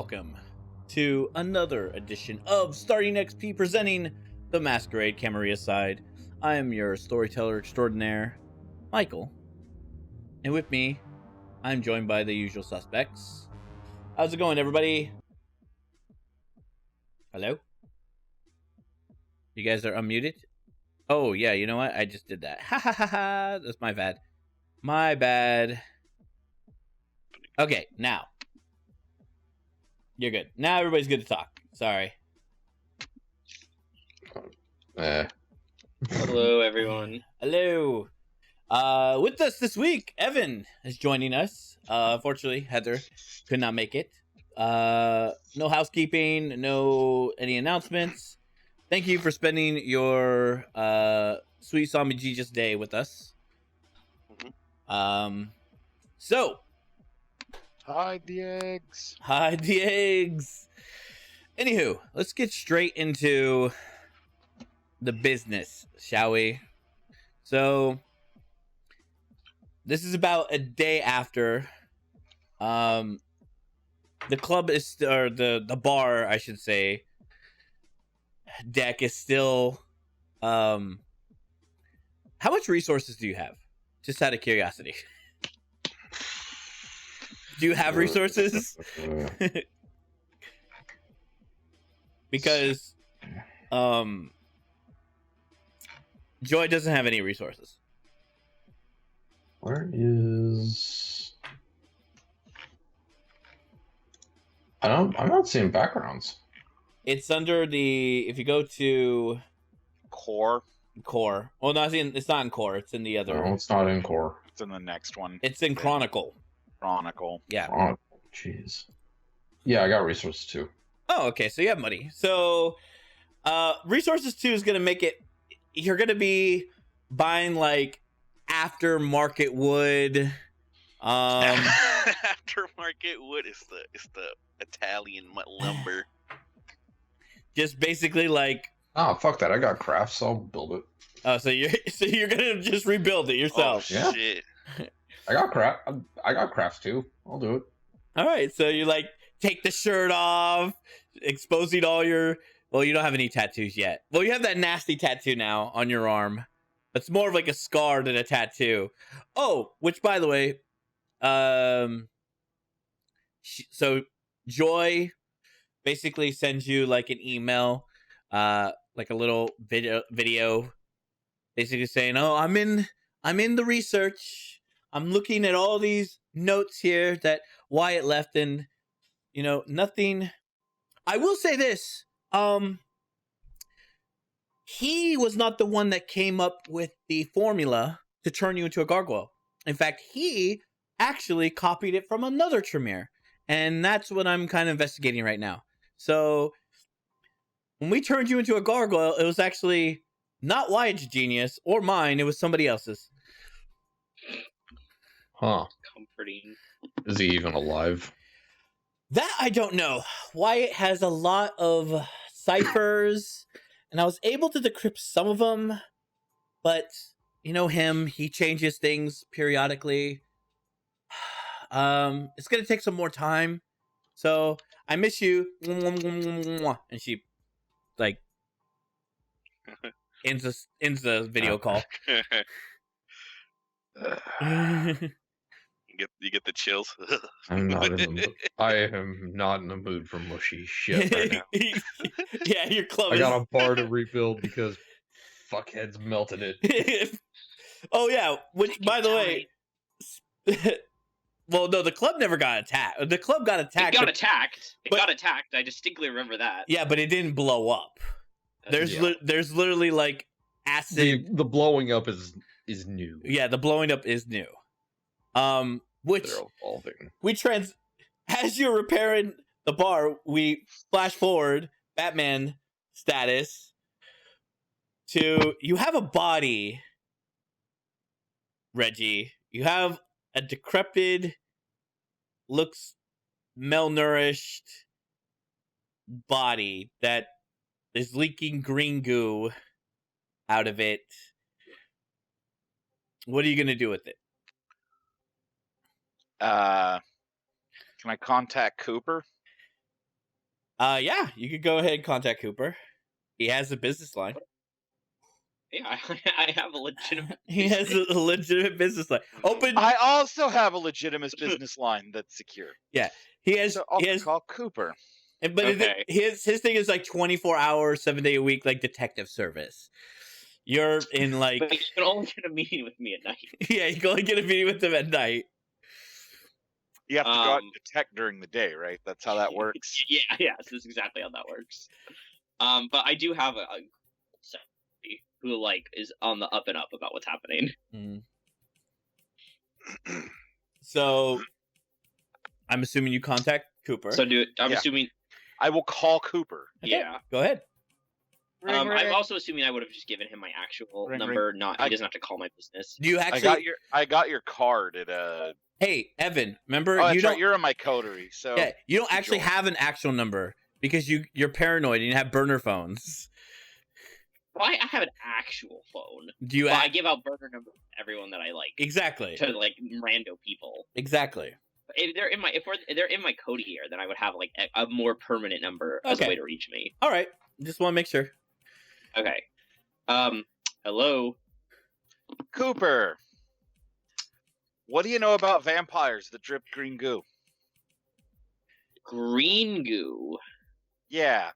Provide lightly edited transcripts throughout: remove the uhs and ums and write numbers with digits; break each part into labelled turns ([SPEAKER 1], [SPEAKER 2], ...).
[SPEAKER 1] welcome to another edition of Starting XP presenting the Masquerade Camarilla side. I am your storyteller extraordinaire, Michael, and with me, I'm joined by the usual suspects. How's it going, everybody? Hello? You guys are unmuted? Oh, yeah, you know what? I just did that. Ha ha ha ha. That's my bad. My bad. Okay, now. You're good. Now everybody's good to talk. Sorry.
[SPEAKER 2] Hello, everyone.
[SPEAKER 1] Hello. With us this week, Evan is joining us. Unfortunately, Heather could not make it. No housekeeping, no any announcements. Thank you for spending your sweet Sami Jesus day with us. So
[SPEAKER 3] hide the eggs.
[SPEAKER 1] Hide the eggs. Anywho, let's get straight into the business, shall we? So this is about a day after the club is, or the bar, I should say, deck is still how much resources do you have? Just out of curiosity. Do you have resources? Because Joy doesn't have any resources.
[SPEAKER 4] Where is... I'm not seeing backgrounds.
[SPEAKER 1] It's under the, if you go to
[SPEAKER 3] Core.
[SPEAKER 1] Well, no, it's not in core. It's in the other.
[SPEAKER 4] No, it's not in core.
[SPEAKER 3] It's in the next one.
[SPEAKER 1] It's in Chronicle. Yeah.
[SPEAKER 4] Oh, jeez. Yeah, I got resources too.
[SPEAKER 1] Oh, okay. So you have money. So resources 2 is going to make it, you're going to be buying like aftermarket wood.
[SPEAKER 2] Aftermarket wood is the Italian lumber.
[SPEAKER 1] Just basically like,
[SPEAKER 4] Oh, fuck that. I got crafts. I'll build it.
[SPEAKER 1] oh, so you're going to just rebuild it yourself.
[SPEAKER 4] Yeah.
[SPEAKER 2] Shit.
[SPEAKER 4] I got crafts too. I'll do it.
[SPEAKER 1] All right. So you like take the shirt off, exposing all your, well, you don't have any tattoos yet. Well, you have that nasty tattoo now on your arm. It's more of like a scar than a tattoo. Oh, which by the way, so Joy basically sends you like an email, like a little video, basically saying, "Oh, I'm in the research. I'm looking at all these notes here that Wyatt left, and nothing." I will say this: he was not the one that came up with the formula to turn you into a gargoyle. In fact, he actually copied it from another Tremere, and that's what I'm kind of investigating right now. So when we turned you into a gargoyle, it was actually not Wyatt's genius or mine. It was somebody else's.
[SPEAKER 4] Huh.
[SPEAKER 2] Comforting.
[SPEAKER 4] Is he even alive?
[SPEAKER 1] That I don't know. Wyatt has a lot of ciphers, and I was able to decrypt some of them, but him, he changes things periodically. It's gonna take some more time. So I miss you. And she like ends the video call.
[SPEAKER 2] You get the chills.
[SPEAKER 4] I'm not in the mood. I am not in the mood for mushy shit right now.
[SPEAKER 1] Yeah, your club.
[SPEAKER 4] I got a bar to rebuild because fuckheads melted it.
[SPEAKER 1] Oh yeah, which by the way, well, no, the club never got attacked. The club got attacked.
[SPEAKER 2] It got attacked. I distinctly remember that.
[SPEAKER 1] Yeah, but it didn't blow up. There's literally like acid.
[SPEAKER 4] The blowing up is new.
[SPEAKER 1] Yeah, the blowing up is new. Which
[SPEAKER 4] they're evolving.
[SPEAKER 1] As you're repairing the bar, we flash forward Batman status to you have a body, Reggie. You have a decrepit, looks malnourished body that is leaking green goo out of it. What are you gonna do with it?
[SPEAKER 3] Can I contact Cooper?
[SPEAKER 1] Yeah, you could go ahead and contact Cooper. He has a business line.
[SPEAKER 5] Yeah, I have a legitimate.
[SPEAKER 1] He has a legitimate business line. Open.
[SPEAKER 3] I also have a legitimate business line that's secure.
[SPEAKER 1] Yeah, he has.
[SPEAKER 3] So I'll
[SPEAKER 1] He has.
[SPEAKER 3] call Cooper.
[SPEAKER 1] But
[SPEAKER 5] Okay.
[SPEAKER 1] his thing is like 24 hours, 7 day a week, like detective service. You're in like.
[SPEAKER 5] But you can only get a meeting with me at night.
[SPEAKER 1] Yeah, you can only get a meeting with them at night.
[SPEAKER 3] You have to go out and detect during the day, right? That's how that works.
[SPEAKER 5] Yeah, so that's exactly how that works. But I do have a somebody who like is on the up and up about what's happening.
[SPEAKER 1] So, I'm assuming you contact Cooper.
[SPEAKER 5] So I'm assuming.
[SPEAKER 3] I will call Cooper.
[SPEAKER 1] Okay,
[SPEAKER 5] Yeah.
[SPEAKER 1] go ahead.
[SPEAKER 5] I'm also assuming I would have just given him my actual number. He doesn't have to call my business.
[SPEAKER 1] Do you actually?
[SPEAKER 3] I got your card at
[SPEAKER 1] Hey, Evan, remember
[SPEAKER 3] Oh,
[SPEAKER 1] you
[SPEAKER 3] that's
[SPEAKER 1] don't.
[SPEAKER 3] right. You're in my coterie, so
[SPEAKER 1] Yeah, you don't actually
[SPEAKER 3] Joel.
[SPEAKER 1] have an actual number because you're paranoid and you have burner phones.
[SPEAKER 5] Well, I have an actual phone.
[SPEAKER 1] Do you?
[SPEAKER 5] Well, I give out burner numbers to everyone that I like.
[SPEAKER 1] Exactly.
[SPEAKER 5] To like rando people.
[SPEAKER 1] Exactly.
[SPEAKER 5] If they're in my code here, then I would have like a more permanent number as a way to reach me.
[SPEAKER 1] All right. Just want to make sure.
[SPEAKER 5] Okay. Hello.
[SPEAKER 3] Cooper. What do you know about vampires that drip green goo?
[SPEAKER 5] Green goo.
[SPEAKER 3] Yeah.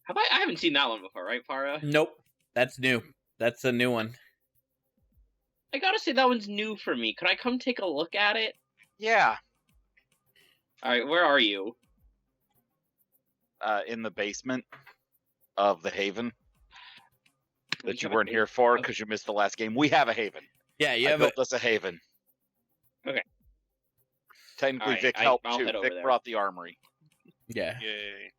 [SPEAKER 5] I haven't seen that one before, right, Farah?
[SPEAKER 1] Nope. That's new. That's a new one.
[SPEAKER 5] I gotta say that one's new for me. Could I come take a look at it?
[SPEAKER 3] Yeah.
[SPEAKER 5] All right, where are you?
[SPEAKER 3] In the basement of the Haven that
[SPEAKER 5] We
[SPEAKER 3] you
[SPEAKER 5] have a
[SPEAKER 3] weren't here for because you missed the last game. We have a Haven.
[SPEAKER 1] Yeah, you
[SPEAKER 3] I
[SPEAKER 1] have
[SPEAKER 3] built us a Haven.
[SPEAKER 5] Okay.
[SPEAKER 3] Technically,
[SPEAKER 5] Alright,
[SPEAKER 3] Vic helped
[SPEAKER 5] I'll
[SPEAKER 3] too.
[SPEAKER 5] head over
[SPEAKER 3] Vic
[SPEAKER 5] there.
[SPEAKER 3] brought the armory.
[SPEAKER 1] Yeah.
[SPEAKER 2] Yay.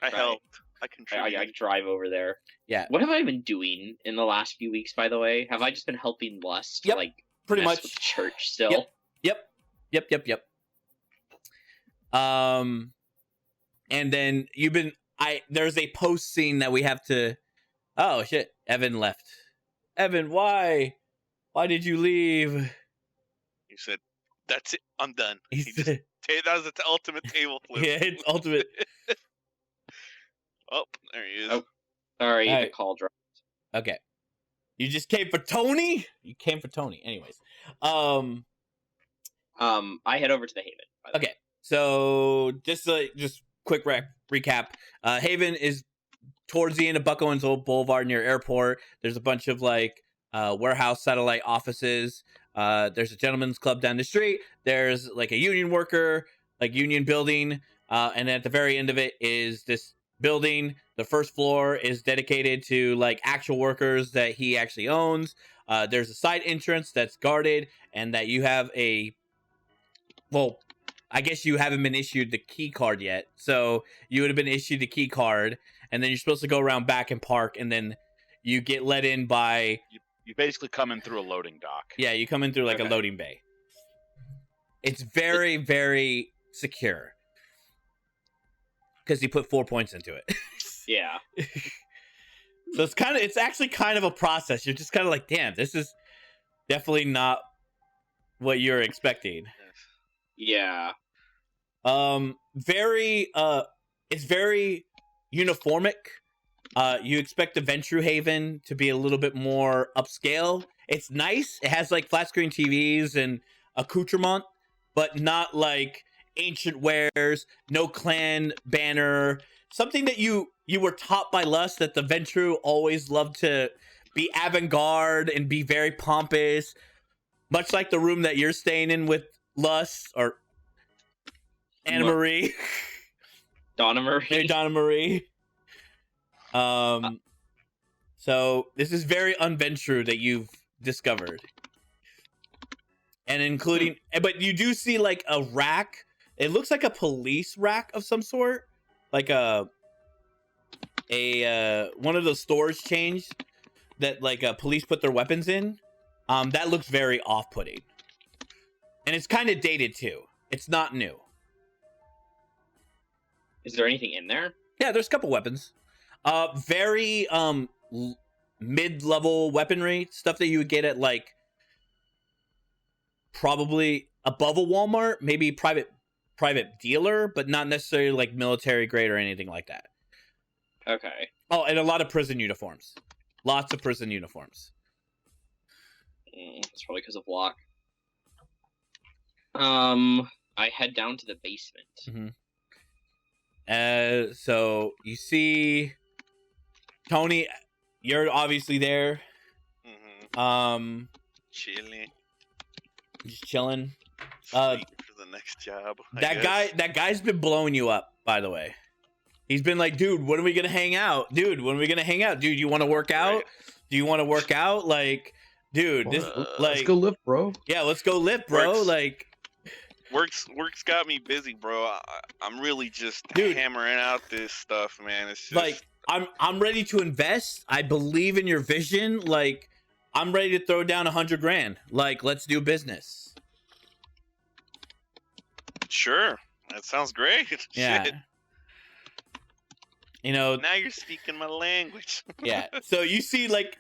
[SPEAKER 2] I
[SPEAKER 5] Right.
[SPEAKER 2] helped. I
[SPEAKER 5] I
[SPEAKER 2] contributed.
[SPEAKER 5] drive over there.
[SPEAKER 1] Yeah.
[SPEAKER 5] What have I been doing in the last few weeks, by the way? Have I just been helping Lust
[SPEAKER 1] Yep,
[SPEAKER 5] like
[SPEAKER 1] pretty
[SPEAKER 5] mess
[SPEAKER 1] much.
[SPEAKER 5] with church still?
[SPEAKER 1] Yep. And then there's a post scene that we have to. Oh shit! Evan left. Evan, why? Why did you leave?
[SPEAKER 2] He said, "That's it. I'm done."
[SPEAKER 1] He
[SPEAKER 2] He just,
[SPEAKER 1] said,
[SPEAKER 2] that was the ultimate table flip.
[SPEAKER 1] yeah, it's ultimate.
[SPEAKER 2] Oh, there he is.
[SPEAKER 5] Oh. Sorry, the
[SPEAKER 1] Alright.
[SPEAKER 5] call dropped.
[SPEAKER 1] Okay. You just came for Tony? You came for Tony. Anyways.
[SPEAKER 5] I head over to the Haven. By the way.
[SPEAKER 1] Okay. So just quick recap. Haven is towards the end of Bucko and Zoll Boulevard near airport. There's a bunch of like warehouse satellite offices. There's a gentleman's club down the street. There's like a union worker, like union building. And then at the very end of it is this building. The first floor is dedicated to like actual workers that he actually owns. There's a side entrance that's guarded and that you have I guess you haven't been issued the key card yet. So you would have been issued the key card and then you're supposed to go around back and park and then you get let in by...
[SPEAKER 3] You basically come in through a loading dock.
[SPEAKER 1] Yeah, you come in through like a loading bay. It's very, very secure. Because he put 4 points into it.
[SPEAKER 5] Yeah.
[SPEAKER 1] So it's actually kind of a process. You're just kind of like, damn, this is definitely not what you're expecting.
[SPEAKER 5] Yeah.
[SPEAKER 1] It's very uniformic. You expect the Ventru Haven to be a little bit more upscale. It's nice. It has like flat screen TVs and accoutrement, but not like ancient wares, no clan banner. Something that you were taught by Lust that the Ventru always loved to be avant-garde and be very pompous, much like the room that you're staying in with Lust or Anna Marie.
[SPEAKER 5] Donna Marie.
[SPEAKER 1] Hey, Donna Marie. So this is very unventru that you've discovered. And including, but you do see like a rack. It looks like a police rack of some sort. Like a one of those storage chains that like police put their weapons in. That looks very off-putting. And it's kind of dated too. It's not new.
[SPEAKER 5] Is there anything in there?
[SPEAKER 1] Yeah, there's a couple weapons. Very mid-level weaponry, stuff that you would get at like probably above a Walmart, maybe private private dealer, but not necessarily like military grade or anything like that.
[SPEAKER 5] Okay.
[SPEAKER 1] Oh, and a lot of prison uniforms. Lots of prison uniforms.
[SPEAKER 5] It's probably because of Locke. I head down to the basement.
[SPEAKER 1] So you see Tony, you're obviously there.
[SPEAKER 2] Chilling.
[SPEAKER 1] Just chilling.
[SPEAKER 2] Waiting for the next job.
[SPEAKER 1] That guy's been blowing you up, by the way. He's been like, dude, when are we gonna hang out? Dude, when are we gonna hang out? Dude, you want to work out?
[SPEAKER 2] Right.
[SPEAKER 1] Do you want to work out? Like, dude, this
[SPEAKER 4] Let's
[SPEAKER 1] like,
[SPEAKER 4] go lift, bro.
[SPEAKER 1] yeah, let's go lift, bro.
[SPEAKER 2] Works.
[SPEAKER 1] Like,
[SPEAKER 2] Work's got me busy, bro. I'm really just
[SPEAKER 1] Dude.
[SPEAKER 2] hammering out this stuff, man. It's just
[SPEAKER 1] like, I'm ready to invest. I believe in your vision. Like, I'm ready to throw down $100,000. Like, let's do business.
[SPEAKER 2] sure. That sounds great.
[SPEAKER 1] Yeah.
[SPEAKER 2] Shit.
[SPEAKER 1] You know,
[SPEAKER 2] Now you're speaking my language.
[SPEAKER 1] yeah. So you see, like,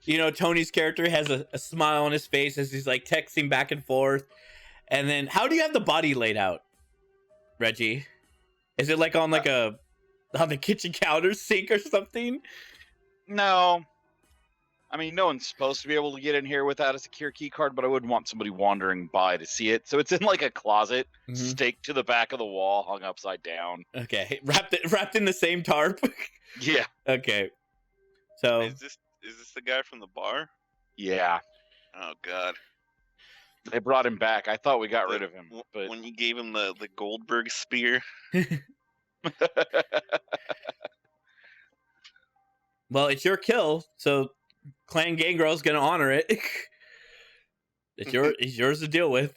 [SPEAKER 1] you know, Tony's character has a smile on his face as he's like texting back and forth. And then, how do you have the body laid out, Reggie? Is it like on like on the kitchen counter sink or something?
[SPEAKER 3] No. I mean, no one's supposed to be able to get in here without a secure key card, but I wouldn't want somebody wandering by to see it. So it's in like a closet,
[SPEAKER 1] Mhm.
[SPEAKER 3] staked to the back of the wall, hung upside down.
[SPEAKER 1] Okay, wrapped in the same tarp.
[SPEAKER 3] Yeah.
[SPEAKER 1] Okay, so
[SPEAKER 2] Is this the guy from the bar?
[SPEAKER 3] Yeah.
[SPEAKER 2] Oh God.
[SPEAKER 3] They brought him back. I thought we got rid of him, but
[SPEAKER 2] When you gave him the Goldberg spear.
[SPEAKER 1] well, it's your kill, so Clan Gangrel's gonna honor it. It's yours to deal with.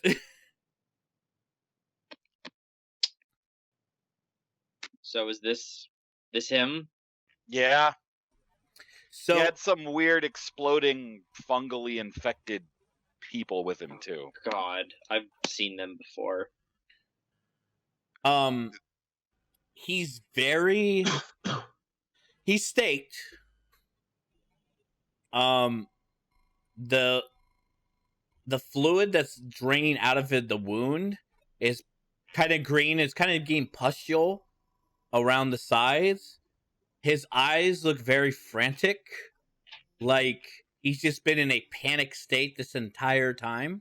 [SPEAKER 5] So is this him?
[SPEAKER 3] yeah.
[SPEAKER 1] So
[SPEAKER 3] He had some weird exploding fungally infected people with him too.
[SPEAKER 5] God, I've seen them before.
[SPEAKER 1] he's very he's staked. The fluid that's draining out of the wound is kind of green. It's kind of getting pustule around the sides. His eyes look very frantic, like he's just been in a panic state this entire time.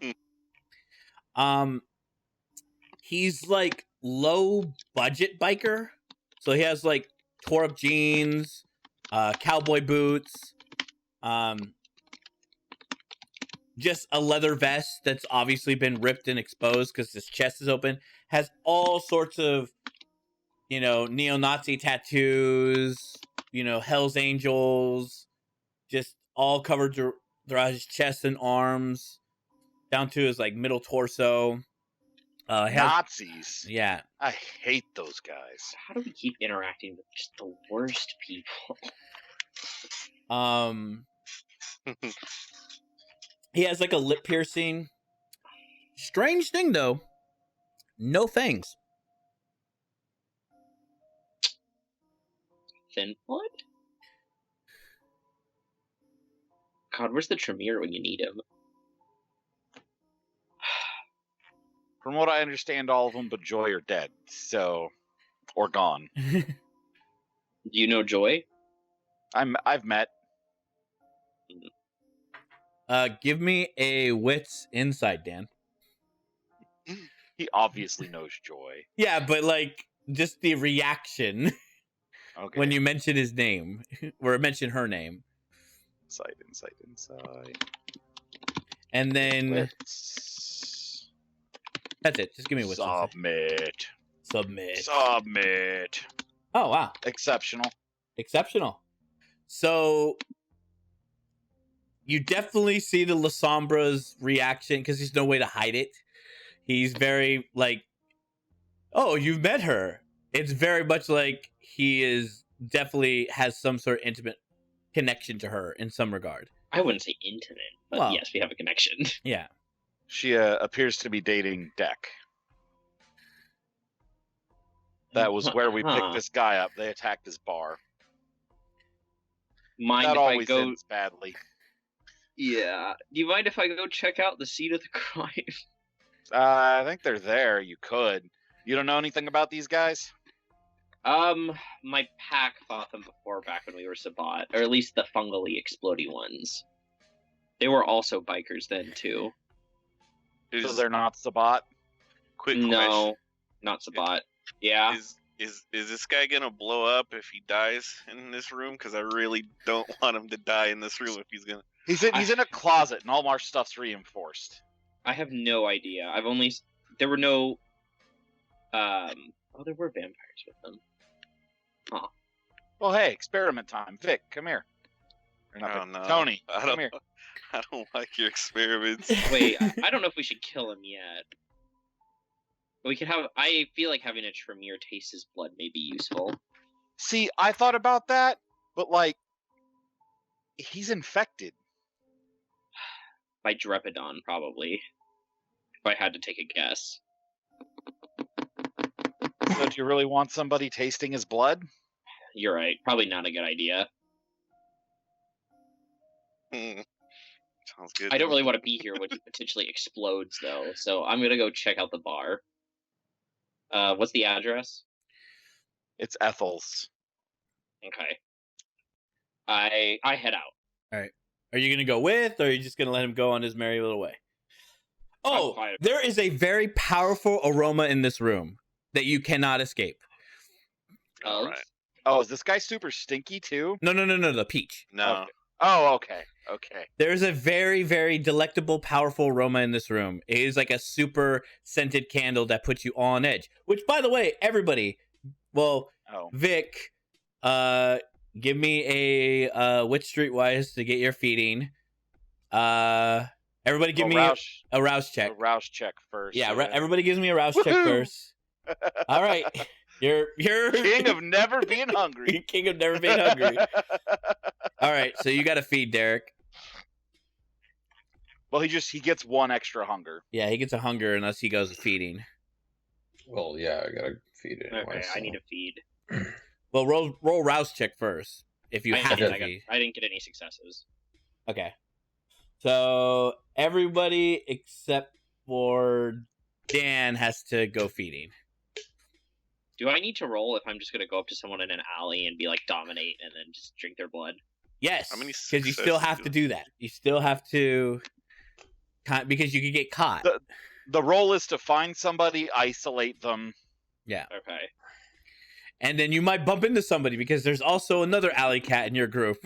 [SPEAKER 1] He's like low budget biker, so he has like tore up jeans, cowboy boots, just a leather vest that's obviously been ripped and exposed because his chest is open. Has all sorts of, you know, neo-Nazi tattoos, you know, Hell's Angels, just all covered throughout his chest and arms, down to his like middle torso.
[SPEAKER 3] Nazis.
[SPEAKER 1] Yeah.
[SPEAKER 3] I hate those guys.
[SPEAKER 5] How do we keep interacting with just the worst people?
[SPEAKER 1] He has like a lip piercing. Strange thing though, no fangs.
[SPEAKER 5] Thin blood? God, where's the Tremere when you need him?
[SPEAKER 3] From what I understand, all of them but Joy are dead. So, or gone.
[SPEAKER 5] Do you know Joy?
[SPEAKER 3] I've met.
[SPEAKER 1] Give me a wits insight, Dan.
[SPEAKER 3] He obviously knows Joy.
[SPEAKER 1] Yeah, but like just the reaction
[SPEAKER 3] Okay.
[SPEAKER 1] when you mention his name or mention her name,
[SPEAKER 3] Insight.
[SPEAKER 1] and then
[SPEAKER 3] Let's
[SPEAKER 1] that's it. Just give me a wits insight.
[SPEAKER 3] submit.
[SPEAKER 1] Submit. Oh wow,
[SPEAKER 3] Exceptional.
[SPEAKER 1] exceptional. So you definitely see the La Sombra's reaction because there's no way to hide it. He's very like, oh, you've met her. It's very much like he is definitely has some sort of intimate connection to her in some regard.
[SPEAKER 5] I wouldn't say intimate, but
[SPEAKER 1] Well-
[SPEAKER 5] yes, we have a connection.
[SPEAKER 1] Yeah.
[SPEAKER 3] She appears to be dating Deck. That was where we picked this guy up. They attacked his bar.
[SPEAKER 5] Mind
[SPEAKER 3] That
[SPEAKER 5] if I
[SPEAKER 3] always
[SPEAKER 5] go?
[SPEAKER 3] ends badly.
[SPEAKER 5] Yeah. Do you mind if I go check out the scene of the crime?
[SPEAKER 3] I think they're there. You could. You don't know anything about these guys?
[SPEAKER 5] My pack fought them before back when we were Sabat, or at least the fungally exploding ones. They were also bikers then too.
[SPEAKER 3] So they're not Sabat?
[SPEAKER 2] Quick
[SPEAKER 5] No,
[SPEAKER 2] question.
[SPEAKER 5] not Sabat. Yeah.
[SPEAKER 2] Is this guy gonna blow up if he dies in this room? Because I really don't want him to die in this room if he's gonna.
[SPEAKER 3] He's in a closet, and all our stuff's reinforced.
[SPEAKER 5] I have no idea. There were no. Oh, there were vampires with them. Huh.
[SPEAKER 3] Well, hey, experiment time. Vic, come here. Or not
[SPEAKER 2] Oh
[SPEAKER 3] Vic,
[SPEAKER 2] no,
[SPEAKER 3] Tony,
[SPEAKER 2] I
[SPEAKER 3] come
[SPEAKER 2] don't.
[SPEAKER 3] here.
[SPEAKER 2] I don't like your experiments.
[SPEAKER 5] Wait, I don't know if we should kill him yet. We could have. I feel like having a Tremere taste his blood may be useful.
[SPEAKER 3] See, I thought about that, but like, he's infected.
[SPEAKER 5] By Drepidon, probably. If I had to take a guess.
[SPEAKER 3] So do you really want somebody tasting his blood?
[SPEAKER 5] You're right. Probably not a good idea.
[SPEAKER 2] Sounds good.
[SPEAKER 5] I don't really want to be here when he potentially explodes, though. So I'm gonna go check out the bar. What's the address?
[SPEAKER 3] It's Ethel's.
[SPEAKER 5] Okay. I head out.
[SPEAKER 1] All right. Are you gonna go with, or are you just gonna let him go on his merry little way? Oh,
[SPEAKER 5] fine.
[SPEAKER 1] there is a very powerful aroma in this room that you cannot escape.
[SPEAKER 2] All right.
[SPEAKER 3] Oh, is this guy super stinky too?
[SPEAKER 1] No, the peach.
[SPEAKER 2] No.
[SPEAKER 3] Okay. Oh, okay. Okay.
[SPEAKER 1] There's a very, very delectable, powerful aroma in this room. It is like a super scented candle that puts you on edge. Which, by the way, everybody, well, Vic, give me a Witch Streetwise to get your feeding. Everybody give me a rouse check.
[SPEAKER 3] A rouse check first.
[SPEAKER 1] Yeah, everybody gives me a rouse check first. All right. You're
[SPEAKER 3] king of never being hungry.
[SPEAKER 1] King of never being hungry. All right, so you got to feed Derek.
[SPEAKER 3] Well, he gets one extra hunger.
[SPEAKER 1] Yeah, he gets a hunger unless he goes feeding.
[SPEAKER 4] Well, yeah, I gotta feed it anyway.
[SPEAKER 5] Okay,
[SPEAKER 4] So.
[SPEAKER 5] I need to feed.
[SPEAKER 1] Well, roll rouse check first if you have to feed.
[SPEAKER 5] I didn't get any successes.
[SPEAKER 1] Okay. So everybody except for Dan has to go feeding.
[SPEAKER 5] Do I need to roll if I'm just gonna go up to someone in an alley and be like dominate and then just drink their blood?
[SPEAKER 1] Yes,
[SPEAKER 2] How many
[SPEAKER 1] because you still have to do that. You still have to, because you could get caught.
[SPEAKER 3] The role is to find somebody, isolate them.
[SPEAKER 1] Yeah.
[SPEAKER 5] Okay.
[SPEAKER 1] And then you might bump into somebody because there's also another alley cat in your group.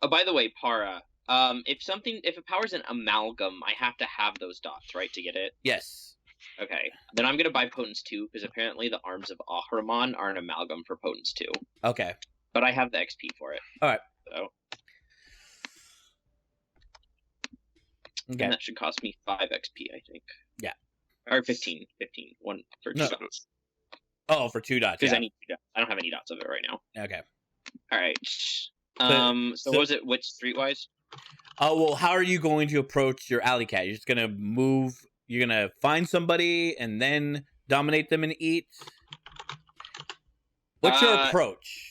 [SPEAKER 5] Oh, by the way, Para, if a power's an amalgam, I have to have those dots, right, to get it?
[SPEAKER 1] Yes.
[SPEAKER 5] Okay. Then I'm gonna buy Potence 2, because apparently the arms of Ahriman are an amalgam for Potence 2.
[SPEAKER 1] Okay.
[SPEAKER 5] But I have the XP for it.
[SPEAKER 1] Alright.
[SPEAKER 5] So.
[SPEAKER 1] Okay.
[SPEAKER 5] And that should cost me 5 XP, I think.
[SPEAKER 1] Yeah.
[SPEAKER 5] Or 15. 15. One for 2 dots.
[SPEAKER 1] Oh, for 2 dots.
[SPEAKER 5] Because
[SPEAKER 1] Yeah.
[SPEAKER 5] I need 2 dots. I don't have any dots of it right now.
[SPEAKER 1] Okay.
[SPEAKER 5] Alright. So what was it? Which streetwise?
[SPEAKER 1] Oh, well, how are you going to approach your alley cat? You're just going to move. You're going to find somebody and then dominate them and eat? What's your approach?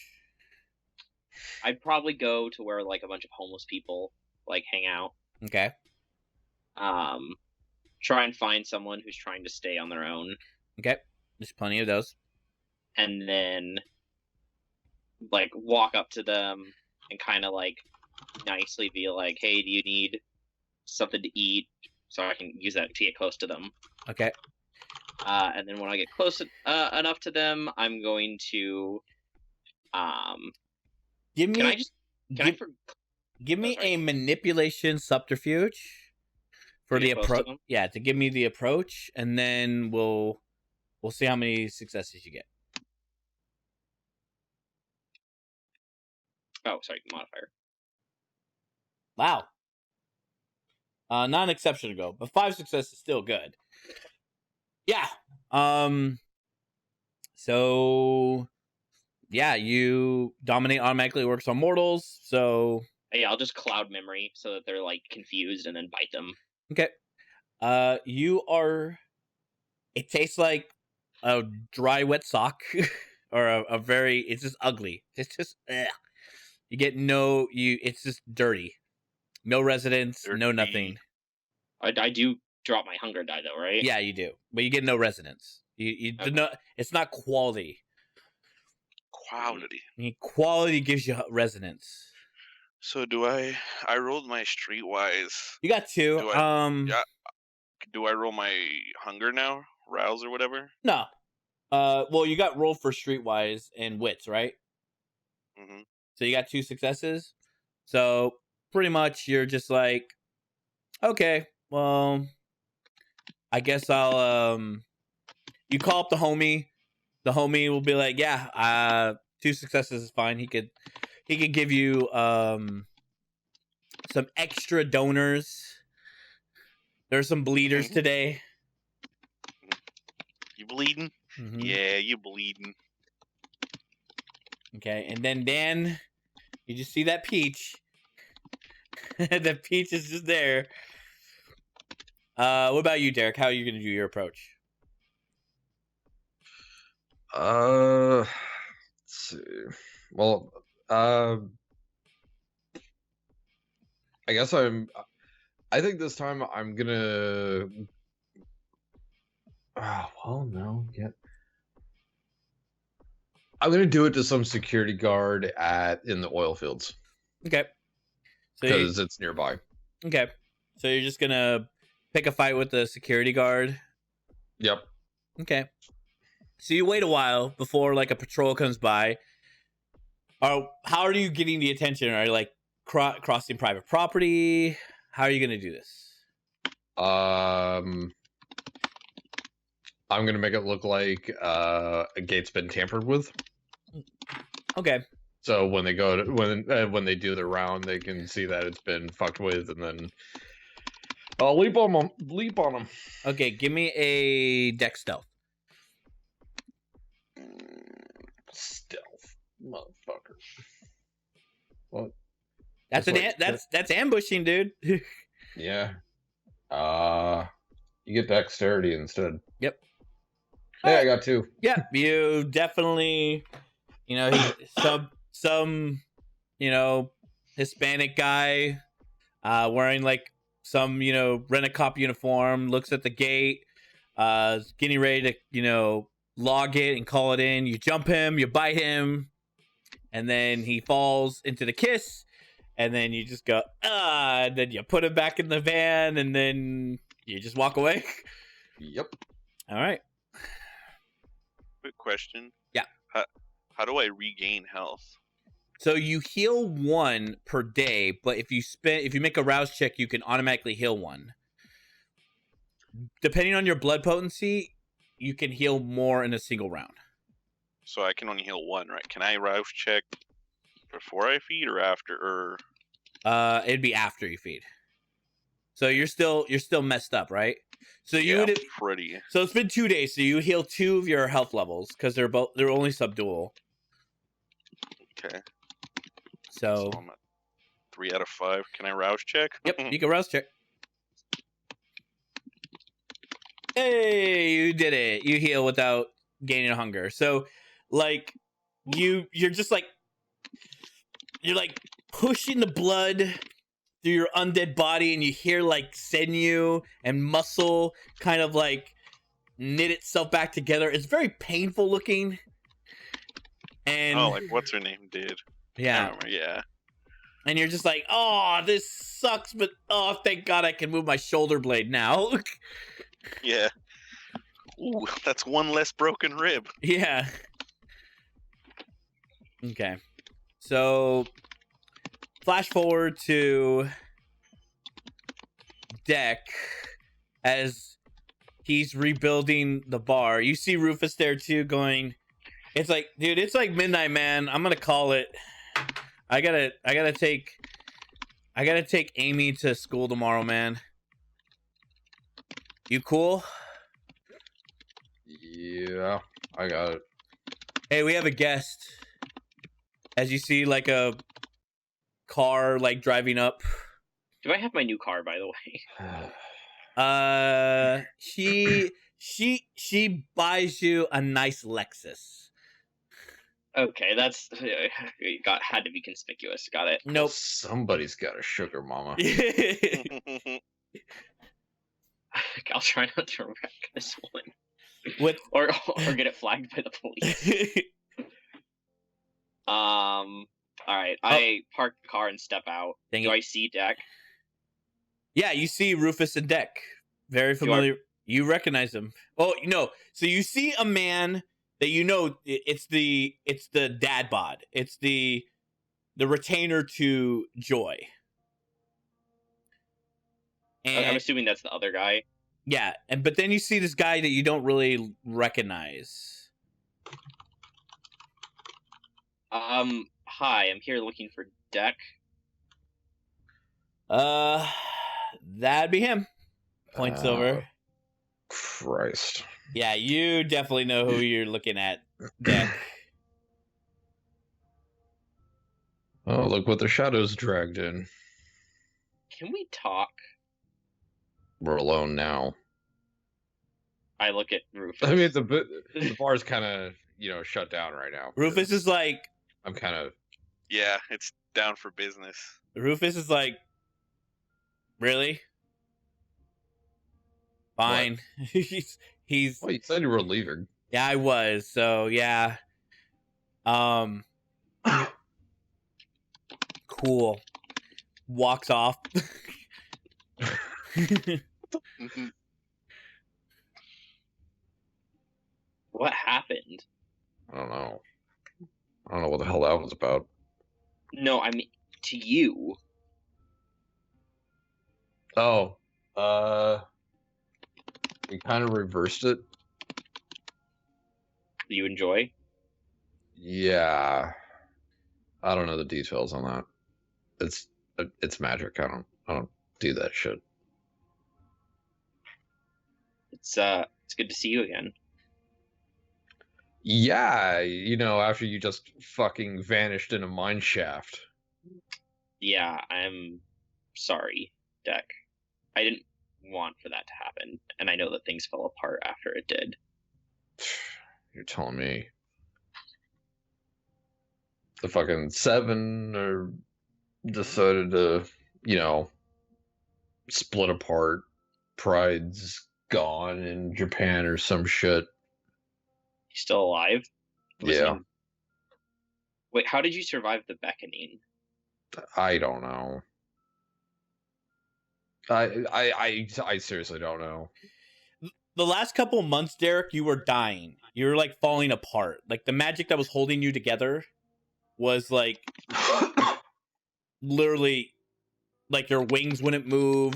[SPEAKER 5] I'd probably go to where like a bunch of homeless people like hang out.
[SPEAKER 1] Okay.
[SPEAKER 5] Try and find someone who's trying to stay on their own.
[SPEAKER 1] Okay. There's plenty of those.
[SPEAKER 5] And then like walk up to them and kind of like nicely be like, hey, do you need something to eat? So I can use that to get close to them.
[SPEAKER 1] Okay.
[SPEAKER 5] And then when I get close enough to them, I'm going to
[SPEAKER 1] give me give me a manipulation subterfuge for the approach. Yeah, to give me the approach, and then we'll see how many successes you get.
[SPEAKER 5] Oh, sorry, modifier.
[SPEAKER 1] Wow. Not an exception to go, but 5 successes is still good. Yeah. So yeah, you dominate automatically works on mortals, so
[SPEAKER 5] yeah, I'll just cloud memory so that they're like confused and then bite them.
[SPEAKER 1] Okay. It tastes like a dry wet sock or a very, it's just ugly. It's just you get it's just dirty. No residence, no nothing.
[SPEAKER 5] I do drop my hunger die though, right?
[SPEAKER 1] Yeah, you do, but you get no resonance. You do not. It's not quality.
[SPEAKER 2] Quality.
[SPEAKER 1] Quality gives you resonance.
[SPEAKER 2] So do I rolled my streetwise.
[SPEAKER 1] You got 2.
[SPEAKER 2] Yeah. Do I roll my hunger now? Rouse or whatever?
[SPEAKER 1] No. Well, you got roll for streetwise and wits, right?
[SPEAKER 2] Mm-hmm.
[SPEAKER 1] So you got 2 successes. So pretty much you're just like, okay, well, I guess I'll you call up the homie. The homie will be like, yeah, 2 successes is fine. He could give you some extra donors. There's some bleeders today.
[SPEAKER 2] You bleeding?
[SPEAKER 1] Mm-hmm.
[SPEAKER 2] Yeah, you bleeding.
[SPEAKER 1] Okay, and then Dan, you just see that peach. That peach is just there. What about you, Derek? How are you going to do your approach?
[SPEAKER 4] Let's see. Well, I guess I think this time I'm gonna. Well, no, yeah. I'm gonna do it to some security guard in the oil fields.
[SPEAKER 1] Okay. So
[SPEAKER 4] because it's nearby.
[SPEAKER 1] Okay. So you're just gonna pick a fight with the security guard.
[SPEAKER 4] Yep.
[SPEAKER 1] Okay. So you wait a while before like a patrol comes by. How are you getting the attention? Are you like crossing private property? How are you gonna do this?
[SPEAKER 4] I'm gonna make it look like a gate's been tampered with.
[SPEAKER 1] Okay.
[SPEAKER 4] So when they go to when they do their round, they can see that it's been fucked with, and then I'll leap on them.
[SPEAKER 1] Okay, give me a dex stealth.
[SPEAKER 4] Stealth, motherfucker. What?
[SPEAKER 1] That's ambushing, dude.
[SPEAKER 4] Yeah. You get dexterity instead.
[SPEAKER 1] Yep.
[SPEAKER 4] Hey, I got 2.
[SPEAKER 1] Yeah, you definitely, some Hispanic guy, wearing like some, rent-a-cop uniform, looks at the gate, is getting ready to, log it and call it in. You jump him, you bite him, and then he falls into the kiss, and then you just go, and then you put him back in the van, and then you just walk away.
[SPEAKER 4] Yep.
[SPEAKER 1] All right.
[SPEAKER 2] Quick question.
[SPEAKER 1] Yeah.
[SPEAKER 2] How do I regain health?
[SPEAKER 1] So you heal 1 per day, but if you make a rouse check, you can automatically heal 1. Depending on your blood potency, you can heal more in a single round.
[SPEAKER 2] So I can only heal 1, right? Can I rouse check before I feed or after? Or
[SPEAKER 1] It'd be after you feed. So you're still messed up, right? So
[SPEAKER 2] yeah, pretty.
[SPEAKER 1] So it's been 2 days. So you heal 2 of your health levels because they're only subdual.
[SPEAKER 2] Okay.
[SPEAKER 1] So
[SPEAKER 2] I'm at 3 out of 5. Can I rouse check?
[SPEAKER 1] Yep, you can rouse check. Hey, you did it. You heal without gaining a hunger. So, like, you're just like you're like pushing the blood through your undead body, and you hear like sinew and muscle kind of like knit itself back together. It's very painful looking. And
[SPEAKER 2] like what's her name did?
[SPEAKER 1] Yeah.
[SPEAKER 2] Yeah.
[SPEAKER 1] And you're just like, oh, this sucks, but oh, thank God I can move my shoulder blade now.
[SPEAKER 2] Yeah. Ooh, that's 1 less broken rib.
[SPEAKER 1] Yeah. Okay. So, flash forward to Deck as he's rebuilding the bar. You see Rufus there too going, it's like, dude, it's like midnight, man. I'm going to call it. I gotta take Amy to school tomorrow, man. You cool?
[SPEAKER 4] Yeah, I got it.
[SPEAKER 1] Hey, we have a guest. As you see, like a car, like driving up.
[SPEAKER 5] Do I have my new car, by the way?
[SPEAKER 1] She buys you a nice Lexus.
[SPEAKER 5] Okay, that's had to be conspicuous. Got it.
[SPEAKER 1] Nope.
[SPEAKER 4] Somebody's got a sugar mama.
[SPEAKER 5] I'll try not to wreck this one.
[SPEAKER 1] With
[SPEAKER 5] or get it flagged by the police. All right. I park the car and step out.
[SPEAKER 1] Dang
[SPEAKER 5] Do
[SPEAKER 1] it.
[SPEAKER 5] I see Deck?
[SPEAKER 1] Yeah, you see Rufus and Deck. Very familiar. You recognize him. Oh, so you see a man that it's the dad bod. It's the retainer to Joy. And
[SPEAKER 5] I'm assuming that's the other guy.
[SPEAKER 1] yeah, but then you see this guy that you don't really recognize.
[SPEAKER 5] Hi, I'm here looking for Deck.
[SPEAKER 1] That'd be him. Points over.
[SPEAKER 4] Christ.
[SPEAKER 1] Yeah, you definitely know who you're looking at, Deck.
[SPEAKER 4] Oh, look what the shadows dragged in.
[SPEAKER 5] Can we talk?
[SPEAKER 4] We're alone now.
[SPEAKER 5] I look at Rufus.
[SPEAKER 4] I mean, the bar's kind of, shut down right now.
[SPEAKER 1] Rufus is like,
[SPEAKER 4] I'm kind of...
[SPEAKER 2] Yeah, it's down for business.
[SPEAKER 1] really? Fine. he's.
[SPEAKER 4] Well, you said you were leaving.
[SPEAKER 1] Yeah, I was. So yeah. Cool. Walks off.
[SPEAKER 5] What happened?
[SPEAKER 4] I don't know. I don't know what the hell that was about.
[SPEAKER 5] No, I mean to you.
[SPEAKER 4] Oh, we kind of reversed it.
[SPEAKER 5] Do you enjoy?
[SPEAKER 4] Yeah, I don't know the details on that. It's magic. I don't do that shit.
[SPEAKER 5] It's good to see you again.
[SPEAKER 4] Yeah, after you just fucking vanished in a mine shaft.
[SPEAKER 5] Yeah, I'm sorry, Deck. I didn't want for that to happen, and I know that things fell apart after it did.
[SPEAKER 4] You're telling me. The fucking Seven decided to, split apart. Pride's gone in Japan or some shit.
[SPEAKER 5] He's still alive?
[SPEAKER 4] Yeah.
[SPEAKER 5] Wait, how did you survive the beckoning?
[SPEAKER 4] I don't know. I seriously don't know.
[SPEAKER 1] The last couple of months, Derek, you were dying. You were like falling apart. Like the magic that was holding you together was like literally like your wings wouldn't move.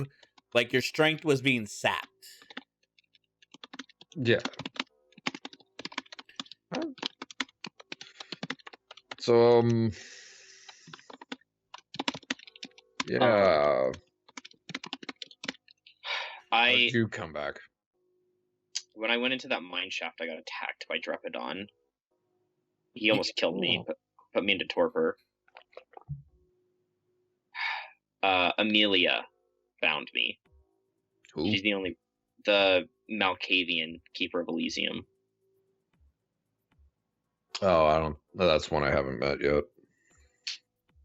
[SPEAKER 1] Like your strength was being sapped.
[SPEAKER 4] Yeah. So, yeah. How did you come back?
[SPEAKER 5] When I went into that mine shaft, I got attacked by Drepidon. He almost killed me, put me into torpor. Amelia found me.
[SPEAKER 4] Who?
[SPEAKER 5] She's the Malkavian Keeper of Elysium.
[SPEAKER 4] Oh, that's one I haven't met yet.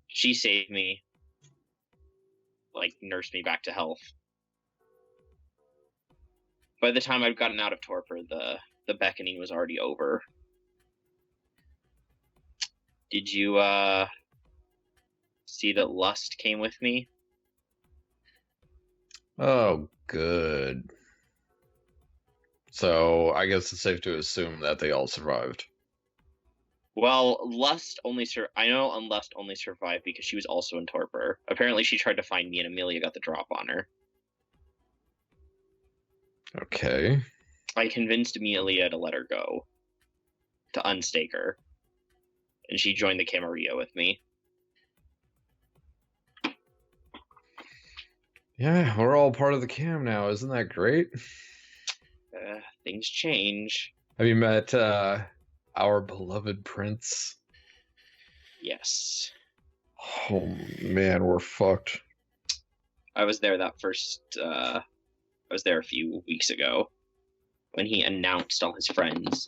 [SPEAKER 5] She saved me, like nursed me back to health. By the time I'd gotten out of torpor, the beckoning was already over. Did you see that Lust came with me?
[SPEAKER 4] Oh, good. So I guess it's safe to assume that they all survived.
[SPEAKER 5] Well, Lust only Lust only survived because she was also in torpor. Apparently she tried to find me and Amelia got the drop on her.
[SPEAKER 4] Okay.
[SPEAKER 5] I convinced Amelia to let her go. To unstake her. And she joined the Camarilla with me.
[SPEAKER 4] Yeah, we're all part of the cam now. Isn't that great?
[SPEAKER 5] Things change.
[SPEAKER 4] Have you met our beloved prince?
[SPEAKER 5] Yes.
[SPEAKER 4] Oh man, we're fucked.
[SPEAKER 5] I was there I was there a few weeks ago when he announced all his friends.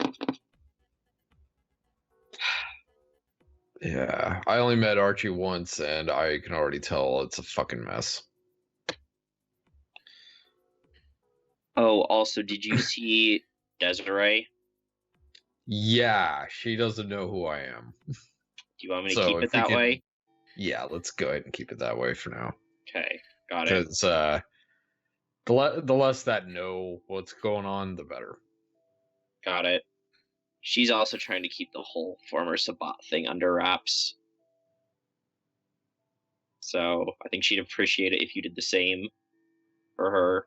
[SPEAKER 4] Yeah, I only met Archie once, and I can already tell it's a fucking mess.
[SPEAKER 5] Oh, also, did you see Desiree?
[SPEAKER 4] Yeah, she doesn't know who I am.
[SPEAKER 5] Do you want me to
[SPEAKER 4] So
[SPEAKER 5] keep it
[SPEAKER 4] if we
[SPEAKER 5] that
[SPEAKER 4] can-
[SPEAKER 5] way?
[SPEAKER 4] Yeah, let's go ahead and keep it that way for now.
[SPEAKER 5] Okay, got it.
[SPEAKER 4] Because the less that know what's going on, the better.
[SPEAKER 5] Got it. She's also trying to keep the whole former Sabat thing under wraps. So I think she'd appreciate it if you did the same for her.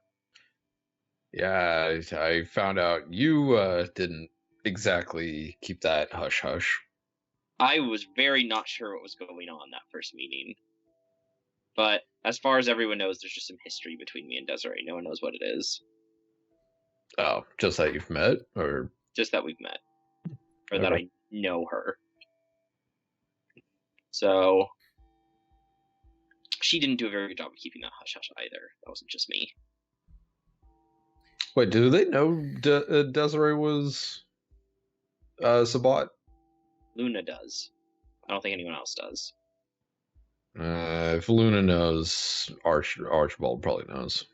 [SPEAKER 4] Yeah, I found out you didn't exactly keep that hush hush.
[SPEAKER 5] I was very not sure what was going on that first meeting. But as far as everyone knows, there's just some history between me and Desiree. No one knows what it is.
[SPEAKER 4] Oh, just that you've met, or
[SPEAKER 5] Just that we've met. Or that
[SPEAKER 4] Okay.
[SPEAKER 5] I know her. So she didn't do a very good job of keeping that hush hush either. That wasn't just me.
[SPEAKER 4] wait, do they know Desiree was Sabat?
[SPEAKER 5] Luna does. I don't think anyone else does.
[SPEAKER 4] If Luna knows, Archibald probably knows.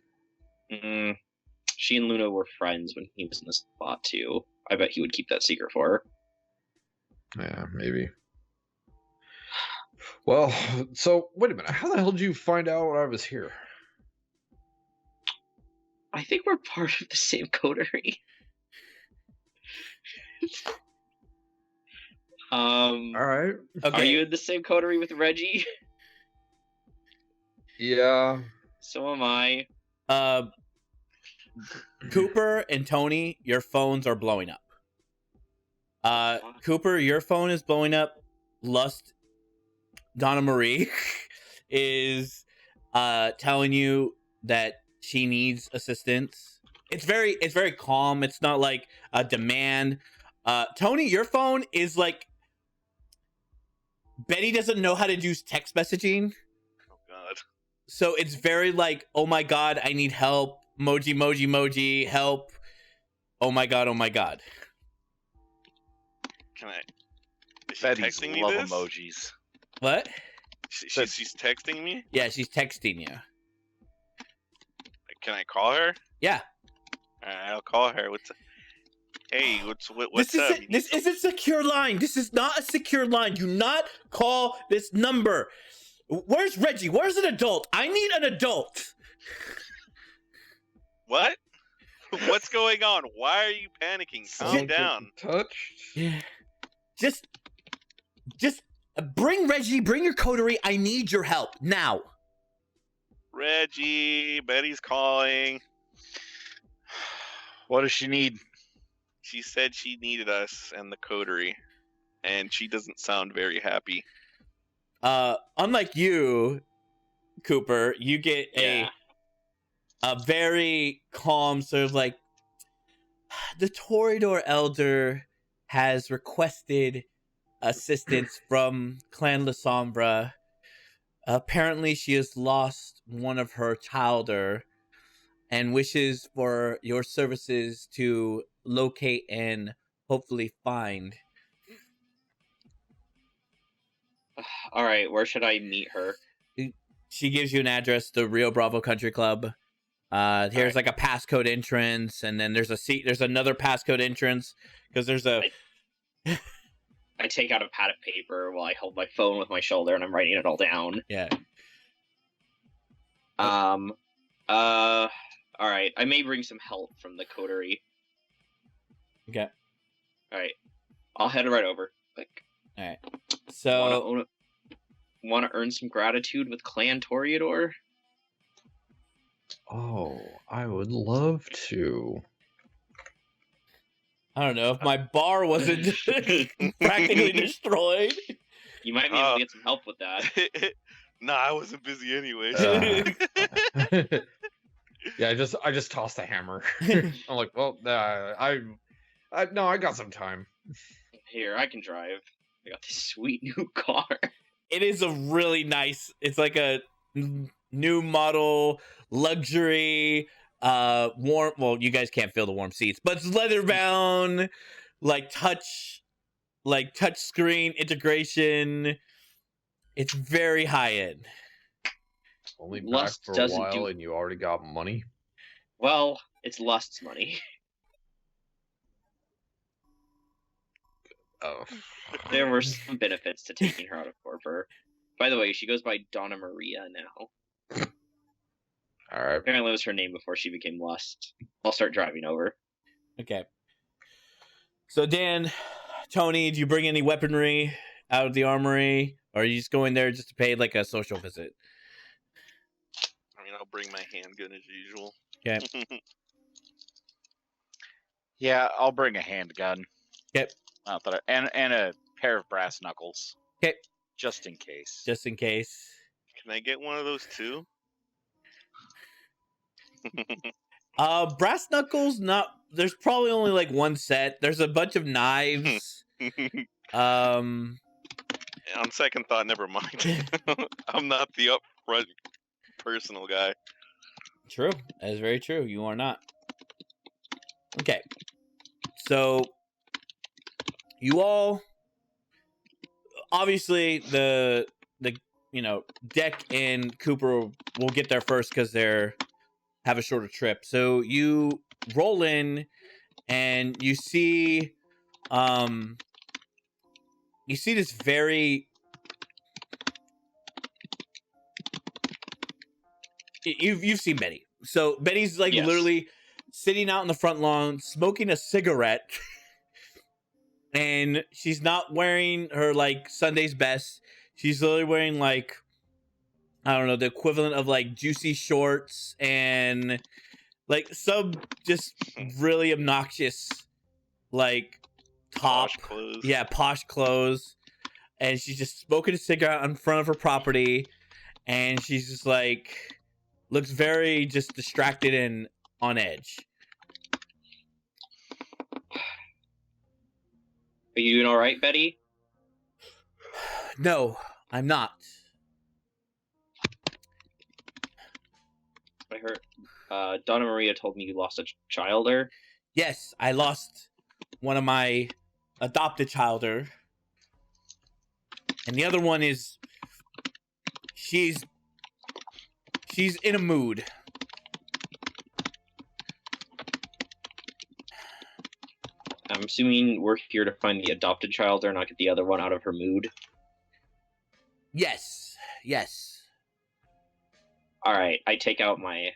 [SPEAKER 5] Mm, she and Luna were friends when he was in the spot too. I bet he would keep that secret for her.
[SPEAKER 4] Yeah, maybe. Well, so wait a minute. How the hell did you find out I was here?
[SPEAKER 5] I think we're part of the same coterie.
[SPEAKER 4] All right.
[SPEAKER 1] Okay.
[SPEAKER 5] Are you in the same coterie with Reggie?
[SPEAKER 4] Yeah.
[SPEAKER 5] So am I.
[SPEAKER 1] Cooper and Tony, your phones are blowing up. Cooper, your phone is blowing up. Lust, Donna Marie is telling you that she needs assistance. It's very calm. It's not like a demand. Tony, your phone is like Betty doesn't know how to use text messaging.
[SPEAKER 2] Oh God.
[SPEAKER 1] So it's very like, oh my God, I need help. Moji, help. Oh my God.
[SPEAKER 2] Can I? Is she
[SPEAKER 3] Betty's
[SPEAKER 2] texting me
[SPEAKER 3] love
[SPEAKER 2] this?
[SPEAKER 3] emojis.
[SPEAKER 1] What?
[SPEAKER 2] She's texting me.
[SPEAKER 1] Yeah, she's texting you.
[SPEAKER 2] Can I call her?
[SPEAKER 1] Yeah.
[SPEAKER 2] I'll call her. Hey, what's
[SPEAKER 1] This
[SPEAKER 2] up?
[SPEAKER 1] isn't, this isn't secure line. This is not a secure line. Do not call this number. Where's Reggie? Where's an adult? I need an adult.
[SPEAKER 2] What? What's going on? Why are you panicking? Calm down.
[SPEAKER 4] Touched.
[SPEAKER 1] Yeah. Just bring Reggie. Bring your coterie. I need your help now.
[SPEAKER 2] Reggie, Betty's calling.
[SPEAKER 3] What does she need?
[SPEAKER 2] She said she needed us and the coterie, and she doesn't sound very happy.
[SPEAKER 1] Unlike you, Cooper, you get
[SPEAKER 5] Yeah.
[SPEAKER 1] a very calm sort of like, the Toreador Elder has requested assistance from Clan La Sombra. Apparently she has lost one of her childer and wishes for your services to locate and hopefully find.
[SPEAKER 5] All right, where should I meet her?
[SPEAKER 1] She gives you an address, the Rio Bravo Country Club. Here's
[SPEAKER 5] Alright.
[SPEAKER 1] like a passcode entrance, and then there's a seat. There's another passcode entrance because there's a.
[SPEAKER 5] I take out a pad of paper while I hold my phone with my shoulder and I'm writing it all down.
[SPEAKER 1] Yeah.
[SPEAKER 5] All right. I may bring some help from the coterie.
[SPEAKER 1] Okay.
[SPEAKER 5] All right. I'll head right over. Like,
[SPEAKER 1] All right. So
[SPEAKER 5] want to earn some gratitude with Clan Toreador?
[SPEAKER 4] Oh, I would love to.
[SPEAKER 1] I don't know if my bar wasn't practically destroyed.
[SPEAKER 5] You might be able to get some help with that.
[SPEAKER 2] Nah, I wasn't busy anyway.
[SPEAKER 4] Yeah, I just tossed a hammer. I'm like, well, I got some time.
[SPEAKER 5] Here, I can drive. I got this sweet new car.
[SPEAKER 1] It is a really nice. It's like a new model luxury. Warm. Well, you guys can't feel the warm seats, but it's leather bound, like touch screen integration. It's very high end.
[SPEAKER 4] Only back
[SPEAKER 5] Lust
[SPEAKER 4] for a
[SPEAKER 5] doesn't
[SPEAKER 4] while,
[SPEAKER 5] do-
[SPEAKER 4] and you already got money.
[SPEAKER 5] Well, it's Lust's money.
[SPEAKER 4] Oh.
[SPEAKER 5] There were some benefits to taking her out of torpor. By the way, she goes by Donna Maria now.
[SPEAKER 4] All right.
[SPEAKER 5] Apparently it was her name before she became Lust. I'll start driving over.
[SPEAKER 1] Okay. So Dan, Tony, do you bring any weaponry out of the armory, or are you just going there just to pay like a social visit?
[SPEAKER 2] I mean, I'll bring my handgun as usual.
[SPEAKER 1] Okay.
[SPEAKER 3] Yeah, I'll bring a handgun.
[SPEAKER 1] Okay.
[SPEAKER 3] Not that and a pair of brass knuckles.
[SPEAKER 1] Okay.
[SPEAKER 3] Just in case.
[SPEAKER 1] Just in case.
[SPEAKER 2] Can I get one of those too?
[SPEAKER 1] Brass knuckles, not there's probably only like one set. There's a bunch of knives.
[SPEAKER 2] On second thought, never mind. I'm not the upfront personal guy.
[SPEAKER 1] True. That is very true. You are not. Okay. So you all obviously the Deck and Cooper will get there first because they're have a shorter trip. So you roll in and you see this very you've seen Betty. So Betty's like
[SPEAKER 5] Yes.
[SPEAKER 1] literally sitting out in the front lawn smoking a cigarette. And she's not wearing her like Sunday's best. She's literally wearing like, I don't know, the equivalent of like juicy shorts and like some just really obnoxious like top.
[SPEAKER 2] Posh clothes.
[SPEAKER 1] Yeah, posh clothes. And she's just smoking a cigarette in front of her property. And she's just like, looks very just distracted and on edge.
[SPEAKER 5] Are you doing all right, Betty?
[SPEAKER 1] No, I'm not.
[SPEAKER 5] I heard Donna Maria told me you lost a childer.
[SPEAKER 1] Yes, I lost one of my adopted childer. And the other one is she's in a mood.
[SPEAKER 5] I'm assuming we're here to find the adopted childer and not get the other one out of her mood.
[SPEAKER 1] Yes.
[SPEAKER 5] All right, I take out my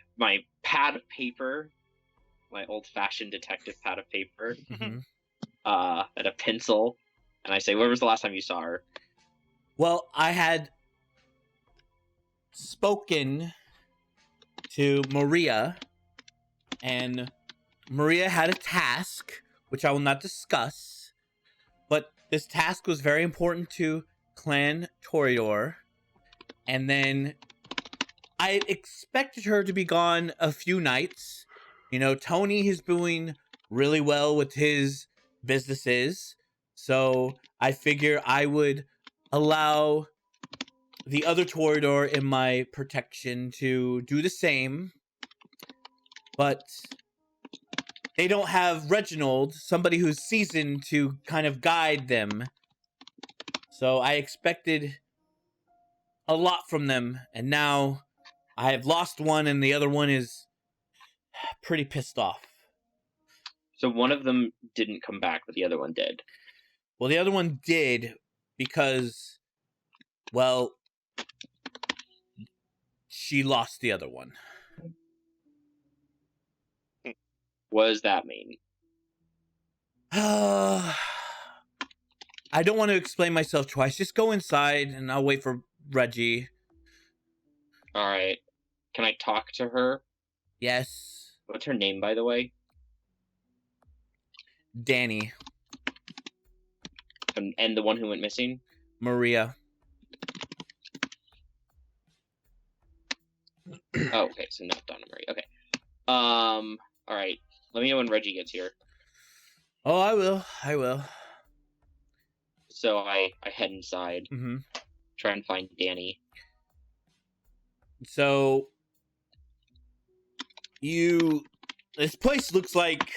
[SPEAKER 5] pad of paper, my old-fashioned detective pad of paper,
[SPEAKER 1] Mhm.
[SPEAKER 5] and a pencil, and I say, "When was the last time you saw her?"
[SPEAKER 1] Well, I had spoken to Maria, and Maria had a task, which I will not discuss, but this task was very important to Clan Toreador, and then I expected her to be gone a few nights. You know, Tony is doing really well with his businesses, so I figure I would allow the other Toreador in my protection to do the same, but they don't have Reginald, somebody who's seasoned to kind of guide them. So I expected a lot from them, and now I have lost one, and the other one is pretty pissed off.
[SPEAKER 5] So one of them didn't come back, but the other one did.
[SPEAKER 1] Well, the other one did because, well, she lost the other one.
[SPEAKER 5] What does that mean?
[SPEAKER 1] I don't want to explain myself twice. Just go inside, and I'll wait for Reggie.
[SPEAKER 5] All right, can I talk to her?
[SPEAKER 1] Yes,
[SPEAKER 5] What's her name, by the way?
[SPEAKER 1] Danny,
[SPEAKER 5] And the one who went missing?
[SPEAKER 1] Maria.
[SPEAKER 5] Oh, okay, so not Donna Marie. Okay. All right. Let me know when Reggie gets here.
[SPEAKER 1] Oh, I will.
[SPEAKER 5] So I head inside,
[SPEAKER 1] Mm-hmm.
[SPEAKER 5] try and find Danny.
[SPEAKER 1] So this place looks like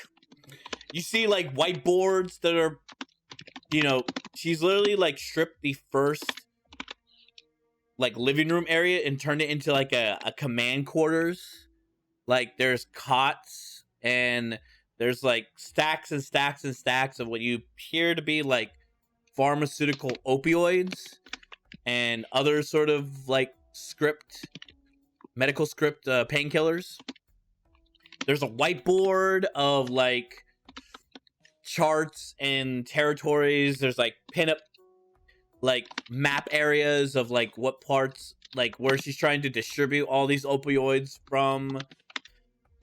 [SPEAKER 1] you see like whiteboards that are, she's literally like stripped the first like living room area and turned it into like a command quarters. like there's cots and there's like stacks and stacks and stacks of what you appear to be like pharmaceutical opioids and other sort of like medical script painkillers. There's a whiteboard of like charts and territories. There's like pinup like map areas of like what parts, like where she's trying to distribute all these opioids from.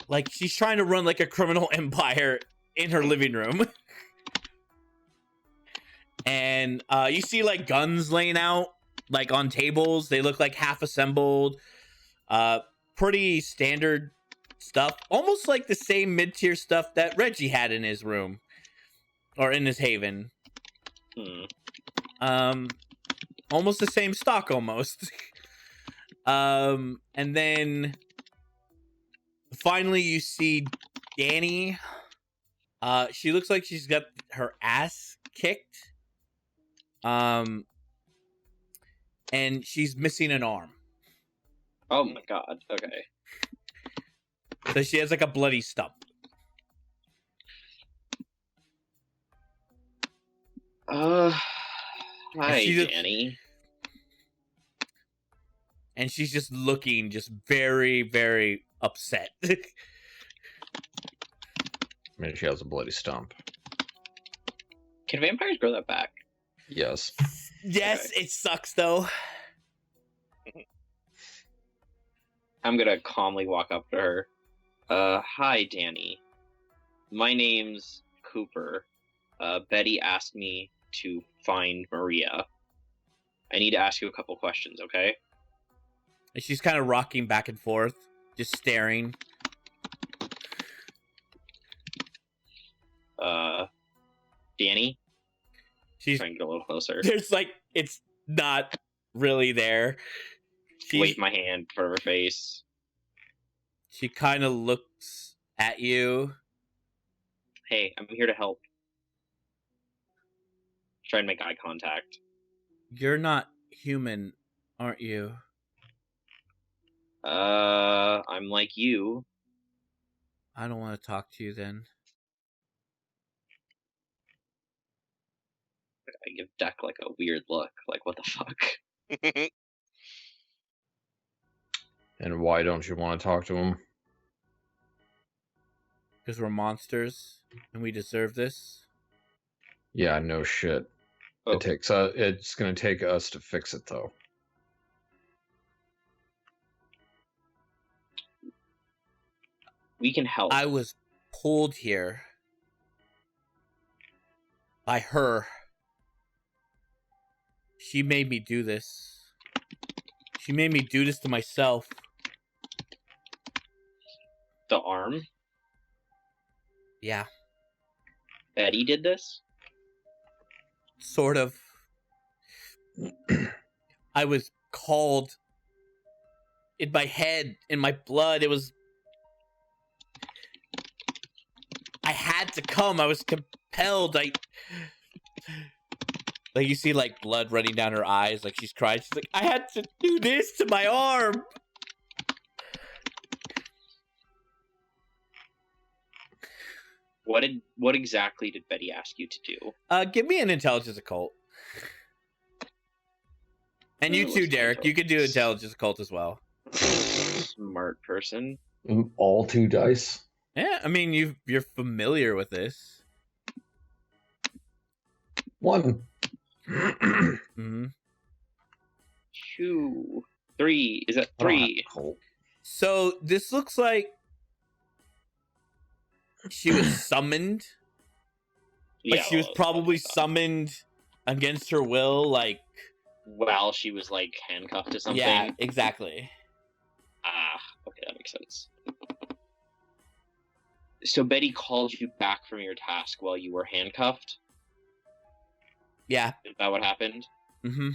[SPEAKER 1] Like she's trying to run like a criminal empire in her living room. And you see like guns laying out like on tables. They look like half assembled. Pretty standard stuff, almost like the same mid-tier stuff that Reggie had in his room or in his haven. Almost the same stock almost. And then finally you see Danny. She looks like she's got her ass kicked. And she's missing an arm.
[SPEAKER 5] Oh my god. Okay.
[SPEAKER 1] So she has like a bloody stump.
[SPEAKER 5] Hi,
[SPEAKER 1] she's
[SPEAKER 5] Danny.
[SPEAKER 1] And she's just looking just very, very upset.
[SPEAKER 4] I mean, she has a bloody stump.
[SPEAKER 5] Can vampires grow that back?
[SPEAKER 4] Yes.
[SPEAKER 1] Yes,
[SPEAKER 5] Okay.
[SPEAKER 1] it sucks though.
[SPEAKER 5] I'm gonna calmly walk up to her. Hi, Danny. My name's Cooper. Betty asked me to find Maria. I need to ask you a couple questions, okay?
[SPEAKER 1] And she's kind of rocking back and forth, just staring.
[SPEAKER 5] Danny?
[SPEAKER 1] She's
[SPEAKER 5] Trying to get a little closer.
[SPEAKER 1] there's like it's not really there.
[SPEAKER 5] Wave my hand in front of her face.
[SPEAKER 1] She kind of looks at you.
[SPEAKER 5] Hey, I'm here to help. Try and make eye contact.
[SPEAKER 1] You're not human, aren't you?
[SPEAKER 5] I'm like you.
[SPEAKER 1] I don't want to talk to you then.
[SPEAKER 5] I give Deck like a weird look, like what the fuck?
[SPEAKER 4] And why don't you want to talk to him?
[SPEAKER 1] Because we're monsters and we deserve this.
[SPEAKER 4] Yeah, no shit.
[SPEAKER 5] Oh.
[SPEAKER 4] It's gonna take us to fix it though.
[SPEAKER 5] We can help.
[SPEAKER 1] I was pulled here by her. She made me do this. She made me do this to myself.
[SPEAKER 5] The arm?
[SPEAKER 1] Yeah,
[SPEAKER 5] Betty did this?
[SPEAKER 1] sort of. I was called in my head, in my blood. It was. I had to come. I was compelled. Like you see, like blood running down her eyes. Like she's crying. She's like, I had to do this to my arm.
[SPEAKER 5] What exactly did Betty ask you to do?
[SPEAKER 1] Give me an intelligence occult. And you
[SPEAKER 5] What's
[SPEAKER 1] too,
[SPEAKER 5] my
[SPEAKER 1] Derek. You could do
[SPEAKER 5] intelligence?
[SPEAKER 1] intelligence occult as well.
[SPEAKER 5] Smart person.
[SPEAKER 4] All 2 dice.
[SPEAKER 1] Yeah, I mean you're familiar with this.
[SPEAKER 4] 1.
[SPEAKER 1] Hmm.
[SPEAKER 5] 2, 3. Is that 3?
[SPEAKER 1] So this looks like she was summoned, but she was
[SPEAKER 5] well,
[SPEAKER 1] probably
[SPEAKER 5] that's what I thought.
[SPEAKER 1] summoned against her will. Like,
[SPEAKER 5] While she was like handcuffed to something.
[SPEAKER 1] yeah, exactly.
[SPEAKER 5] Okay, that makes sense. So Betty called you back from your task while you were handcuffed?
[SPEAKER 1] Yeah.
[SPEAKER 5] Is that what happened?
[SPEAKER 1] Mm-hmm.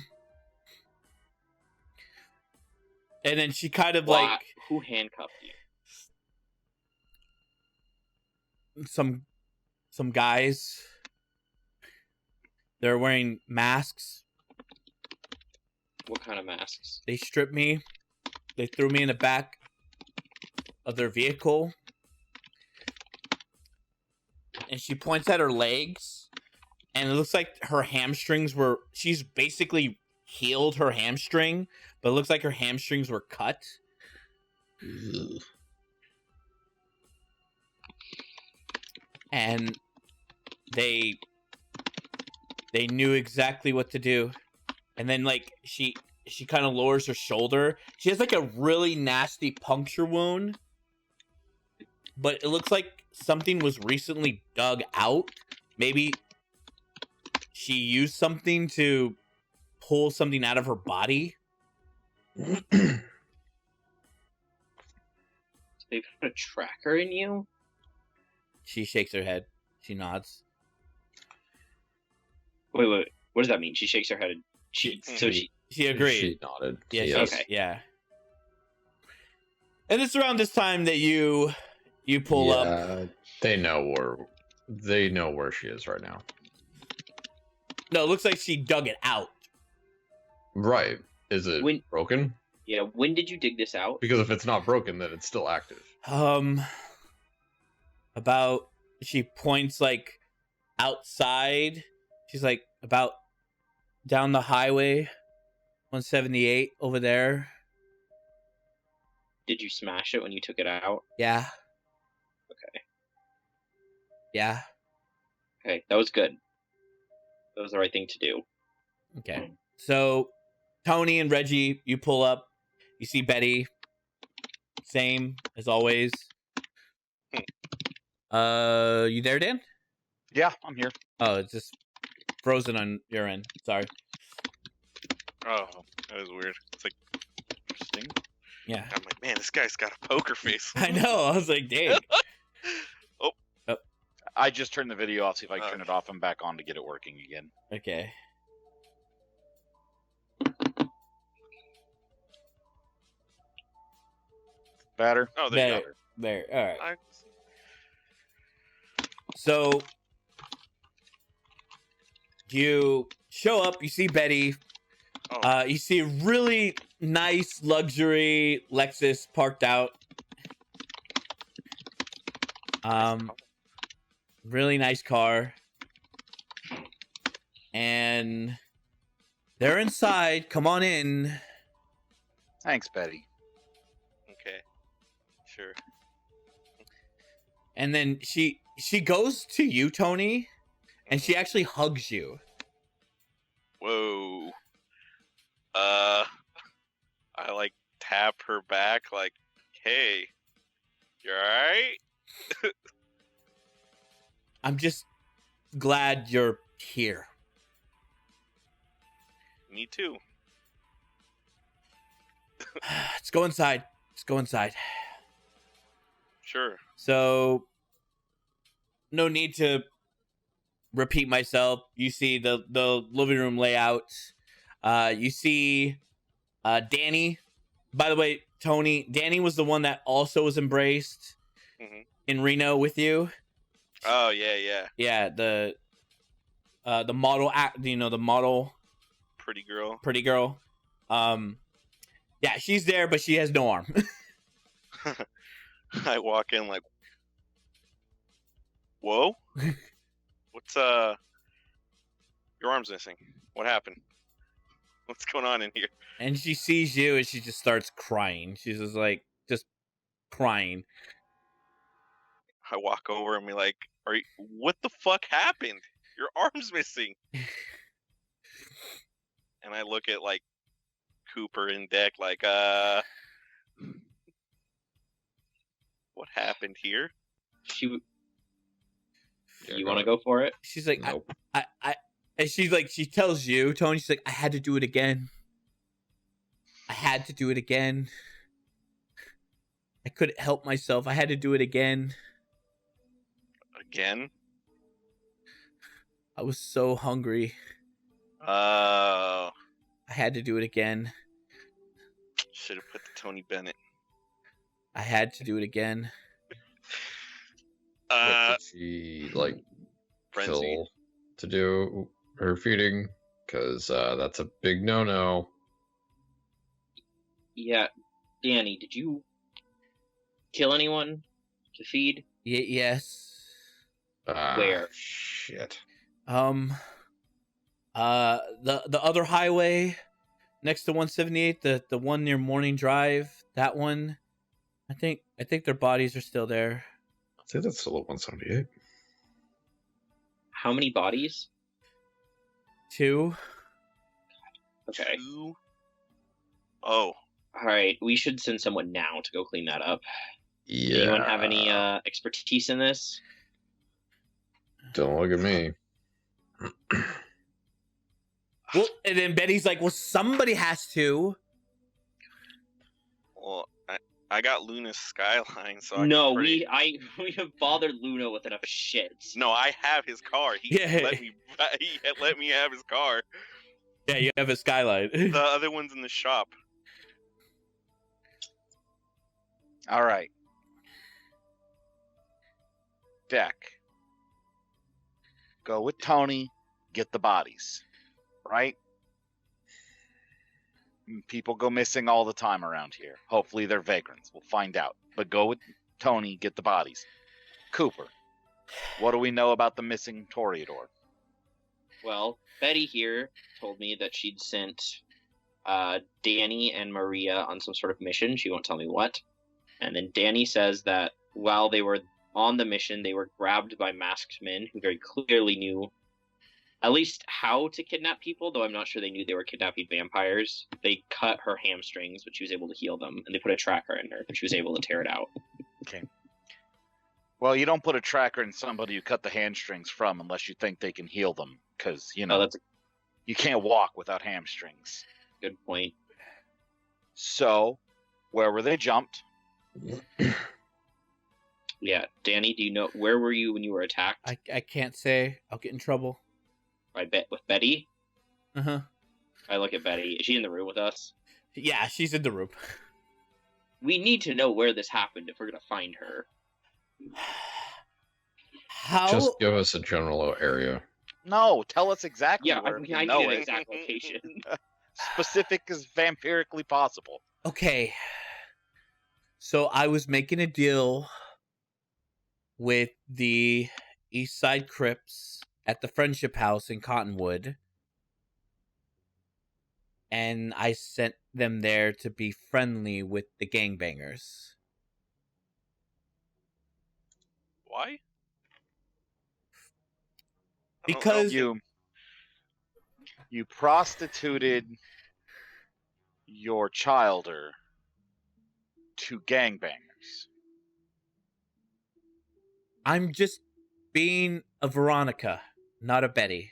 [SPEAKER 1] And then she kind of
[SPEAKER 5] Why-
[SPEAKER 1] like
[SPEAKER 5] Who handcuffed you?
[SPEAKER 1] some guys. They're wearing masks.
[SPEAKER 5] What kind of masks?
[SPEAKER 1] They stripped me. They threw me in the back of their vehicle, and she points at her legs, and it looks like her hamstrings were. She's basically healed her hamstring, but it looks like her hamstrings were cut. And they knew exactly what to do. And then like she kind of lowers her shoulder. She has like a really nasty puncture wound, but it looks like something was recently dug out. Maybe she used something to pull something out of her body.
[SPEAKER 5] They put a tracker in you?
[SPEAKER 1] She shakes her head. She nods.
[SPEAKER 5] Wait. What does that mean? She shakes her head. She agreed.
[SPEAKER 4] She nodded.
[SPEAKER 1] Yeah,
[SPEAKER 4] Yes.
[SPEAKER 5] Okay.
[SPEAKER 1] Yeah. And it's around this time that you pull up.
[SPEAKER 4] They know where she is right now.
[SPEAKER 1] No, it looks like she dug it out.
[SPEAKER 4] Right. Is it broken?
[SPEAKER 5] Yeah, when did you dig this out?
[SPEAKER 4] Because if it's not broken, then it's still active.
[SPEAKER 1] About, she points like outside. She's like about down the highway 178 over there.
[SPEAKER 5] Did you smash it when you took it out?
[SPEAKER 1] Yeah.
[SPEAKER 5] Okay.
[SPEAKER 1] Yeah.
[SPEAKER 5] Okay, that was good. That was the right thing to do.
[SPEAKER 1] Okay. So Tony and Reggie, you pull up. You see Betty. Same as always. You there, Dan?
[SPEAKER 3] Yeah, I'm here.
[SPEAKER 1] Oh, it's just frozen on your end. Sorry.
[SPEAKER 2] Oh, that was weird. It's like interesting.
[SPEAKER 1] Yeah.
[SPEAKER 2] I'm like, man, this guy's got a poker face.
[SPEAKER 1] I know. I was like, dang.
[SPEAKER 3] I just turned the video off, see if I can turn it off and back on to get it working again.
[SPEAKER 1] Okay.
[SPEAKER 3] Better?
[SPEAKER 2] Oh, there you
[SPEAKER 1] There.
[SPEAKER 2] go.
[SPEAKER 1] There. All right.
[SPEAKER 2] I-
[SPEAKER 1] So you show up. You see Betty.
[SPEAKER 2] Oh,
[SPEAKER 1] You see a really nice luxury Lexus parked out. Really nice car. And they're inside. Come on in.
[SPEAKER 3] Thanks, Betty.
[SPEAKER 2] okay. Sure.
[SPEAKER 1] And then she goes to you, Tony, and she actually hugs you.
[SPEAKER 2] Whoa. I like tap her back, like, hey, you alright?
[SPEAKER 1] I'm just glad you're here.
[SPEAKER 2] Me too.
[SPEAKER 1] Let's go inside. Let's go inside.
[SPEAKER 2] Sure.
[SPEAKER 1] So, no need to repeat myself. You see the living room layout. You see Danny. By the way, Tony, Danny was the one that also was embraced
[SPEAKER 2] Mhm.
[SPEAKER 1] in Reno with you.
[SPEAKER 2] Oh yeah.
[SPEAKER 1] Yeah, the model act. You know, the model
[SPEAKER 2] Pretty girl.
[SPEAKER 1] pretty girl. Yeah, she's there, but she has no arm.
[SPEAKER 2] I walk in like, whoa. What's your arm's missing? What happened? What's going on in here?
[SPEAKER 1] And she sees you, and she just starts crying. She's just crying.
[SPEAKER 2] I walk over and be like, what the fuck happened? Your arm's missing. And I look at like Cooper and Deck like, what happened here?
[SPEAKER 5] You want to go for it?
[SPEAKER 1] She's like,
[SPEAKER 4] Nope.
[SPEAKER 1] I, and she's like, she tells you, Tony, she's like, I had to do it again. I had to do it again. I couldn't help myself. I had to do it again.
[SPEAKER 2] Again?
[SPEAKER 1] I was so hungry.
[SPEAKER 2] Oh,
[SPEAKER 1] I had to do it again.
[SPEAKER 2] should have put the Tony Bennett.
[SPEAKER 1] I had to do it again.
[SPEAKER 4] What did she
[SPEAKER 2] Frenzy.
[SPEAKER 4] Phil to do her feeding? Because that's a big no-no.
[SPEAKER 5] Yeah, Danny, did you kill anyone to feed?
[SPEAKER 1] Yes.
[SPEAKER 5] Where?
[SPEAKER 4] Shit.
[SPEAKER 1] The other highway next to 178, the one near Morning Drive, that one. I think their bodies are still there.
[SPEAKER 4] I think that's still at 178.
[SPEAKER 5] How many bodies?
[SPEAKER 1] 2.
[SPEAKER 5] Okay.
[SPEAKER 2] 2? Oh,
[SPEAKER 5] All right. We should send someone now to go clean that up.
[SPEAKER 4] Yeah.
[SPEAKER 5] Anyone have any expertise in this?
[SPEAKER 4] Don't look at me.
[SPEAKER 1] Well, and then Betty's like, well, somebody has to.
[SPEAKER 2] well, I got Luna's skyline, so I
[SPEAKER 5] No,
[SPEAKER 2] can pretty...
[SPEAKER 5] we have bothered Luna with enough shit.
[SPEAKER 2] No, I have his car. He let me have his car.
[SPEAKER 1] Yeah, you have a skyline.
[SPEAKER 2] The other one's in the shop.
[SPEAKER 3] All right. Deck. Go with Tony. Get the bodies. Right? People go missing all the time around here. Hopefully they're vagrants. We'll find out. But go with Tony. Get the bodies. Cooper. What do we know about the missing Toreador?
[SPEAKER 5] Well, Betty here told me that she'd sent Danny and Maria on some sort of mission. She won't tell me what. And then Danny says that while they were on the mission, they were grabbed by masked men who very clearly knew at least how to kidnap people, though I'm not sure they knew they were kidnapping vampires. They cut her hamstrings, but she was able to heal them, and they put a tracker in her, but she was able to tear it out.
[SPEAKER 3] Okay. Well, you don't put a tracker in somebody you cut the hamstrings from unless you think they can heal them, because, you know,
[SPEAKER 5] that's a
[SPEAKER 3] you can't walk without hamstrings.
[SPEAKER 5] good point.
[SPEAKER 3] So, where were they jumped?
[SPEAKER 5] Yeah, Danny, do you know where were you when you were attacked?
[SPEAKER 1] I can't say. I'll get in trouble.
[SPEAKER 5] I bet with Betty.
[SPEAKER 1] Uh-huh.
[SPEAKER 5] I look at Betty. Is she in the room with us?
[SPEAKER 1] Yeah, she's in the room.
[SPEAKER 5] We need to know where this happened if we're gonna find her.
[SPEAKER 1] How?
[SPEAKER 4] Just give us a general area.
[SPEAKER 3] No, tell us exactly
[SPEAKER 5] Yeah,
[SPEAKER 3] where
[SPEAKER 5] I
[SPEAKER 3] we know
[SPEAKER 5] need an
[SPEAKER 3] it.
[SPEAKER 5] exact location.
[SPEAKER 3] Specific as vampirically possible.
[SPEAKER 1] Okay. So I was making a deal with the East Side Crips at the Friendship House in Cottonwood. And I sent them there to be friendly with the gangbangers.
[SPEAKER 2] Why? I don't know.
[SPEAKER 1] Because
[SPEAKER 3] You prostituted your childer to gangbangers.
[SPEAKER 1] I'm just being a Veronica, not a Betty.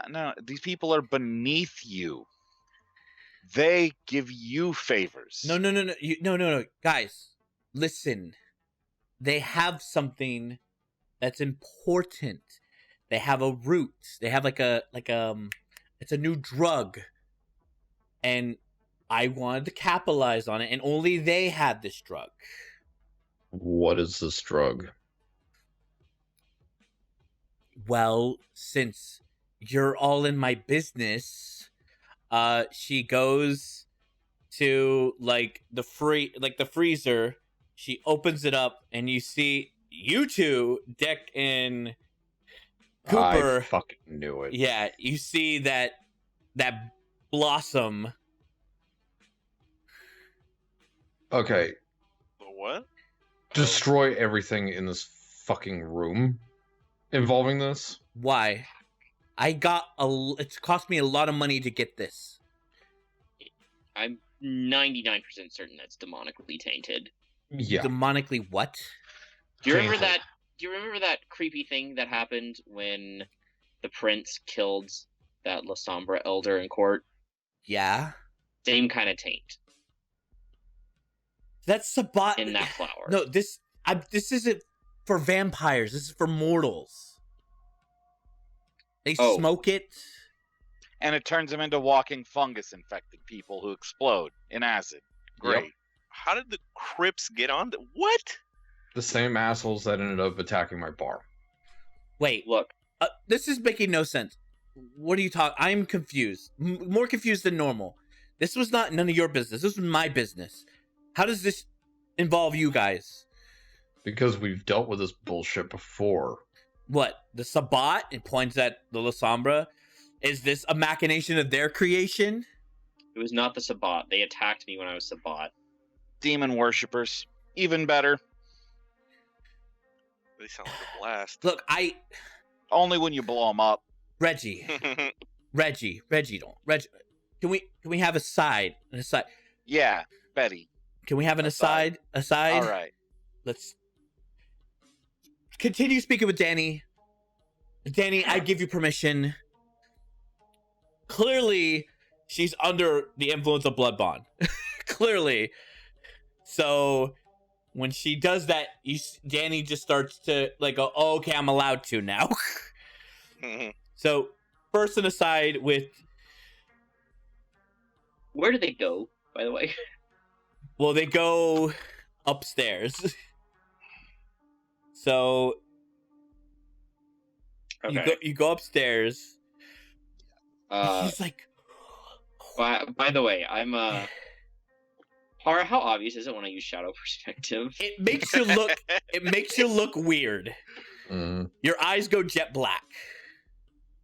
[SPEAKER 3] No, these people are beneath you. They give you favors.
[SPEAKER 1] No. No. Guys, listen. They have something that's important. They have a root. They have it's a new drug. And I wanted to capitalize on it, and only they had this drug.
[SPEAKER 4] What is this drug?
[SPEAKER 1] Well, since you're all in my business, she goes to the freezer. She opens it up, and you see you two, Deck and Cooper.
[SPEAKER 4] I fucking knew it.
[SPEAKER 1] Yeah, you see that blossom.
[SPEAKER 4] Okay,
[SPEAKER 2] The what?
[SPEAKER 4] destroy everything in this fucking room involving this.
[SPEAKER 1] Why? It's cost me a lot of money to get this.
[SPEAKER 5] I'm 99% certain that's demonically tainted.
[SPEAKER 4] Yeah.
[SPEAKER 1] Demonically what?
[SPEAKER 5] Do you remember
[SPEAKER 4] Tainted.
[SPEAKER 5] that? Do you remember that creepy thing that happened when the prince killed that La Sombra elder in court?
[SPEAKER 1] Yeah.
[SPEAKER 5] Same kind of taint
[SPEAKER 1] That's
[SPEAKER 5] in that flower.
[SPEAKER 1] No, this isn't for vampires. This is for mortals. They
[SPEAKER 5] Oh.
[SPEAKER 1] smoke it.
[SPEAKER 3] And it turns them into walking fungus-infected people who explode in acid. Great.
[SPEAKER 4] Yep.
[SPEAKER 2] How did the Crips get on? What?
[SPEAKER 4] The same assholes that ended up attacking my bar.
[SPEAKER 1] Wait,
[SPEAKER 5] Look,
[SPEAKER 1] this is making no sense. What are you talking? I'm confused. More confused than normal. This was not none of your business. This was my business. How does this involve you guys?
[SPEAKER 4] Because we've dealt with this bullshit before.
[SPEAKER 1] What? The Sabbat? It points at the La Sombra. Is this a machination of their creation?
[SPEAKER 5] It was not the Sabbat. They attacked me when I was Sabbat.
[SPEAKER 3] Demon worshippers. Even better.
[SPEAKER 2] They sound like a blast.
[SPEAKER 1] Look,
[SPEAKER 3] Only when you blow them up.
[SPEAKER 1] Reggie, don't. Reggie, can we have a side? An aside?
[SPEAKER 3] Yeah, Betty.
[SPEAKER 1] Can we have an aside?
[SPEAKER 3] All right.
[SPEAKER 1] Let's continue speaking with Danny. Danny, I give you permission. Clearly, she's under the influence of Blood Bond. Clearly. So, when she does that, Danny just starts to, like, go, oh, okay, I'm allowed to now. So, first an aside with...
[SPEAKER 5] Where do they go, by the way?
[SPEAKER 1] Well, they go upstairs. So...
[SPEAKER 5] Okay.
[SPEAKER 1] You go upstairs.
[SPEAKER 5] Uh,
[SPEAKER 1] He's like...
[SPEAKER 5] by the way, I'm how obvious is it when I use shadow perspective?
[SPEAKER 1] It makes you look... It makes you look weird.
[SPEAKER 4] Mm.
[SPEAKER 1] Your eyes go jet black.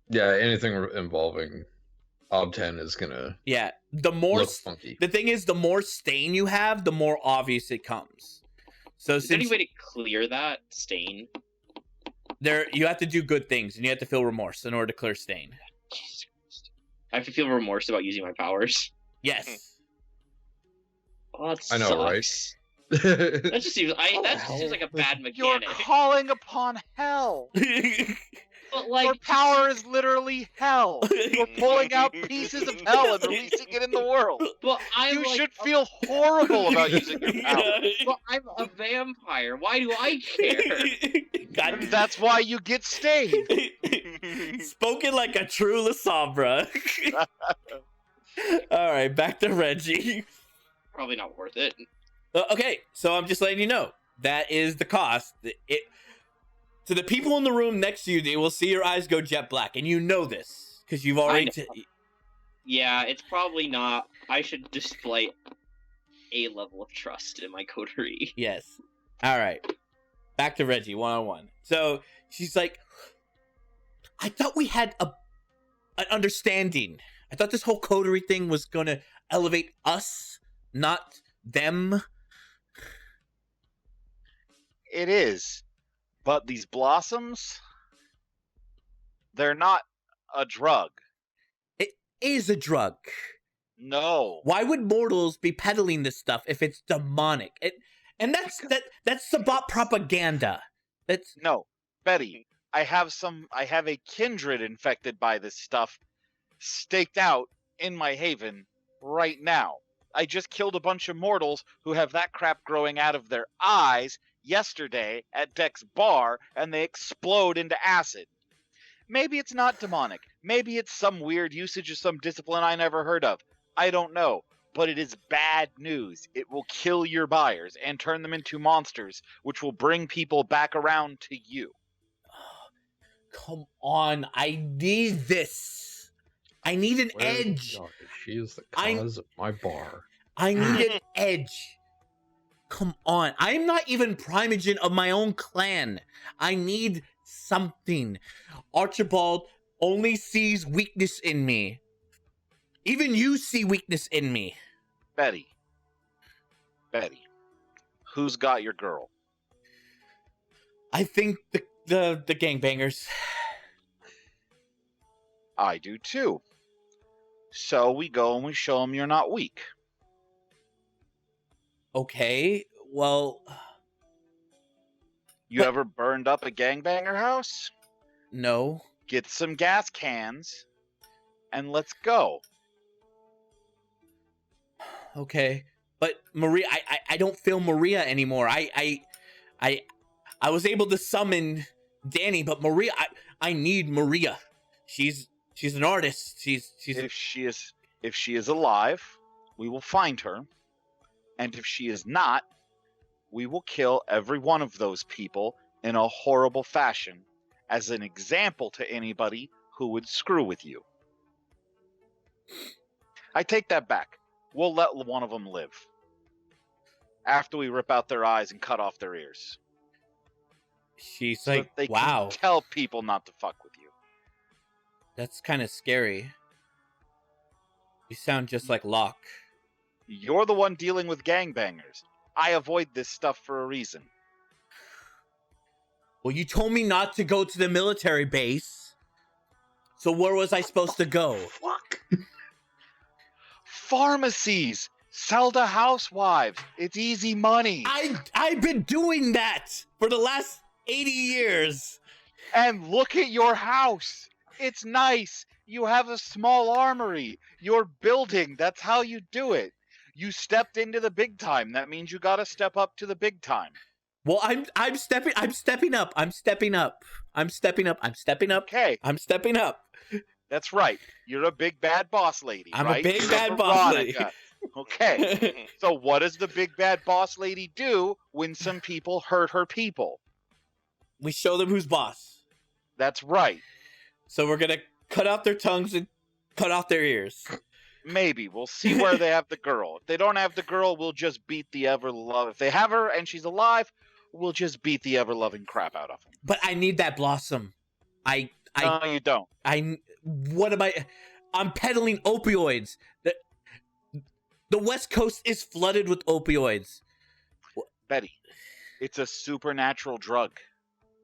[SPEAKER 4] Yeah, anything involving Ob 10 is gonna
[SPEAKER 1] Yeah. The more...
[SPEAKER 4] look funky.
[SPEAKER 1] The thing is, the more stain you have, the more obvious it comes. So
[SPEAKER 5] Is there
[SPEAKER 1] since
[SPEAKER 5] any way to clear that stain?
[SPEAKER 1] you have to do good things, and you have to feel remorse in order to clear stain.
[SPEAKER 5] Jesus Christ. I have to feel remorse about using my powers.
[SPEAKER 1] Yes.
[SPEAKER 5] Oh, that
[SPEAKER 4] I know, right?
[SPEAKER 5] sucks. That just seems like a bad
[SPEAKER 3] You're
[SPEAKER 5] mechanic.
[SPEAKER 3] calling upon hell.
[SPEAKER 5] But
[SPEAKER 3] Your
[SPEAKER 5] like,
[SPEAKER 3] power is literally hell. You're pulling out pieces of hell and releasing it in the world.
[SPEAKER 5] but I'm
[SPEAKER 3] You
[SPEAKER 5] like,
[SPEAKER 3] should feel horrible about using your power.
[SPEAKER 5] but I'm a vampire. Why do I care?
[SPEAKER 1] God,
[SPEAKER 3] That's why you get stained.
[SPEAKER 1] spoken like a true La Sombra. All right, back to Reggie.
[SPEAKER 5] Probably not worth it.
[SPEAKER 1] Okay, so I'm just letting you know that is the cost. To the people in the room next to you, they will see your eyes go jet black, and you know this because you've already.
[SPEAKER 5] Yeah, it's probably not. I should display a level of trust in my coterie.
[SPEAKER 1] Yes. All right. Back to Reggie, one-on-one. So she's like, I thought we had an understanding. I thought this whole coterie thing was gonna elevate us, not them.
[SPEAKER 3] It is. But these blossoms, they're not a drug.
[SPEAKER 1] It is a drug.
[SPEAKER 3] No.
[SPEAKER 1] Why would mortals be peddling this stuff if it's demonic? And that's Sabbat propaganda. That's
[SPEAKER 3] No. Betty, I have a kindred infected by this stuff staked out in my haven right now. I just killed a bunch of mortals who have that crap growing out of their eyes yesterday at Deck's bar, and they explode into acid. Maybe it's not demonic. Maybe it's some weird usage of some discipline I never heard of. I don't know. But it is bad news. It will kill your buyers and turn them into monsters, which will bring people back around to you.
[SPEAKER 1] come on. I need this. I need an
[SPEAKER 4] Where
[SPEAKER 1] edge.
[SPEAKER 4] God, she is the
[SPEAKER 1] I-
[SPEAKER 4] cause of my bar.
[SPEAKER 1] I need an edge. Come on. I'm not even Primogen of my own clan. I need something. Archibald only sees weakness in me. Even you see weakness in me.
[SPEAKER 3] Betty, who's got your girl?
[SPEAKER 1] I think the gangbangers.
[SPEAKER 3] I do too. So we go and we show them you're not weak.
[SPEAKER 1] Okay, well,
[SPEAKER 3] You
[SPEAKER 1] But-
[SPEAKER 3] ever burned up a gangbanger house?
[SPEAKER 1] no.
[SPEAKER 3] Get some gas cans and let's go.
[SPEAKER 1] Okay, but Maria, I don't feel Maria anymore. I was able to summon Danny, but Maria, I need Maria. She's an artist. She's
[SPEAKER 3] If she is alive, we will find her. And if she is not, we will kill every one of those people in a horrible fashion as an example to anybody who would screw with you. I take that back. we'll let one of them live. After we rip out their eyes and cut off their ears.
[SPEAKER 1] She's
[SPEAKER 3] So
[SPEAKER 1] like,
[SPEAKER 3] that they
[SPEAKER 1] wow,
[SPEAKER 3] can tell people not to fuck with you.
[SPEAKER 1] that's kind of scary. You sound just like Locke.
[SPEAKER 3] You're the one dealing with gangbangers. I avoid this stuff for a reason.
[SPEAKER 1] Well, you told me not to go to the military base. So where was I supposed to go?
[SPEAKER 3] Fuck. Pharmacies. Sell to housewives. It's easy money.
[SPEAKER 1] I've been doing that for the last 80 years.
[SPEAKER 3] And look at your house. It's nice. You have a small armory. You're building. That's how you do it. You stepped into the big time. That means you got to step up to the big time.
[SPEAKER 1] Well, I'm stepping up. I'm stepping up. I'm stepping up. I'm stepping up.
[SPEAKER 3] Okay,
[SPEAKER 1] I'm stepping up.
[SPEAKER 3] that's right. You're a big bad boss lady.
[SPEAKER 1] I'm
[SPEAKER 3] right?
[SPEAKER 1] a big
[SPEAKER 3] You're
[SPEAKER 1] bad boss lady.
[SPEAKER 3] Veronica. Okay. So what does the big bad boss lady do when some people hurt her people?
[SPEAKER 1] We show them who's boss.
[SPEAKER 3] That's right.
[SPEAKER 1] So we're gonna cut off their tongues and cut off their ears.
[SPEAKER 3] Maybe. We'll see where they have the girl. If they don't have the girl, we'll just beat the ever-loving... If they have her and she's alive, we'll just beat the ever-loving crap out of them.
[SPEAKER 1] But I need that blossom.
[SPEAKER 3] No, you don't.
[SPEAKER 1] What am I? I'm peddling opioids. The West Coast is flooded with opioids.
[SPEAKER 3] Betty, it's a supernatural drug.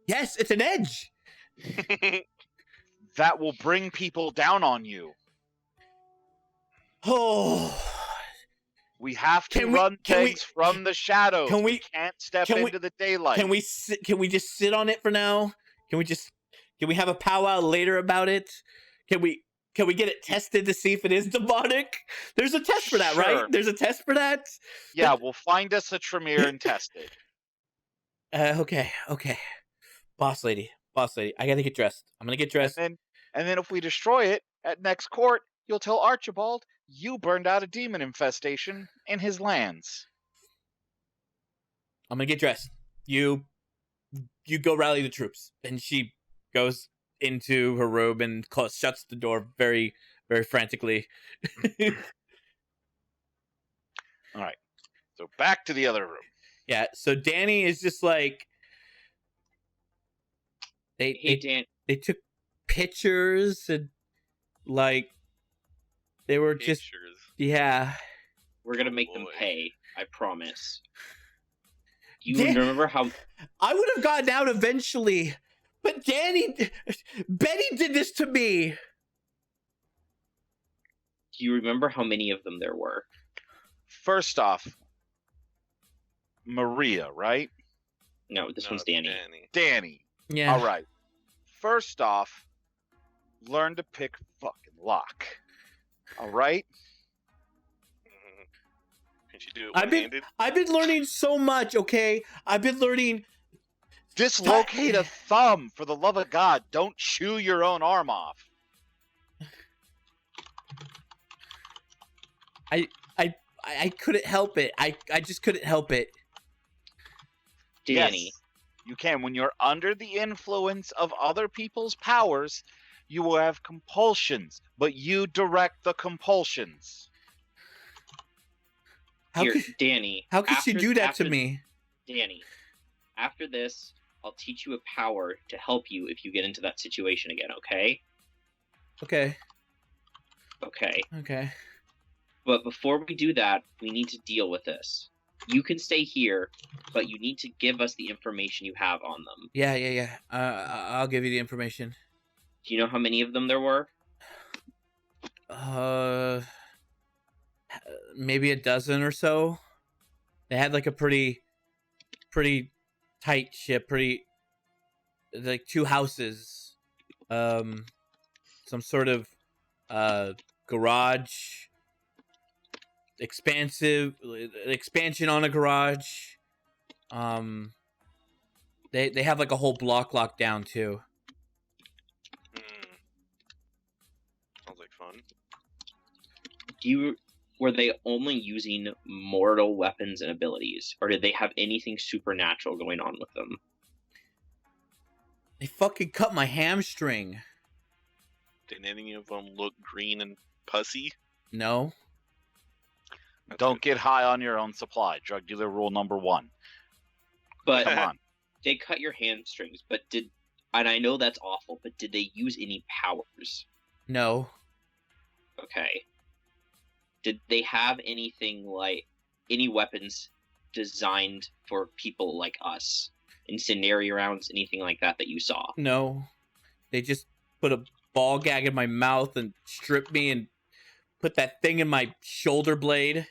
[SPEAKER 1] Yes, it's an edge.
[SPEAKER 3] That will bring people down on you.
[SPEAKER 1] Oh,
[SPEAKER 3] We have to
[SPEAKER 1] Can we-
[SPEAKER 3] run
[SPEAKER 1] can we-
[SPEAKER 3] things from the shadows.
[SPEAKER 1] can
[SPEAKER 3] we
[SPEAKER 1] we-
[SPEAKER 3] can't step
[SPEAKER 1] can we-
[SPEAKER 3] into the daylight.
[SPEAKER 1] can we just sit on it for now? Can we have a powwow later about it? Can we get it tested to see if it is demonic? There's a test for that,
[SPEAKER 3] Sure.
[SPEAKER 1] right? There's a test for that.
[SPEAKER 3] Yeah, we'll find us a Tremere and test it.
[SPEAKER 1] Okay. Boss lady, I gotta get dressed. I'm gonna get dressed.
[SPEAKER 3] And then if we destroy it at next court, you'll tell Archibald you burned out a demon infestation in his lands.
[SPEAKER 1] I'm gonna get dressed. You go rally the troops. And she goes into her robe and shuts the door very, very frantically.
[SPEAKER 3] All right. So back to the other room.
[SPEAKER 1] Yeah. So Danny is just like
[SPEAKER 5] Hey, Dan.
[SPEAKER 1] they took pictures and like they were just
[SPEAKER 2] Pictures.
[SPEAKER 1] yeah.
[SPEAKER 5] We're gonna make them
[SPEAKER 2] Boy.
[SPEAKER 5] pay. I promise. You
[SPEAKER 1] Dan-
[SPEAKER 5] remember how?
[SPEAKER 1] I would have gotten out eventually, but Betty did this to me.
[SPEAKER 5] Do you remember how many of them there were?
[SPEAKER 3] First off, Maria, right?
[SPEAKER 5] No, this
[SPEAKER 2] No,
[SPEAKER 5] one's Danny.
[SPEAKER 3] Danny.
[SPEAKER 1] Yeah.
[SPEAKER 3] All right. First off, learn to pick fucking lock. All right?
[SPEAKER 2] Can she do it
[SPEAKER 1] I've been-
[SPEAKER 2] one-handed?
[SPEAKER 1] I've been learning so much, okay? I've been learning
[SPEAKER 3] Dislocate a thumb, for the love of God. Don't chew your own arm off.
[SPEAKER 1] I couldn't help it. I just couldn't help it.
[SPEAKER 5] Danny.
[SPEAKER 3] Yes, you can. When you're under the influence of other people's powers, you will have compulsions, but you direct the compulsions.
[SPEAKER 1] How
[SPEAKER 5] Here,
[SPEAKER 1] could
[SPEAKER 5] Danny.
[SPEAKER 1] how could she
[SPEAKER 5] after-
[SPEAKER 1] do that to
[SPEAKER 5] after-
[SPEAKER 1] me?
[SPEAKER 5] Danny, after this, I'll teach you a power to help you if you get into that situation again, okay?
[SPEAKER 1] Okay.
[SPEAKER 5] Okay. But before we do that, we need to deal with this. You can stay here, but you need to give us the information you have on them.
[SPEAKER 1] Yeah. I'll give you the information.
[SPEAKER 5] Do you know how many of them there were?
[SPEAKER 1] Maybe a dozen or so. They had like a pretty tight ship, like two houses, some sort of garage, expansion on a garage. They have like a whole block locked down too.
[SPEAKER 2] Sounds like fun.
[SPEAKER 5] Were they only using mortal weapons and abilities, or did they have anything supernatural going on with them?
[SPEAKER 1] They fucking cut my hamstring.
[SPEAKER 2] Did any of them look green and pussy?
[SPEAKER 1] No.
[SPEAKER 2] That's
[SPEAKER 3] Don't
[SPEAKER 2] it.
[SPEAKER 3] get high on your own supply. Drug dealer rule number 1.
[SPEAKER 5] But
[SPEAKER 3] Come on.
[SPEAKER 5] they cut your hamstrings, but and I know that's awful, but did they use any powers?
[SPEAKER 1] No.
[SPEAKER 5] Okay. Did they have anything like any weapons designed for people like us? Incendiary rounds, anything like that you saw?
[SPEAKER 1] No. They just put a ball gag in my mouth and stripped me and put that thing in my shoulder blade.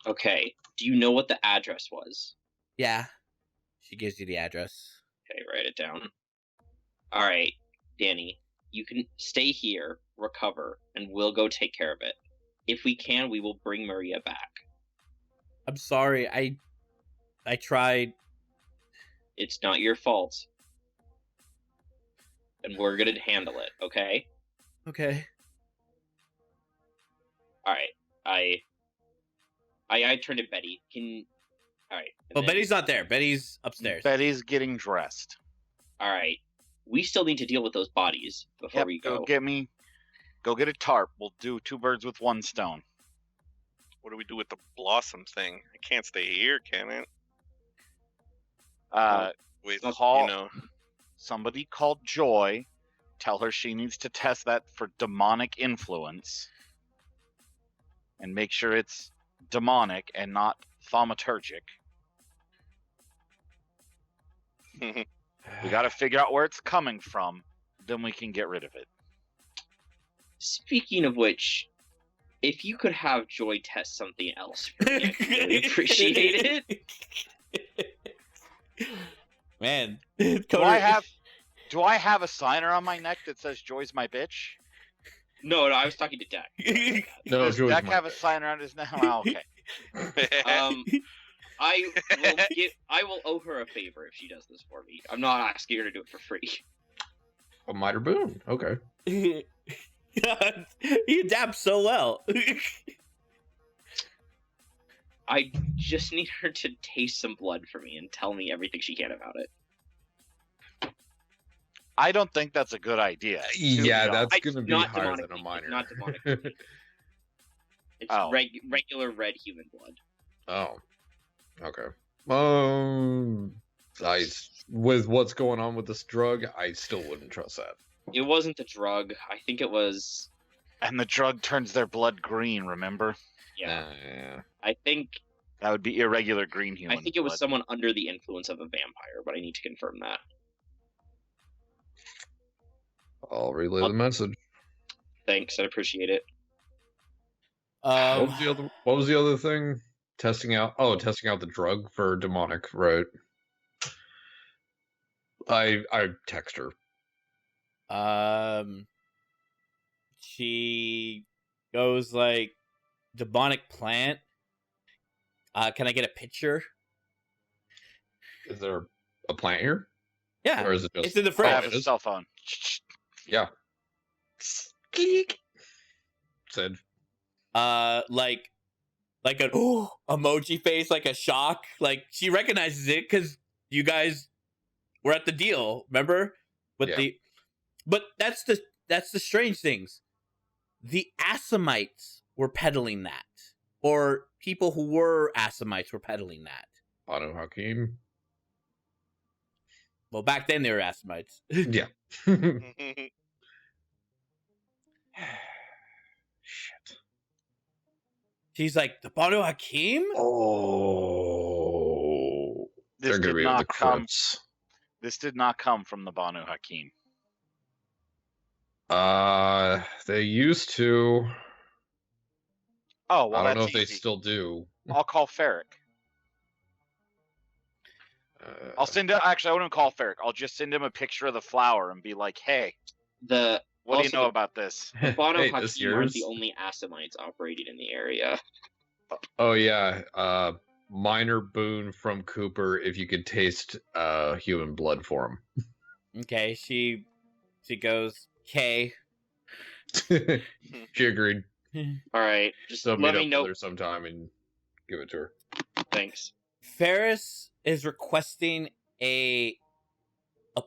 [SPEAKER 5] Okay. Do you know what the address was?
[SPEAKER 1] Yeah. She gives you the address.
[SPEAKER 5] Okay, write it down. Alright, Danny. You can stay here, recover, and we'll go take care of it. If we can, we will bring Maria back.
[SPEAKER 1] I'm sorry. I tried.
[SPEAKER 5] It's not your fault. And we're gonna handle it, okay?
[SPEAKER 1] Okay.
[SPEAKER 5] Alright. I turned to Betty. Alright.
[SPEAKER 1] Well, Betty's not there. Betty's upstairs.
[SPEAKER 3] Betty's getting dressed.
[SPEAKER 5] Alright. We still need to deal with those bodies before
[SPEAKER 3] Yep,
[SPEAKER 5] we go.
[SPEAKER 3] Go get a tarp. We'll do 2 birds with 1 stone.
[SPEAKER 2] What do we do with the blossom thing? I can't stay here, can it? Wait,
[SPEAKER 3] Call somebody called Joy. Tell her she needs to test that for demonic influence. And make sure it's demonic and not thaumaturgic. We got to figure out where it's coming from. Then we can get rid of it.
[SPEAKER 5] Speaking of which, if you could have Joy test something else for me, I'd really appreciate it.
[SPEAKER 1] Man.
[SPEAKER 3] Do I have a signer on my neck that says Joy's my bitch?
[SPEAKER 5] No, I was talking to Deck.
[SPEAKER 4] No,
[SPEAKER 3] Does
[SPEAKER 4] Joy's
[SPEAKER 3] Deck
[SPEAKER 4] my
[SPEAKER 3] have a signer on his neck? Oh, okay.
[SPEAKER 5] I will owe her a favor if she does this for me. I'm not asking her to do it for free.
[SPEAKER 4] A minor boon. Okay.
[SPEAKER 1] He adapts so well.
[SPEAKER 5] I just need her to taste some blood for me and tell me everything she can about it.
[SPEAKER 3] I don't think that's a good idea.
[SPEAKER 4] Yeah, that's
[SPEAKER 5] I-
[SPEAKER 4] gonna be
[SPEAKER 5] not
[SPEAKER 4] higher
[SPEAKER 5] demonic
[SPEAKER 4] than a
[SPEAKER 5] bleeding,
[SPEAKER 4] minor.
[SPEAKER 5] not demonic bleeding. It's
[SPEAKER 3] Oh.
[SPEAKER 5] regular red human blood.
[SPEAKER 4] Oh. Okay. With what's going on with this drug, I still wouldn't trust that.
[SPEAKER 5] It wasn't the drug. I think it was.
[SPEAKER 3] And the drug turns their blood green, remember?
[SPEAKER 5] Yeah.
[SPEAKER 4] Yeah.
[SPEAKER 5] I think
[SPEAKER 3] That would be irregular green human
[SPEAKER 5] it was
[SPEAKER 3] blood.
[SPEAKER 5] someone under the influence of a vampire, but I need to confirm that.
[SPEAKER 4] I'll relay the message.
[SPEAKER 5] Thanks, I appreciate it.
[SPEAKER 4] What was the other thing? Testing out the drug for demonic, right? I text her.
[SPEAKER 1] She goes like, demonic plant. Can I get a picture?
[SPEAKER 4] Is there a plant here?
[SPEAKER 1] Yeah,
[SPEAKER 4] Or is it just
[SPEAKER 1] it's in the
[SPEAKER 3] I
[SPEAKER 1] fridge.
[SPEAKER 3] have a cell phone.
[SPEAKER 4] Yeah. Geek. Said.
[SPEAKER 1] Like an emoji face, like a shock. Like she recognizes it because you guys were at the deal, remember? But
[SPEAKER 4] Yeah.
[SPEAKER 1] but that's the strange things. The Assamites were peddling that, or people who were Assamites were peddling that.
[SPEAKER 4] Banu Hakim.
[SPEAKER 1] Well, back then they were Assamites.
[SPEAKER 4] Yeah. Shit.
[SPEAKER 1] She's like, the Banu Hakim?
[SPEAKER 4] Oh. They're gonna be with the Crips.
[SPEAKER 3] This did not come from the Banu Hakim.
[SPEAKER 4] They used to.
[SPEAKER 3] Oh, well,
[SPEAKER 4] I don't know
[SPEAKER 3] that's
[SPEAKER 4] if they
[SPEAKER 3] easy.
[SPEAKER 4] still do.
[SPEAKER 3] I'll call Ferric. I'll send him. Actually, I wouldn't call Ferric. I'll just send him a picture of the flower and be like, "Hey, what do you know about this?"
[SPEAKER 5] The Banu
[SPEAKER 4] Hey,
[SPEAKER 5] Hakim
[SPEAKER 4] this
[SPEAKER 5] aren't
[SPEAKER 4] yours?
[SPEAKER 5] the only Assamites operating in the area.
[SPEAKER 4] Oh yeah, minor boon from Cooper if you could taste human blood for him.
[SPEAKER 1] Okay, she goes, okay.
[SPEAKER 4] She agreed.
[SPEAKER 5] All right, just
[SPEAKER 4] So
[SPEAKER 5] let
[SPEAKER 4] meet
[SPEAKER 5] me
[SPEAKER 4] up
[SPEAKER 5] know.
[SPEAKER 4] with her sometime and give it to her.
[SPEAKER 5] Thanks.
[SPEAKER 1] Ferris is requesting a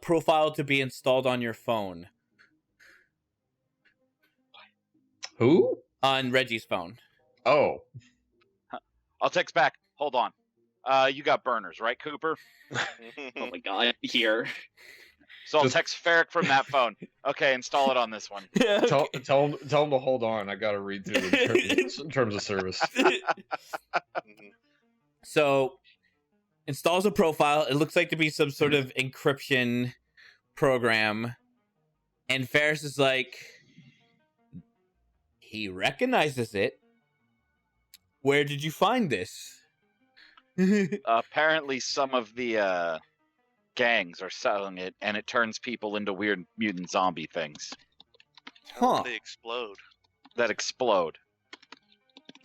[SPEAKER 1] profile to be installed on your phone.
[SPEAKER 4] Who?
[SPEAKER 1] On Reggie's phone.
[SPEAKER 4] Oh,
[SPEAKER 3] I'll text back. Hold on. You got burners, right, Cooper?
[SPEAKER 5] Oh my god, here.
[SPEAKER 3] So I'll
[SPEAKER 4] Just-
[SPEAKER 3] text Ferric from that phone. Okay, install it on this one.
[SPEAKER 4] tell him to hold on. I gotta read through the terms of service.
[SPEAKER 1] So installs a profile. It looks like to be some sort of encryption program. And Ferris is like, he recognizes it. Where did you find this?
[SPEAKER 3] Apparently, some of the gangs are selling it, and it turns people into weird mutant zombie things
[SPEAKER 1] Huh.
[SPEAKER 2] They explode.
[SPEAKER 3] that explode.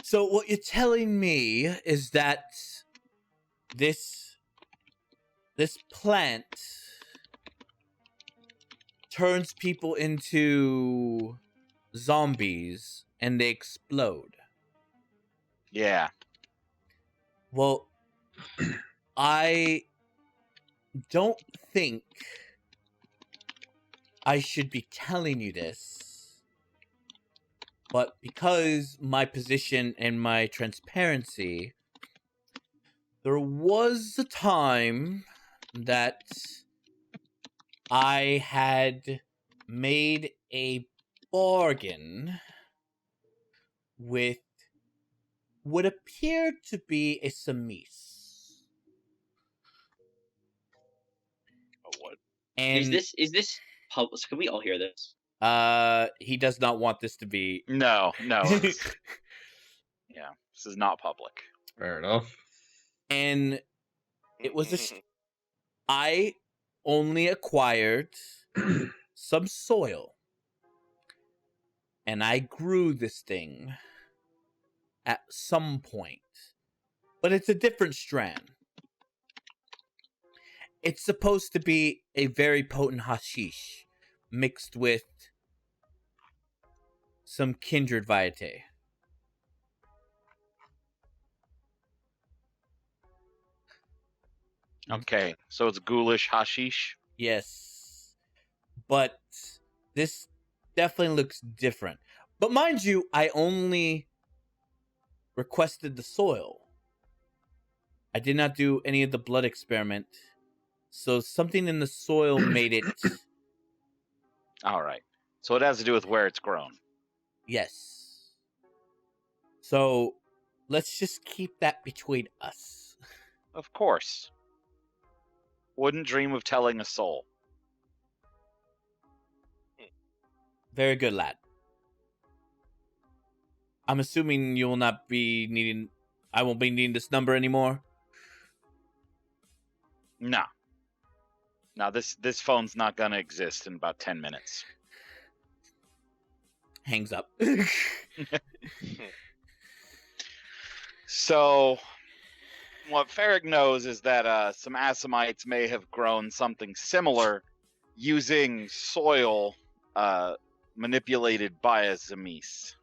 [SPEAKER 1] So what you're telling me is that this plant turns people into zombies and they explode.
[SPEAKER 3] Yeah.
[SPEAKER 1] Well, I don't think I should be telling you this, but because my position and my transparency, there was a time that I had made a bargain with what appeared to be a Samis.
[SPEAKER 2] Oh, what?
[SPEAKER 1] And
[SPEAKER 5] Is this public? Can we all hear this?
[SPEAKER 1] he does not want this to be.
[SPEAKER 3] No. It's, yeah. This is not public.
[SPEAKER 4] Fair enough.
[SPEAKER 1] And it was I only acquired some soil, and I grew this thing at some point, but it's a different strand. It's supposed to be a very potent hashish mixed with some kindred vitae.
[SPEAKER 3] Okay, so it's ghoulish hashish.
[SPEAKER 1] Yes, but this definitely looks different. But mind you, I only requested the soil. I did not do any of the blood experiment. So something in the soil made it.
[SPEAKER 3] All right. So it has to do with where it's grown.
[SPEAKER 1] Yes. So let's just keep that between us.
[SPEAKER 3] Of course. Wouldn't dream of telling a soul.
[SPEAKER 1] Very good, lad. I'm assuming you will not be needing. I won't be needing this number anymore.
[SPEAKER 3] No. Now this phone's not gonna exist in about 10 minutes.
[SPEAKER 1] Hangs up.
[SPEAKER 3] So what Ferric knows is that some Assamites may have grown something similar using soil manipulated by a Zamis.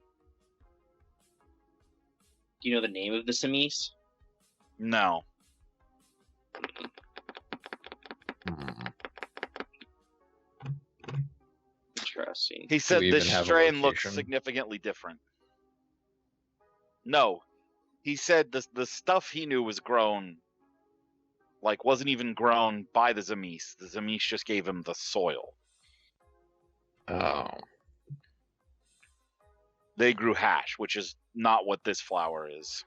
[SPEAKER 5] Do you know the name of the Samis?
[SPEAKER 3] No.
[SPEAKER 5] Interesting.
[SPEAKER 3] He said
[SPEAKER 4] we
[SPEAKER 3] this
[SPEAKER 4] even have a
[SPEAKER 3] strain looks
[SPEAKER 4] location?
[SPEAKER 3] significantly different. No. He said the stuff he knew was grown, like, wasn't even grown by the Zamis. The Zamis just gave him the soil.
[SPEAKER 4] Oh.
[SPEAKER 3] They grew hash, which is not what this flower is.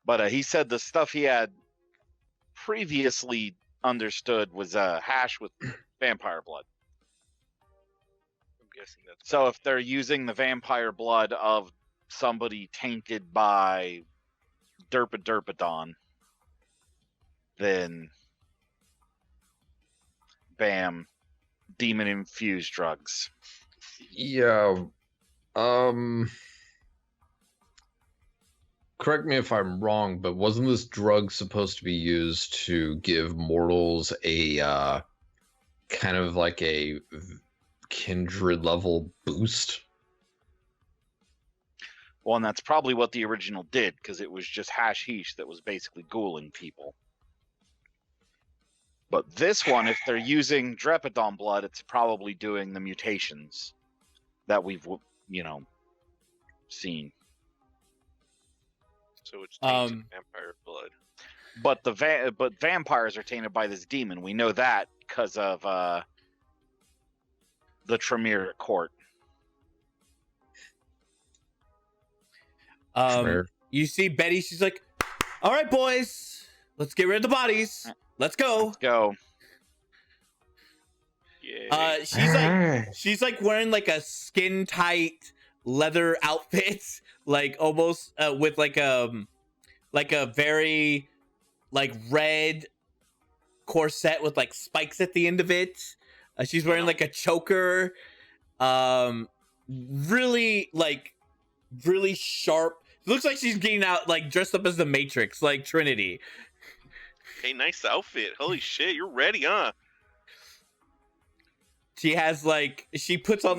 [SPEAKER 3] But he said the stuff he had previously understood was hash with vampire blood.
[SPEAKER 2] I'm guessing that's
[SPEAKER 3] So if they're using the vampire blood of somebody tainted by Derpadon, then bam, demon infused drugs.
[SPEAKER 4] Yeah. Correct me if I'm wrong, but wasn't this drug supposed to be used to give mortals a kind of like a kindred level boost?
[SPEAKER 3] Well, and that's probably what the original did, because it was just hashish that was basically ghouling people. But this one, if they're using Drepadon blood, it's probably doing the mutations that we've, seen.
[SPEAKER 2] So it's tainted
[SPEAKER 1] Um,
[SPEAKER 2] vampire blood.
[SPEAKER 3] But but vampires are tainted by this demon. We know that because of the Tremere court.
[SPEAKER 4] Tremere.
[SPEAKER 1] You see Betty. She's like, "All right, boys, let's get rid of the bodies. Let's go."
[SPEAKER 3] Let's go.
[SPEAKER 2] Yeah.
[SPEAKER 1] She's like wearing like a skin tight leather outfit, like almost with like a very like red corset with like spikes at the end of it. She's wearing like a choker. Really sharp. It looks like she's getting out like dressed up as the Matrix, like Trinity.
[SPEAKER 2] Hey, nice outfit. Holy shit, you're ready, huh?
[SPEAKER 1] She has like she puts on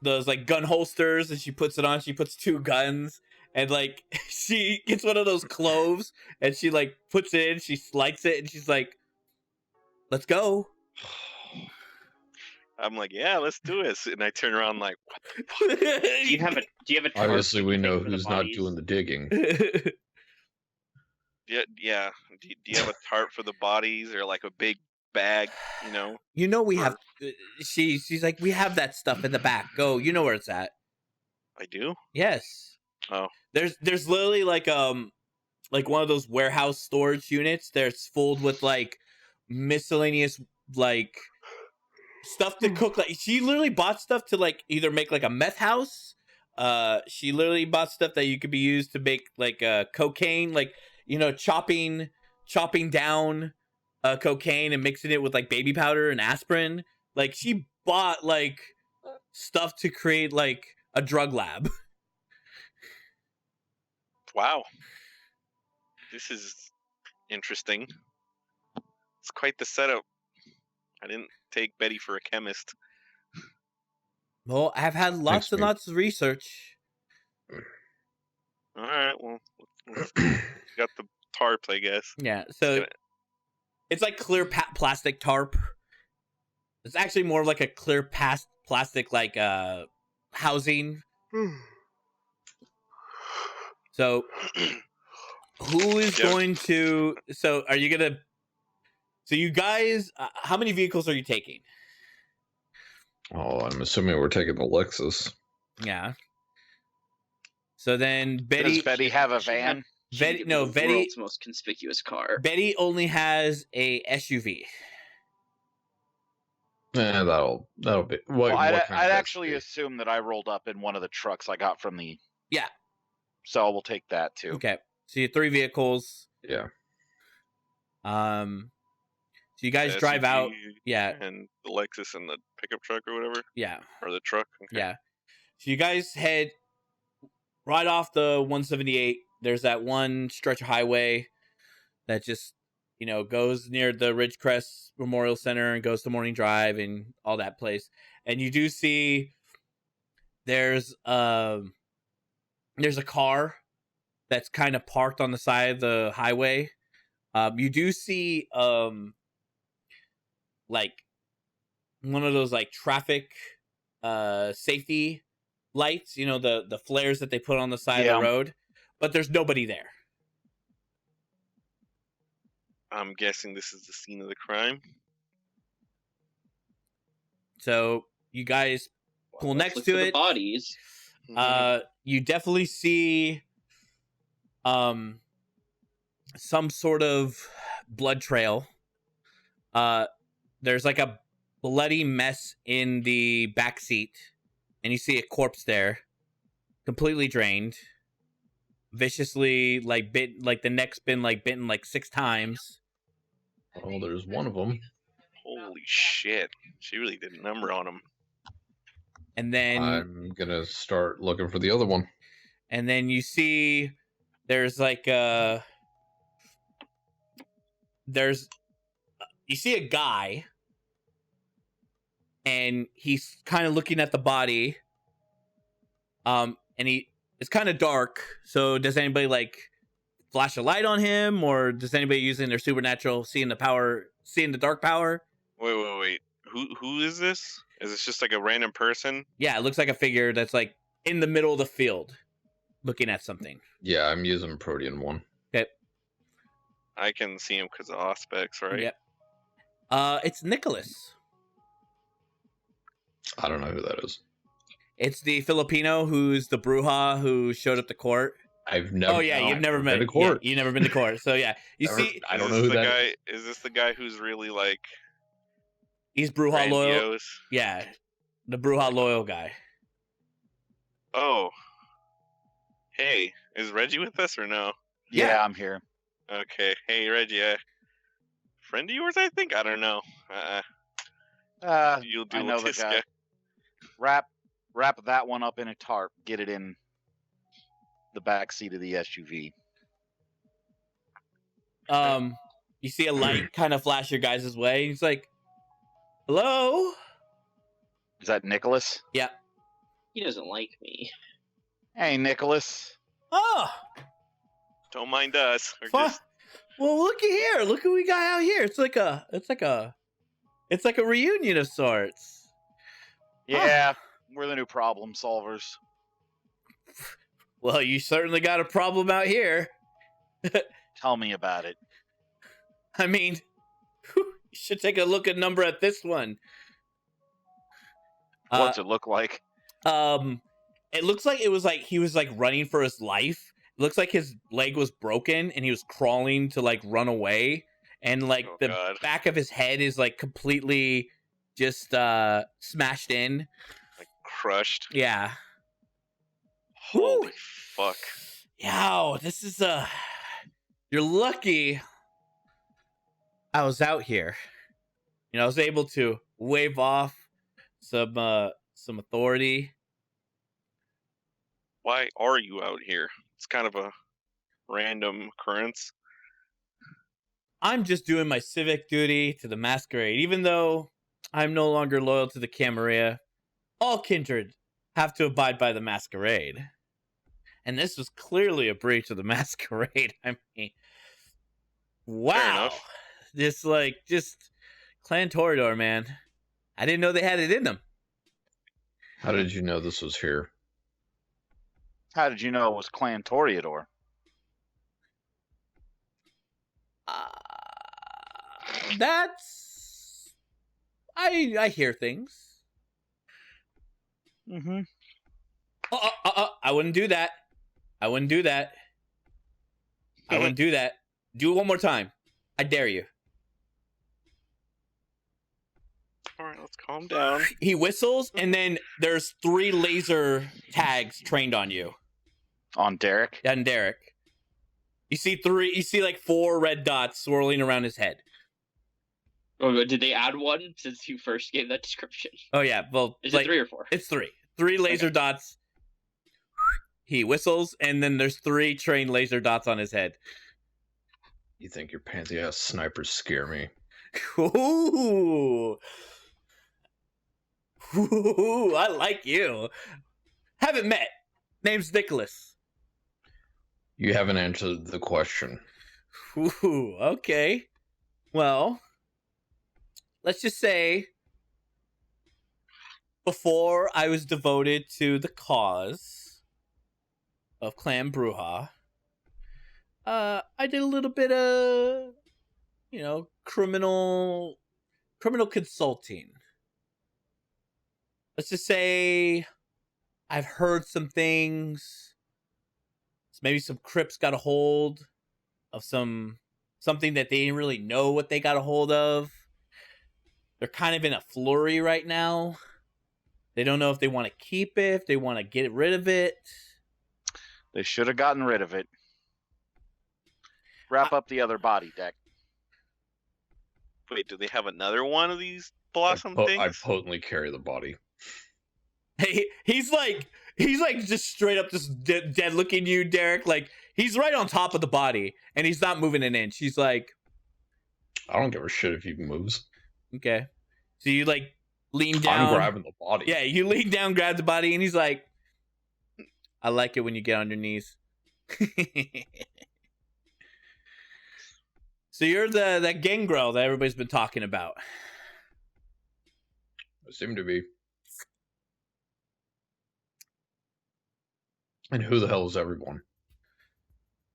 [SPEAKER 1] those like gun holsters, and she puts it on. She puts 2 guns, and like she gets one of those cloves, and she like puts it in. She lights it, and she's like, "Let's go."
[SPEAKER 2] I'm like, yeah, let's do it. And I turn around like, what the fuck?
[SPEAKER 5] Do you have a tarp
[SPEAKER 4] Obviously,
[SPEAKER 5] that
[SPEAKER 4] we
[SPEAKER 5] you
[SPEAKER 4] know
[SPEAKER 5] take for the
[SPEAKER 4] who's not
[SPEAKER 5] bodies?
[SPEAKER 4] doing the digging.
[SPEAKER 2] Yeah. Do you have a tarp for the bodies or like a big bag, you know?
[SPEAKER 1] We have. She's like, we have that stuff in the back. Go. You know where it's at.
[SPEAKER 2] I do?
[SPEAKER 1] Yes.
[SPEAKER 2] Oh.
[SPEAKER 1] There's literally like one of those warehouse storage units. There's filled with like miscellaneous like stuff to cook. Like she literally bought stuff to like either make like a meth house. She literally bought stuff that you could be used to make like cocaine, like chopping down cocaine and mixing it with like baby powder and aspirin. Like she bought like stuff to create like a drug lab.
[SPEAKER 2] Wow. This is interesting. It's quite the setup. I didn't take Betty for a chemist.
[SPEAKER 1] Well, I've had lots and
[SPEAKER 4] man.
[SPEAKER 1] lots of research.
[SPEAKER 2] All right, well, got the tarps, I guess.
[SPEAKER 1] Yeah, so it's like clear plastic tarp. It's actually more like a clear plastic like housing. So who is going to? So are you gonna? So you guys, how many vehicles are you taking?
[SPEAKER 4] Oh, I'm assuming we're taking the Lexus.
[SPEAKER 1] Yeah. So then
[SPEAKER 3] Does Betty have a van?
[SPEAKER 1] Betty,
[SPEAKER 5] The
[SPEAKER 1] Betty,
[SPEAKER 5] world's most conspicuous car.
[SPEAKER 1] Betty only has a SUV.
[SPEAKER 4] That'll be.
[SPEAKER 3] Well,
[SPEAKER 4] What
[SPEAKER 3] I'd
[SPEAKER 4] kind of
[SPEAKER 3] actually
[SPEAKER 4] SUV?
[SPEAKER 3] assume that I rolled up in one of the trucks I got from the.
[SPEAKER 1] Yeah.
[SPEAKER 3] So we'll take that too.
[SPEAKER 1] Okay. So you have 3 vehicles.
[SPEAKER 4] Yeah.
[SPEAKER 1] So you guys
[SPEAKER 2] The
[SPEAKER 1] drive
[SPEAKER 2] SUV
[SPEAKER 1] out. Yeah.
[SPEAKER 2] And the Lexus and the pickup truck or whatever?
[SPEAKER 1] Yeah.
[SPEAKER 2] Or the truck? Okay.
[SPEAKER 1] Yeah. So you guys head right off the 178. There's that one stretch of highway that just, goes near the Ridgecrest Memorial Center and goes to Morning Drive and all that place. And you do see there's a car that's kind of parked on the side of the highway. You do see like one of those like traffic safety lights, the flares that they put on the side of the road, but there's nobody there.
[SPEAKER 2] I'm guessing this is the scene of the crime.
[SPEAKER 1] So you guys pull next
[SPEAKER 5] Look
[SPEAKER 1] to
[SPEAKER 5] for the
[SPEAKER 1] it.
[SPEAKER 5] bodies.
[SPEAKER 1] You definitely see some sort of blood trail. There's like a bloody mess in the back seat, and you see a corpse there, completely drained, viciously like bit, like the neck's been like bitten like 6 times.
[SPEAKER 4] Oh, there's one of them.
[SPEAKER 2] Holy shit. She really did a number on him.
[SPEAKER 1] And then
[SPEAKER 4] I'm gonna start looking for the other one.
[SPEAKER 1] And then you see there's like you see a guy, and he's kind of looking at the body. And it's kind of dark. So does anybody like flash a light on him, or does anybody using their supernatural seeing the dark power?
[SPEAKER 2] Wait. Who is this? Is this just like a random person?
[SPEAKER 1] Yeah, it looks like a figure that's like in the middle of the field. looking at something.
[SPEAKER 4] Yeah, I'm using Protean 1.
[SPEAKER 1] Okay.
[SPEAKER 2] I can see him because of Auspex, right?
[SPEAKER 1] Yep. It's Nicholas.
[SPEAKER 4] I don't know who that is.
[SPEAKER 1] It's the Filipino who's the Bruja who showed up to court.
[SPEAKER 4] I've never.
[SPEAKER 1] Oh yeah,
[SPEAKER 4] no,
[SPEAKER 1] you've
[SPEAKER 4] I've
[SPEAKER 1] never met.
[SPEAKER 4] been to court.
[SPEAKER 1] Yeah, you've never been to court. So yeah, you
[SPEAKER 4] Never-
[SPEAKER 1] see,
[SPEAKER 4] I don't
[SPEAKER 2] Is
[SPEAKER 4] know
[SPEAKER 2] this
[SPEAKER 4] who
[SPEAKER 2] the
[SPEAKER 4] that
[SPEAKER 2] guy. Is this the guy who's really like
[SPEAKER 1] he's Bruja loyal.
[SPEAKER 2] grandiose?
[SPEAKER 1] Yeah, the Bruja loyal guy.
[SPEAKER 2] Oh. Hey, is Reggie with us or no?
[SPEAKER 3] Yeah, I'm here.
[SPEAKER 2] Okay. Hey, Reggie. Friend of yours, I think. I don't know. You'll
[SPEAKER 3] I
[SPEAKER 2] deal
[SPEAKER 3] know
[SPEAKER 2] with
[SPEAKER 3] the
[SPEAKER 2] this
[SPEAKER 3] guy. Wrap that one up in a tarp. Get it in the back seat of the SUV.
[SPEAKER 1] You see a light kind of flash your guys' way. He's like, "Hello."
[SPEAKER 3] Is that Nicholas?
[SPEAKER 1] Yeah.
[SPEAKER 5] He doesn't like me.
[SPEAKER 3] Hey, Nicholas.
[SPEAKER 1] Oh,
[SPEAKER 2] Don't mind us. We're
[SPEAKER 1] fun.
[SPEAKER 2] just
[SPEAKER 1] Well, looky here. Look what we got out here. It's like a reunion of sorts.
[SPEAKER 3] Yeah, we're the new problem solvers.
[SPEAKER 1] Well, you certainly got a problem out here.
[SPEAKER 3] Tell me about it.
[SPEAKER 1] I mean, you should take a look at this one.
[SPEAKER 3] What's it look like?
[SPEAKER 1] It looks like he was like running for his life. It looks like his leg was broken and he was crawling to like run away, and like
[SPEAKER 2] Oh,
[SPEAKER 1] the
[SPEAKER 2] God.
[SPEAKER 1] back of his head is like completely just smashed in.
[SPEAKER 2] like crushed.
[SPEAKER 1] Yeah.
[SPEAKER 2] Holy
[SPEAKER 1] Woo.
[SPEAKER 2] fuck.
[SPEAKER 1] Yow, this is you're lucky I was out here. You know, I was able to wave off some authority.
[SPEAKER 2] Why are you out here? It's kind of a random occurrence.
[SPEAKER 1] I'm just doing my civic duty to the Masquerade, even though I'm no longer loyal to the Camarilla. All kindred have to abide by the Masquerade. And this was clearly a breach of the Masquerade. I mean, wow.
[SPEAKER 2] enough.
[SPEAKER 1] Just Clan Toreador, man. I didn't know they had it in them.
[SPEAKER 4] How did you know this was here?
[SPEAKER 3] How did you know it was Clan Toreador?
[SPEAKER 1] That's... I hear things.
[SPEAKER 3] Mm-hmm.
[SPEAKER 1] I wouldn't do that. I wouldn't do that. I wouldn't do that. Do it one more time. I dare you.
[SPEAKER 2] All right, let's calm down.
[SPEAKER 1] He whistles, and then there's 3 laser tags trained on you.
[SPEAKER 3] On Derek?
[SPEAKER 1] And Derek. You see like 4 red dots swirling around his head.
[SPEAKER 5] Oh, but did they add one since you first gave that description?
[SPEAKER 1] Oh yeah, well,
[SPEAKER 5] Is
[SPEAKER 1] like,
[SPEAKER 5] it 3 or 4?
[SPEAKER 1] It's 3. 3 laser dots. He whistles, and then there's 3 trained laser dots on his head.
[SPEAKER 4] You think your pansy ass snipers scare me?
[SPEAKER 1] Ooh. Ooh, I like you. Haven't met. Name's Nicholas.
[SPEAKER 4] You haven't answered the question.
[SPEAKER 1] Ooh, okay. Well, let's just say before I was devoted to the cause of Clan Bruja, I did a little bit of, criminal consulting. Let's just say I've heard some things. Maybe some Crips got a hold of something that they didn't really know what they got a hold of. They're kind of in a flurry right now. They don't know if they want to keep it, if they want to get rid of it.
[SPEAKER 3] They should have gotten rid of it. Wrap up the other body, Deck.
[SPEAKER 2] Wait, do they have another one of these blossom
[SPEAKER 4] I
[SPEAKER 2] things?
[SPEAKER 4] potently carry the body.
[SPEAKER 1] Hey, he's like just straight up just dead looking you, Derek. Like, he's right on top of the body, and he's not moving an inch. He's like,
[SPEAKER 4] I don't give a shit if he moves.
[SPEAKER 1] okay. So you like lean down.
[SPEAKER 4] I'm grabbing the body.
[SPEAKER 1] Yeah, you lean down, grab the body, and he's like, I like it when you get on your knees. So you're that gangrel that everybody's been talking about.
[SPEAKER 4] I seem to be. And who the hell is everyone?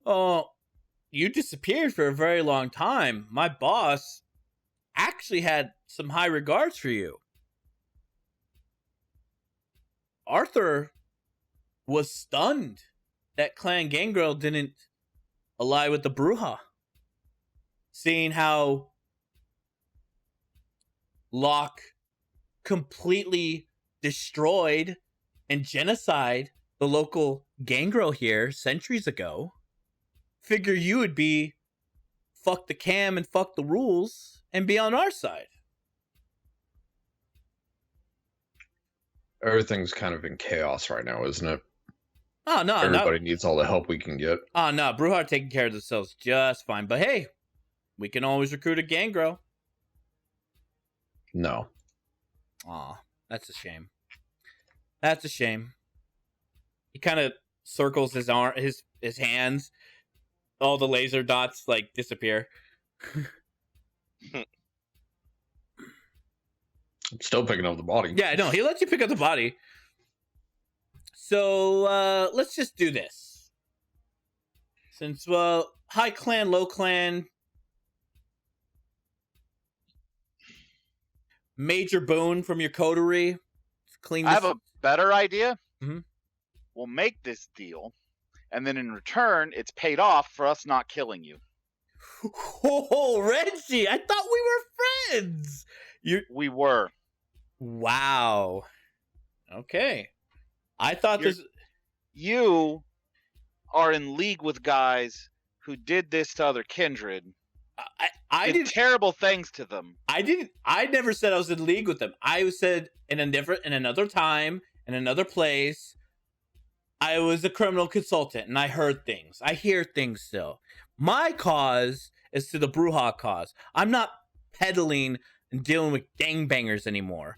[SPEAKER 1] Oh, you disappeared for a very long time. My boss actually had some high regards for you. Arthur was stunned that Clan Gangrel didn't ally with the Bruja. Seeing how Locke completely destroyed and genocide the local Gangrel here centuries ago, figure you would be fuck the cam and fuck the rules and be on our side.
[SPEAKER 4] Everything's kind of in chaos right now, isn't it?
[SPEAKER 1] Oh, no,
[SPEAKER 4] Everybody
[SPEAKER 1] no.
[SPEAKER 4] needs all the help we can get.
[SPEAKER 1] Oh, no. Bruja are taking care of themselves just fine. But hey, we can always recruit a Gangrel.
[SPEAKER 4] No.
[SPEAKER 1] Aw, that's a shame. That's a shame. He kind of circles his arm, his hands. All the laser dots like disappear.
[SPEAKER 4] I'm still picking up the body.
[SPEAKER 1] Yeah, no, he lets you pick up the body. So let's just do this. Since high clan, low clan, major boon from your coterie. Clean this.
[SPEAKER 3] I have a better idea.
[SPEAKER 1] Mhm.
[SPEAKER 3] We'll make this deal, and then in return, it's paid off for us not killing you.
[SPEAKER 1] Oh, Reggie! I thought we were friends.
[SPEAKER 3] We were.
[SPEAKER 1] Wow. Okay. I thought this.
[SPEAKER 3] You are in league with guys who did this to other kindred.
[SPEAKER 1] I
[SPEAKER 3] did
[SPEAKER 1] did
[SPEAKER 3] terrible things to them.
[SPEAKER 1] I never said I was in league with them. I said in another time, in another place, I was a criminal consultant and I heard things. I hear things still. My cause is to the Bruja cause. I'm not peddling and dealing with gangbangers anymore.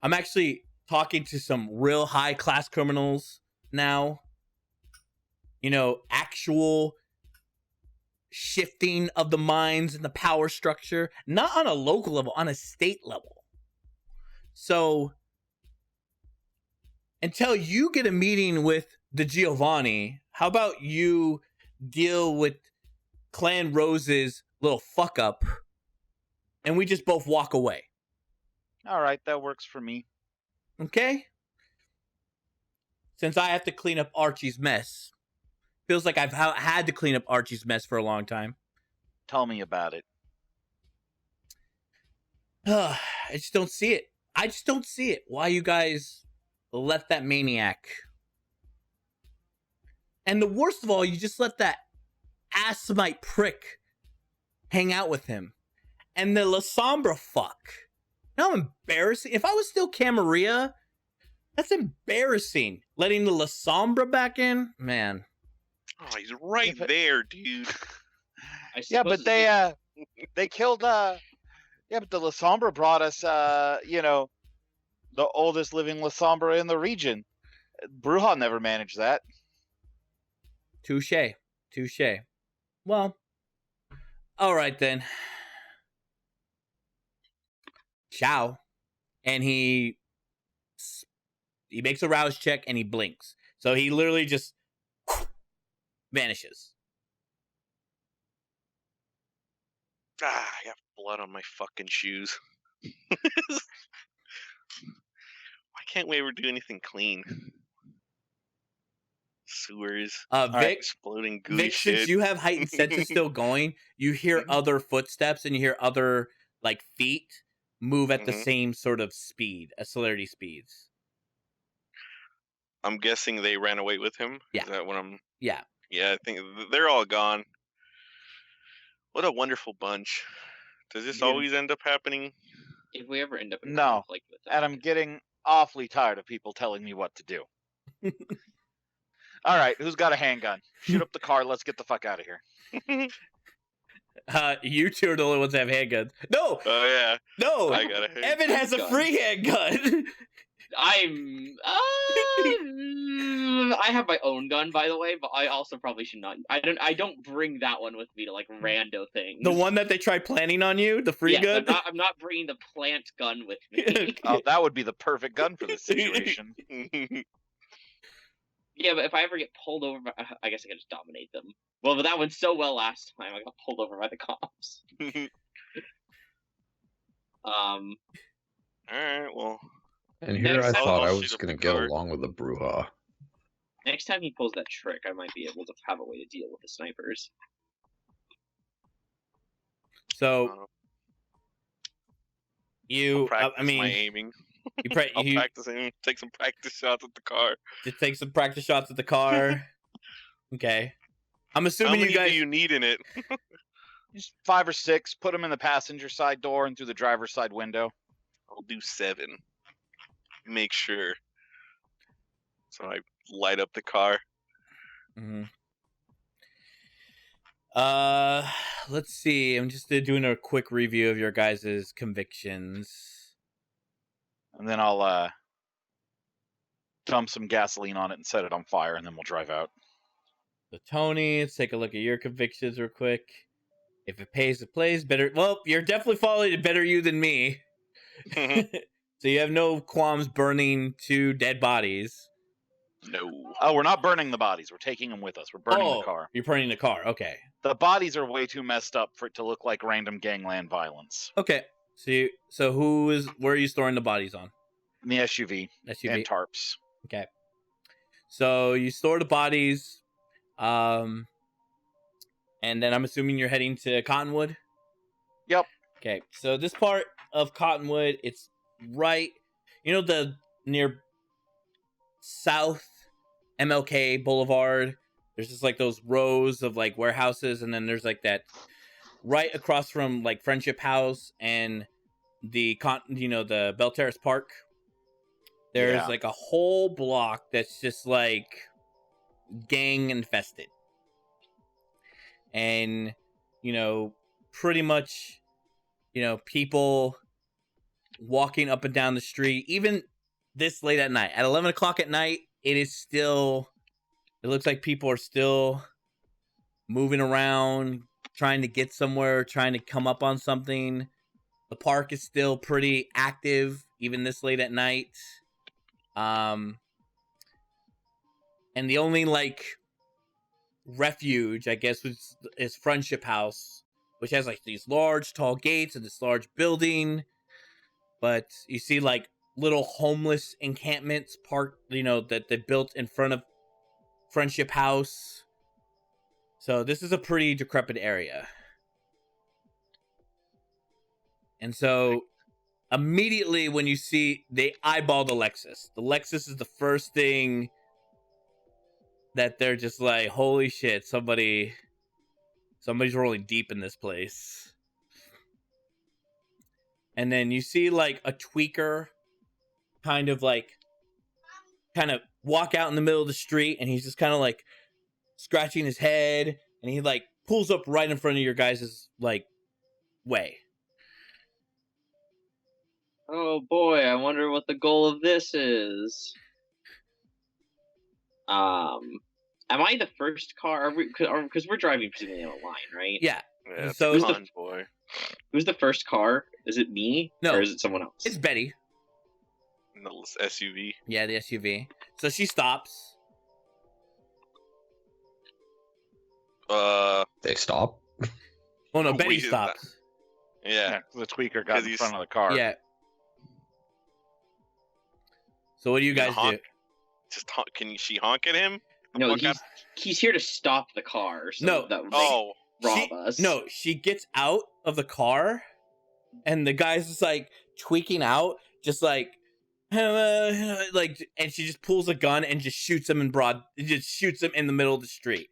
[SPEAKER 1] I'm actually talking to some real high class criminals now. You know, actual shifting of the minds and the power structure, not on a local level, on a state level. So until you get a meeting with the Giovanni, how about you deal with Clan Rose's little fuck up and we just both walk away?
[SPEAKER 3] All right, that works for me.
[SPEAKER 1] Okay? Since I have to clean up Archie's mess. Feels like I've had to clean up Archie's mess for a long time.
[SPEAKER 3] Tell me about it.
[SPEAKER 1] I just don't see it. I just don't see it. Why you guys let that maniac. And the worst of all, you just let that Assamite prick hang out with him. And the La Sombra fuck. How embarrassing. If I was still Camarilla, that's embarrassing. Letting the La Sombra back in? Man.
[SPEAKER 2] Oh, he's right there, dude.
[SPEAKER 3] Yeah, but they killed yeah, but the La Sombra brought us you know, the oldest living La Sombra in the region. Bruja never managed that.
[SPEAKER 1] Touche. Well, all right then. Ciao. And he makes a rouse check and he blinks. So he literally just vanishes.
[SPEAKER 2] Ah, I got blood on my fucking shoes. Why can't we ever do anything clean? Sewers,
[SPEAKER 1] Vic,
[SPEAKER 2] exploding gooey
[SPEAKER 1] Vic,
[SPEAKER 2] shit.
[SPEAKER 1] since you have heightened senses still going, you hear other footsteps and you hear other like feet move at the same sort of speed, celerity speeds.
[SPEAKER 2] I'm guessing they ran away with him.
[SPEAKER 1] Yeah.
[SPEAKER 2] Is that what I'm?
[SPEAKER 1] Yeah.
[SPEAKER 2] Yeah, I think they're all gone. What a wonderful bunch. Does this always end up happening?
[SPEAKER 5] If we ever end up in
[SPEAKER 3] No.
[SPEAKER 5] conflict with them,
[SPEAKER 3] And I'm getting awfully tired of people telling me what to do. All right, who's got a handgun? Shoot up the car. Let's get the fuck out of here.
[SPEAKER 1] You two are the only ones that have handguns. No,
[SPEAKER 2] Oh yeah,
[SPEAKER 1] no.
[SPEAKER 2] I got a
[SPEAKER 1] Evan has a free handgun.
[SPEAKER 5] I have my own gun, by the way, but I also probably should not. I don't bring that one with me to like rando things.
[SPEAKER 1] The one that they tried planning on you, the free gun.
[SPEAKER 5] I'm not bringing the plant gun with me.
[SPEAKER 3] Oh, that would be the perfect gun for this situation.
[SPEAKER 5] Yeah, but if I ever get pulled over, I guess I can just dominate them. Well, but that went so well last time. I got pulled over by the cops.
[SPEAKER 2] All right, well.
[SPEAKER 4] And here
[SPEAKER 5] Next
[SPEAKER 4] I
[SPEAKER 5] time-
[SPEAKER 4] thought I
[SPEAKER 2] I'll
[SPEAKER 4] was
[SPEAKER 2] shoot up
[SPEAKER 4] going to
[SPEAKER 2] the
[SPEAKER 4] get
[SPEAKER 2] car.
[SPEAKER 4] along with the Bruja.
[SPEAKER 5] Next time he pulls that trick, I might be able to have a way to deal with the snipers.
[SPEAKER 1] So
[SPEAKER 2] I'll
[SPEAKER 1] you,
[SPEAKER 2] practice
[SPEAKER 1] I mean,
[SPEAKER 2] my aiming. I'll
[SPEAKER 1] you
[SPEAKER 2] practice aiming. Take some practice shots at the car.
[SPEAKER 1] just take some practice shots at the car. Okay. I'm
[SPEAKER 2] How
[SPEAKER 1] assuming
[SPEAKER 2] many
[SPEAKER 1] you guys.
[SPEAKER 2] do you need in it?
[SPEAKER 3] Just 5 or 6. Put them in the passenger side door and through the driver's side window.
[SPEAKER 2] I'll do 7. Make sure. So I light up the car.
[SPEAKER 1] Mhm. Let's see. I'm just doing a quick review of your guys' convictions.
[SPEAKER 3] And then I'll dump some gasoline on it and set it on fire, and then we'll drive out.
[SPEAKER 1] So Tony, let's take a look at your convictions real quick. If it pays, it plays. Better. Well, you're definitely following it better you than me. So you have no qualms burning 2 dead bodies.
[SPEAKER 2] No.
[SPEAKER 3] Oh, we're not burning the bodies. We're taking them with us. We're burning the car.
[SPEAKER 1] You're burning the car. Okay.
[SPEAKER 3] The bodies are way too messed up for it to look like random gangland violence.
[SPEAKER 1] Okay. So where are you storing the bodies on?
[SPEAKER 3] In the SUV
[SPEAKER 1] SUV.
[SPEAKER 3] and tarps.
[SPEAKER 1] Okay. So you store the bodies, and then I'm assuming you're heading to Cottonwood?
[SPEAKER 3] Yep.
[SPEAKER 1] Okay. So this part of Cottonwood, it's right, the near South MLK Boulevard. There's just like those rows of like warehouses, and then there's like that right across from like Friendship House and the Bell Terrace Park. There's like a whole block that's just like gang infested. And, pretty much, people walking up and down the street, even this late at night. At 11 o'clock at night, it looks like people are still moving around, trying to get somewhere, trying to come up on something. The park is still pretty active, even this late at night. And the only like refuge, I guess, is Friendship House, which has like these large, tall gates and this large building. But you see like little homeless encampments that they built in front of Friendship House. So this is a pretty decrepit area. And so immediately when you see, they eyeball the Lexus. The Lexus is the first thing that they're just like, holy shit, somebody's rolling deep in this place. And then you see like a tweaker kind of walk out in the middle of the street, and he's just kind of like scratching his head, and he like pulls up right in front of your guys' like way.
[SPEAKER 5] Oh boy, I wonder what the goal of this is. Am I the first car? Because we're driving presumably on a line, right?
[SPEAKER 1] Yeah.
[SPEAKER 2] Yeah,
[SPEAKER 1] So-
[SPEAKER 2] it's a convoy.
[SPEAKER 5] Who's the first car? Is it me?
[SPEAKER 1] No.
[SPEAKER 5] Or is it someone else?
[SPEAKER 1] It's Betty.
[SPEAKER 2] In the SUV.
[SPEAKER 1] Yeah, the SUV. So she stops.
[SPEAKER 4] They stop.
[SPEAKER 1] Oh no,
[SPEAKER 2] Who
[SPEAKER 1] Betty
[SPEAKER 2] is that?
[SPEAKER 1] stops.
[SPEAKER 2] Yeah.
[SPEAKER 3] The tweaker got
[SPEAKER 2] 'Cause
[SPEAKER 3] in
[SPEAKER 2] he's-
[SPEAKER 3] front of the car.
[SPEAKER 1] Yeah. So what do you
[SPEAKER 2] Gonna
[SPEAKER 1] guys do?
[SPEAKER 2] honk? She honk at him?
[SPEAKER 5] No,
[SPEAKER 2] Walk out-
[SPEAKER 5] he's here to stop the car. So
[SPEAKER 1] No.
[SPEAKER 5] that would
[SPEAKER 2] Oh,
[SPEAKER 5] rob us.
[SPEAKER 1] No, she gets out of the car, and the guy's just like tweaking out, just like, like, and she just pulls a gun and just shoots him in the middle of the street.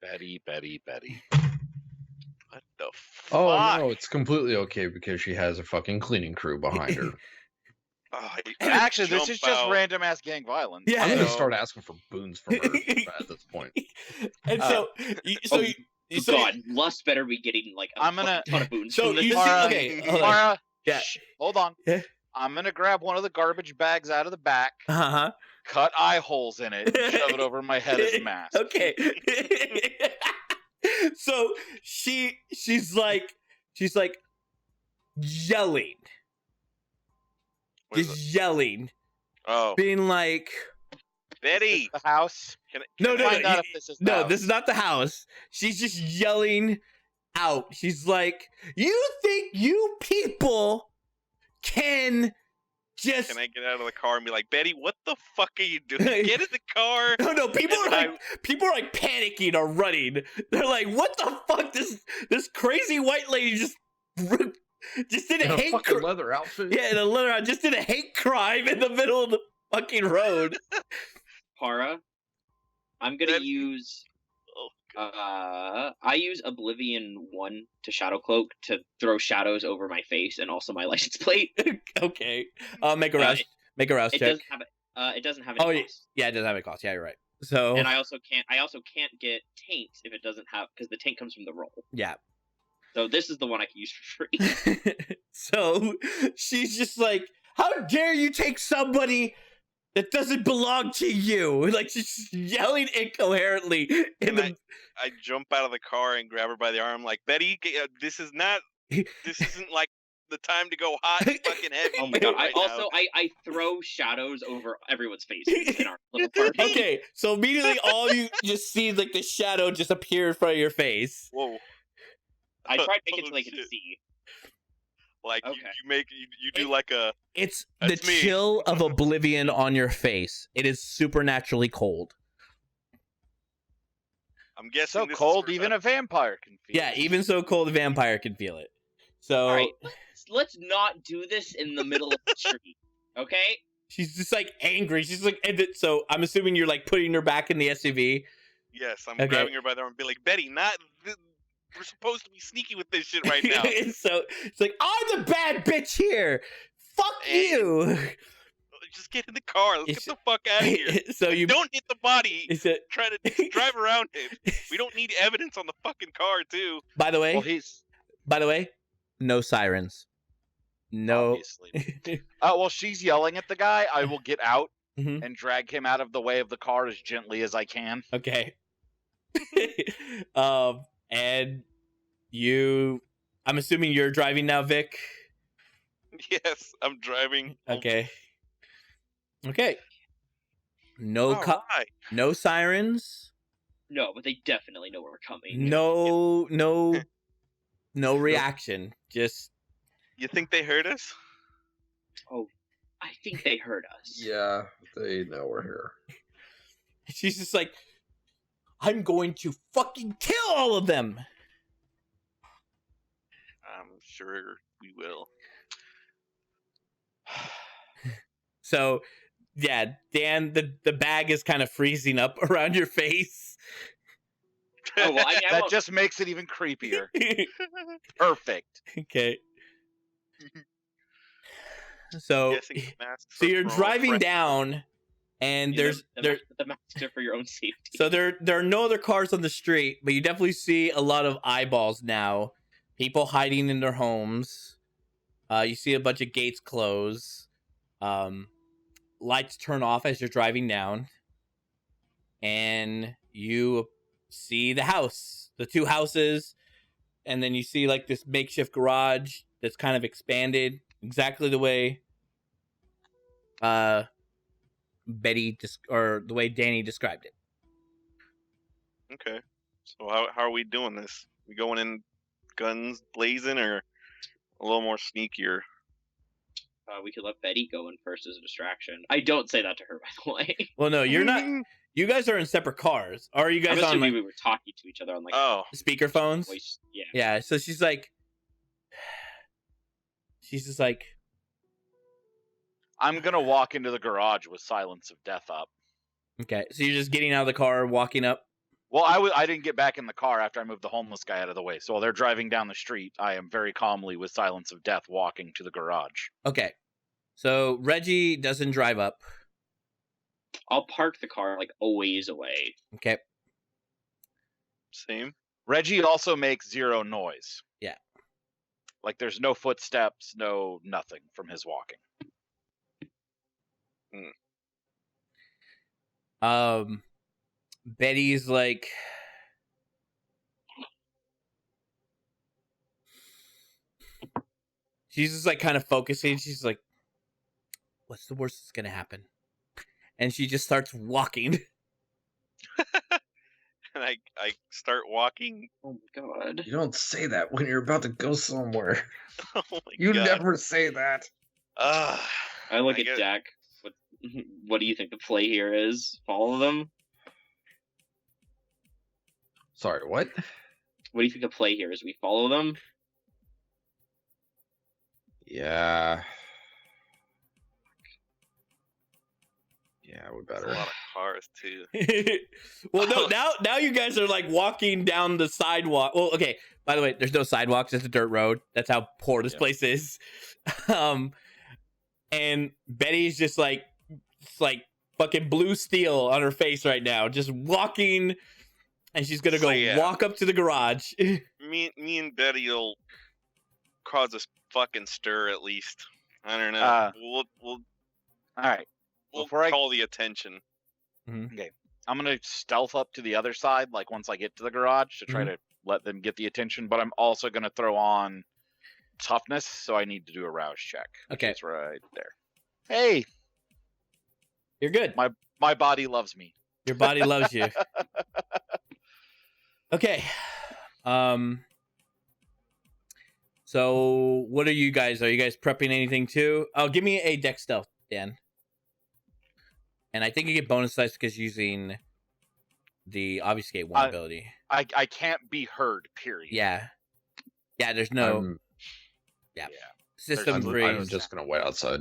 [SPEAKER 3] Betty.
[SPEAKER 2] what the fuck?
[SPEAKER 4] Oh no, it's completely okay because she has a fucking cleaning crew behind her.
[SPEAKER 2] Oh, he
[SPEAKER 3] Actually, this
[SPEAKER 2] jump
[SPEAKER 3] is just
[SPEAKER 2] out.
[SPEAKER 3] random ass gang violence.
[SPEAKER 1] Yeah.
[SPEAKER 4] I'm gonna
[SPEAKER 2] know.
[SPEAKER 4] start asking for boons from her at this point.
[SPEAKER 1] And so,
[SPEAKER 5] God, Lust better be getting like a
[SPEAKER 3] I'm gonna-
[SPEAKER 5] fucking ton of boons
[SPEAKER 1] So
[SPEAKER 5] from this.
[SPEAKER 1] you see,
[SPEAKER 3] Mara,
[SPEAKER 1] okay, hold on.
[SPEAKER 3] Mara,
[SPEAKER 1] Yeah.
[SPEAKER 3] shh, hold on.
[SPEAKER 1] Yeah.
[SPEAKER 3] I'm gonna grab one of the garbage bags out of the back,
[SPEAKER 1] Uh-huh.
[SPEAKER 3] cut eye holes in it, and shove it over my head as a mask.
[SPEAKER 1] Okay. So she's like yelling,
[SPEAKER 2] What is
[SPEAKER 1] just
[SPEAKER 2] it?
[SPEAKER 1] yelling,
[SPEAKER 2] Oh,
[SPEAKER 1] being like,
[SPEAKER 2] Betty,
[SPEAKER 3] The house.
[SPEAKER 1] No, no,
[SPEAKER 3] Find
[SPEAKER 1] no.
[SPEAKER 3] out if this is the
[SPEAKER 1] No,
[SPEAKER 3] house.
[SPEAKER 1] this is not the house. She's just yelling out. She's like, "You think you people can just?"
[SPEAKER 2] can I get out of the car and be like, Betty, what the fuck are you doing? Get in the car.
[SPEAKER 1] No, people are
[SPEAKER 2] And
[SPEAKER 1] like panicking or running. They're like, "What the fuck? This crazy white lady just did a
[SPEAKER 4] In a
[SPEAKER 1] hate
[SPEAKER 4] fucking
[SPEAKER 1] crime.
[SPEAKER 4] leather outfit.
[SPEAKER 1] Yeah, in a leather. Just did a hate crime in the middle of the fucking road."
[SPEAKER 5] Para, I'm gonna
[SPEAKER 2] That-
[SPEAKER 5] use.
[SPEAKER 2] Oh,
[SPEAKER 5] I use Oblivion 1 to Shadow Cloak to throw shadows over my face and also my license plate.
[SPEAKER 1] Okay. Make a rouse. Make a rouse
[SPEAKER 5] It
[SPEAKER 1] check.
[SPEAKER 5] doesn't have it. It doesn't have any cost.
[SPEAKER 1] Yeah, it doesn't have a cost. Yeah, you're right. So
[SPEAKER 5] And I also can't get taints if it doesn't have, because the taint comes from the roll.
[SPEAKER 1] yeah.
[SPEAKER 5] So this is the one I can use for free.
[SPEAKER 1] So she's just like, "How dare you take somebody that doesn't belong to you?" Like she's yelling incoherently in
[SPEAKER 2] And
[SPEAKER 1] the.
[SPEAKER 2] I jump out of the car and grab her by the arm, like, Betty, this isn't like the time to go hot and fucking heavy.
[SPEAKER 5] Oh my god!
[SPEAKER 2] right now.
[SPEAKER 5] I throw shadows over everyone's faces in our little party.
[SPEAKER 1] Okay, so immediately all you just see like the shadow just appear in front of your face.
[SPEAKER 2] Whoa.
[SPEAKER 5] I tried to make it
[SPEAKER 2] Oh,
[SPEAKER 5] so they could
[SPEAKER 2] shit.
[SPEAKER 5] see.
[SPEAKER 2] Like
[SPEAKER 5] Okay.
[SPEAKER 2] you do like a.
[SPEAKER 1] It's
[SPEAKER 2] That's
[SPEAKER 1] the
[SPEAKER 2] me.
[SPEAKER 1] chill of oblivion on your face. It is supernaturally cold.
[SPEAKER 2] I'm guessing
[SPEAKER 3] So
[SPEAKER 2] this
[SPEAKER 3] cold,
[SPEAKER 2] is
[SPEAKER 3] even a vampire can feel.
[SPEAKER 1] Yeah,
[SPEAKER 3] it.
[SPEAKER 1] even so cold, a vampire can feel it. So
[SPEAKER 5] All right, let's not do this in the middle of the street, okay?
[SPEAKER 1] she's just like angry. She's like, so I'm assuming you're like putting her back in the SUV.
[SPEAKER 2] Yes, I'm
[SPEAKER 1] Okay.
[SPEAKER 2] grabbing her by the arm and be like, Betty, we're supposed to be sneaky with this shit right now.
[SPEAKER 1] So it's like, "I'm the bad bitch here. Fuck
[SPEAKER 2] Hey.
[SPEAKER 1] you."
[SPEAKER 2] Just get in the car. Let's
[SPEAKER 1] It's-
[SPEAKER 2] get the fuck out of here.
[SPEAKER 1] So you
[SPEAKER 2] Don't hit the body.
[SPEAKER 1] is it?
[SPEAKER 2] Try to drive around it. We don't need evidence on the fucking car, too.
[SPEAKER 1] By the way,
[SPEAKER 3] Well,
[SPEAKER 1] no sirens. No.
[SPEAKER 3] obviously. Well, she's yelling at the guy. I will get out
[SPEAKER 1] Mhm.
[SPEAKER 3] and drag him out of the way of the car as gently as I can.
[SPEAKER 1] Okay. And I'm assuming you're driving now, Vic.
[SPEAKER 2] Yes, I'm driving.
[SPEAKER 1] Okay. Okay. No
[SPEAKER 2] All right.
[SPEAKER 1] no sirens.
[SPEAKER 5] No, but they definitely know we're coming.
[SPEAKER 1] No reaction. Just
[SPEAKER 2] You think they heard us?
[SPEAKER 5] I think they heard us.
[SPEAKER 4] Yeah, they know we're here.
[SPEAKER 1] she's just like, "I'm going to fucking kill all of them."
[SPEAKER 2] I'm sure we will.
[SPEAKER 1] So, yeah, Dan, the bag is kind of freezing up around your face.
[SPEAKER 5] Oh well, I
[SPEAKER 3] That
[SPEAKER 5] won't-
[SPEAKER 3] just makes it even creepier. Perfect.
[SPEAKER 1] Okay. So,
[SPEAKER 2] Guessing the masks
[SPEAKER 1] so
[SPEAKER 2] are
[SPEAKER 1] you're
[SPEAKER 2] for all
[SPEAKER 1] driving
[SPEAKER 2] friends.
[SPEAKER 1] down, and there's
[SPEAKER 5] the masks are for your own safety.
[SPEAKER 1] so there are no other cars on the street, but you definitely see a lot of eyeballs now. People hiding in their homes. You see a bunch of gates close. Lights turn off as you're driving down, and you see the house, the two houses, and then you see like this makeshift garage that's kind of expanded exactly the way Betty or the way Danny described it.
[SPEAKER 2] Okay. So how are we doing this? We going in guns blazing or a little more sneakier?
[SPEAKER 5] We could let Betty go in first as a distraction. I don't say that to her, by the way.
[SPEAKER 1] Well, no, you're not. You guys are in separate cars. Or are you guys
[SPEAKER 5] I'm
[SPEAKER 1] on
[SPEAKER 5] assuming
[SPEAKER 1] like
[SPEAKER 5] we were talking to each other on like
[SPEAKER 2] Oh,
[SPEAKER 1] speakerphones?
[SPEAKER 5] voice. Yeah.
[SPEAKER 1] Yeah. So she's just like,
[SPEAKER 3] I'm gonna walk into the garage with Silence of Death up.
[SPEAKER 1] okay. So you're just getting out of the car, walking up.
[SPEAKER 3] Well, I didn't get back in the car after I moved the homeless guy out of the way. So while they're driving down the street, I am very calmly with Silence of Death walking to the garage.
[SPEAKER 1] Okay. So Reggie doesn't drive up.
[SPEAKER 5] I'll park the car like a ways away.
[SPEAKER 1] Okay.
[SPEAKER 2] same.
[SPEAKER 3] Reggie also makes zero noise.
[SPEAKER 1] Yeah.
[SPEAKER 3] Like there's no footsteps, no nothing from his walking.
[SPEAKER 1] Betty's like, she's just like kind of focusing. She's like, "What's the worst that's gonna happen?" and she just starts walking.
[SPEAKER 2] And I start walking.
[SPEAKER 5] Oh my god.
[SPEAKER 4] You don't say that when you're about to go somewhere.
[SPEAKER 2] Oh my
[SPEAKER 4] You
[SPEAKER 2] god.
[SPEAKER 4] never say that.
[SPEAKER 2] I
[SPEAKER 5] I look at
[SPEAKER 2] guess-
[SPEAKER 5] Deck. What do you think the play here is? Follow them?
[SPEAKER 4] Sorry, what?
[SPEAKER 5] What do you think the play here is? We follow them?
[SPEAKER 4] Yeah. Yeah, we
[SPEAKER 2] There's
[SPEAKER 4] better.
[SPEAKER 2] a lot of cars too.
[SPEAKER 1] Well, no, now you guys are like walking down the sidewalk. Well, okay. By the way, there's no sidewalks. It's a dirt road. That's how poor this place is. And Betty's just like, it's like fucking blue steel on her face right now, just walking, and she's gonna
[SPEAKER 2] So,
[SPEAKER 1] go
[SPEAKER 2] yeah.
[SPEAKER 1] walk up to the garage.
[SPEAKER 2] Me and Betty will cause a fucking stir at least. I don't know. We'll
[SPEAKER 3] All right.
[SPEAKER 2] we'll
[SPEAKER 3] Before I-
[SPEAKER 2] call the attention.
[SPEAKER 3] I'm gonna stealth up to the other side, like once I get to the garage, to try to let them get the attention. But I'm also gonna throw on toughness, so I need to do a rouse check. which
[SPEAKER 1] Okay.
[SPEAKER 3] is right there. Hey,
[SPEAKER 1] You're good.
[SPEAKER 3] my body loves me.
[SPEAKER 1] Your body loves you. Okay. So what are you guys? Are you guys prepping anything too? Oh, give me a dex stealth, Dan. And I think you get bonus dice because using the obfuscate one ability.
[SPEAKER 3] I can't be heard. Period.
[SPEAKER 1] Yeah. Yeah, there's no
[SPEAKER 4] I'm,
[SPEAKER 1] system
[SPEAKER 3] there's-
[SPEAKER 1] freeze.
[SPEAKER 4] I'm just gonna wait outside.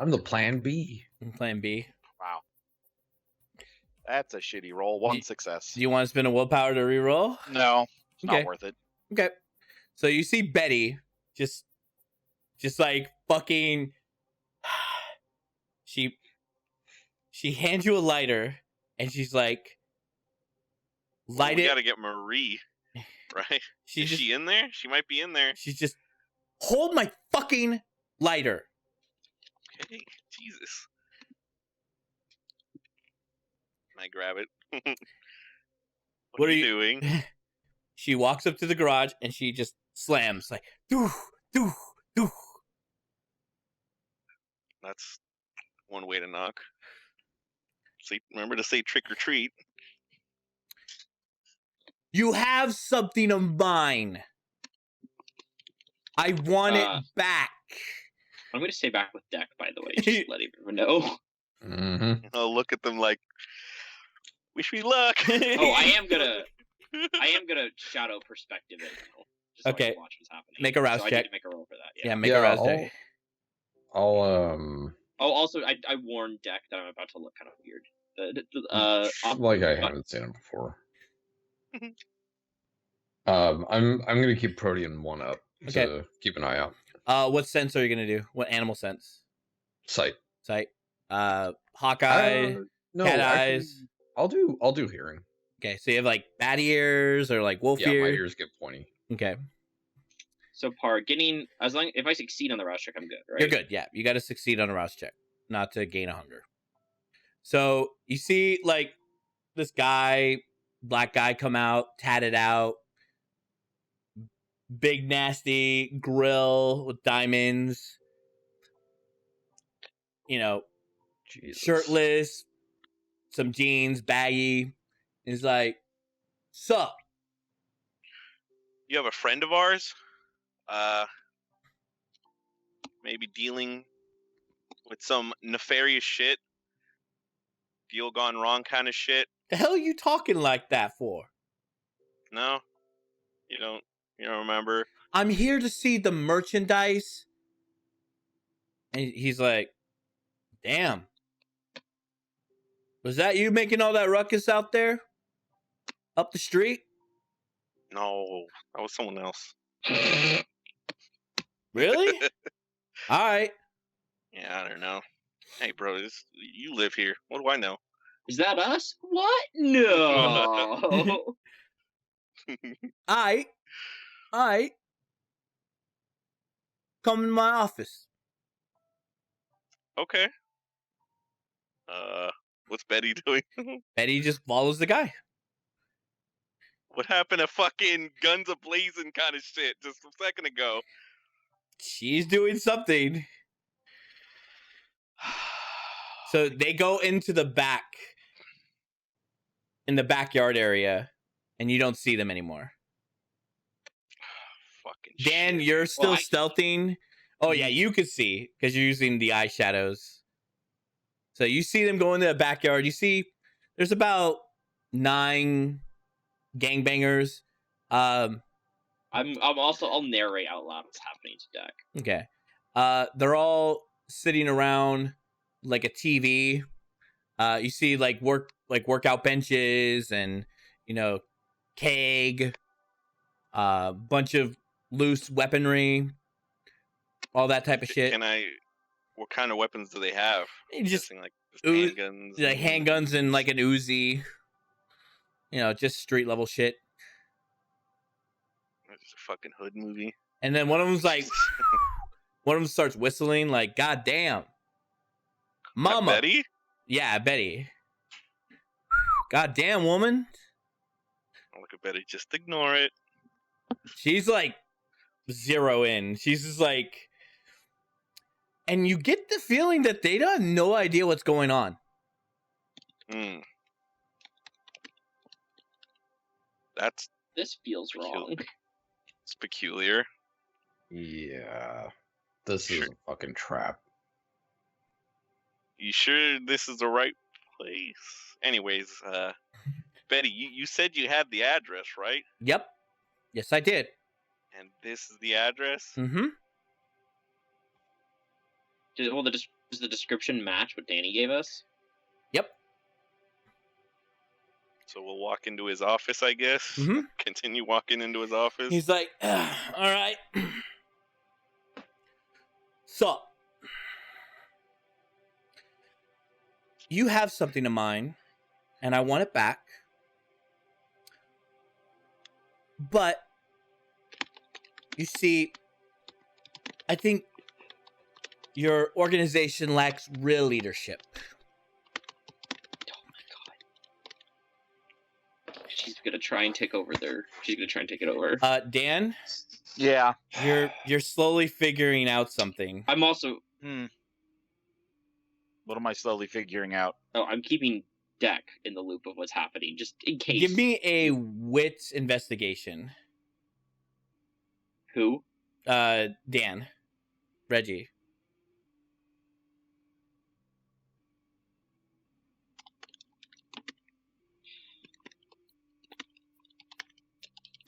[SPEAKER 4] I'm the plan B.
[SPEAKER 1] Plan B.
[SPEAKER 3] Wow. That's a shitty roll. One success.
[SPEAKER 1] Do you want to spend a willpower to reroll?
[SPEAKER 3] No, it's
[SPEAKER 1] Okay.
[SPEAKER 3] not worth it.
[SPEAKER 1] Okay. So you see Betty just like fucking she hands you a lighter and she's like light
[SPEAKER 2] we
[SPEAKER 1] it.
[SPEAKER 2] gotta get Marie, right? Is she in there? She might be in there.
[SPEAKER 1] She's just hold my fucking lighter.
[SPEAKER 2] Okay, Jesus. I grab it. what are you doing?
[SPEAKER 1] She walks up to the garage and she just slams like doo doo doo.
[SPEAKER 2] That's one way to knock. Remember to say trick or treat.
[SPEAKER 1] You have something of mine. I want it back.
[SPEAKER 5] I'm going to stay back with Deck, by the way. Just let everyone know.
[SPEAKER 4] Mm-hmm.
[SPEAKER 2] I'll look at them like, wish me luck.
[SPEAKER 5] Oh, I am gonna shadow perspective it now. Just so I
[SPEAKER 1] Okay.
[SPEAKER 5] can watch what's happening.
[SPEAKER 1] Make a rouse
[SPEAKER 5] so I
[SPEAKER 1] check.
[SPEAKER 5] need to make a roll for that. Yeah.
[SPEAKER 1] Yeah, make a rouse check.
[SPEAKER 4] I'll
[SPEAKER 5] Oh, also, I warned Deck that I'm about to look kind of weird.
[SPEAKER 4] like I haven't seen him before. I'm gonna keep Protean one up to
[SPEAKER 1] Okay.
[SPEAKER 4] keep an eye out.
[SPEAKER 1] What sense are you gonna do? What animal sense?
[SPEAKER 4] Sight.
[SPEAKER 1] Sight. Hawkeye.
[SPEAKER 4] No,
[SPEAKER 1] cat
[SPEAKER 4] actually,
[SPEAKER 1] eyes.
[SPEAKER 4] I'll do hearing.
[SPEAKER 1] Okay, so you have like bat ears or like wolf
[SPEAKER 4] Yeah, my
[SPEAKER 1] ear.
[SPEAKER 4] ears get pointy.
[SPEAKER 1] Okay,
[SPEAKER 5] So if I succeed on the rouse check, I'm good, right?
[SPEAKER 1] you're good. Yeah, you got to succeed on a rouse check, not to gain a hunger. So you see like this guy, black guy, come out, tatted out, big nasty grill with diamonds. You know,
[SPEAKER 4] Jesus.
[SPEAKER 1] shirtless, some jeans, baggy. He's like, "Sup?"
[SPEAKER 2] You have a friend of ours, maybe dealing with some nefarious shit, deal gone wrong kind of shit.
[SPEAKER 1] The hell are you talking like that for?
[SPEAKER 2] No, you don't remember.
[SPEAKER 1] I'm here to see the merchandise. And he's like, damn. Was that you making all that ruckus out there? Up the street?
[SPEAKER 2] No, that was someone else.
[SPEAKER 1] Really? All right.
[SPEAKER 2] Yeah, I don't know. Hey, bro, you live here. What do I know?
[SPEAKER 5] Is that us? What? No.
[SPEAKER 1] All right. Come in my office.
[SPEAKER 2] Okay. What's Betty doing?
[SPEAKER 1] Betty just follows the guy.
[SPEAKER 2] What happened to fucking guns a-blazing kind of shit just a second ago?
[SPEAKER 1] She's doing something. So they go into the back, in the backyard area, and you don't see them anymore.
[SPEAKER 2] Fucking
[SPEAKER 1] Dan,
[SPEAKER 2] shit.
[SPEAKER 1] you're still
[SPEAKER 5] Well,
[SPEAKER 1] stealthing. Oh yeah, you could see because you're using the eye shadows. So you see them go into the backyard. You see there's about 9 gangbangers.
[SPEAKER 5] I'm also I'll narrate out loud what's happening to Deck.
[SPEAKER 1] Okay. They're all sitting around like a TV. You see like workout benches and keg, bunch of loose weaponry, all that type of shit.
[SPEAKER 2] What kind of weapons do they have?
[SPEAKER 1] You just
[SPEAKER 2] Guessing, like
[SPEAKER 1] handguns,
[SPEAKER 2] handguns.
[SPEAKER 1] handguns and like an Uzi. Just street level shit.
[SPEAKER 2] It's a fucking hood movie.
[SPEAKER 1] And then one of them's like, one of them starts whistling like, "God damn, mama."
[SPEAKER 2] Betty?
[SPEAKER 1] Yeah, Betty. God damn, woman.
[SPEAKER 2] Look at Betty. Just ignore it.
[SPEAKER 1] She's like 0 in. She's just like, and you get the feeling that they have no idea what's going on.
[SPEAKER 5] This feels wrong.
[SPEAKER 2] It's peculiar.
[SPEAKER 4] Yeah. This is
[SPEAKER 2] Sure.
[SPEAKER 4] a fucking trap.
[SPEAKER 2] You sure this is the right place? Anyways, Betty, you said you had the address, right?
[SPEAKER 1] Yep. Yes, I did.
[SPEAKER 2] And this is the address?
[SPEAKER 1] Mm-hmm.
[SPEAKER 5] Does the description match what Danny gave us?
[SPEAKER 1] Yep.
[SPEAKER 2] So we'll walk into his office, I guess.
[SPEAKER 1] Mhm.
[SPEAKER 2] Continue walking into his office.
[SPEAKER 1] He's like, all right. So, you have something of mine, and I want it back. But, you see, I think your organization lacks real leadership.
[SPEAKER 5] Oh my god. She's gonna try and take over She's gonna try and take it over.
[SPEAKER 1] Dan,
[SPEAKER 3] Yeah.
[SPEAKER 1] you're slowly figuring out something.
[SPEAKER 5] I'm also
[SPEAKER 3] What am I slowly figuring out?
[SPEAKER 5] I'm keeping Deck in the loop of what's happening, just in case.
[SPEAKER 1] Give me a wits investigation.
[SPEAKER 5] Who?
[SPEAKER 1] Dan. Reggie.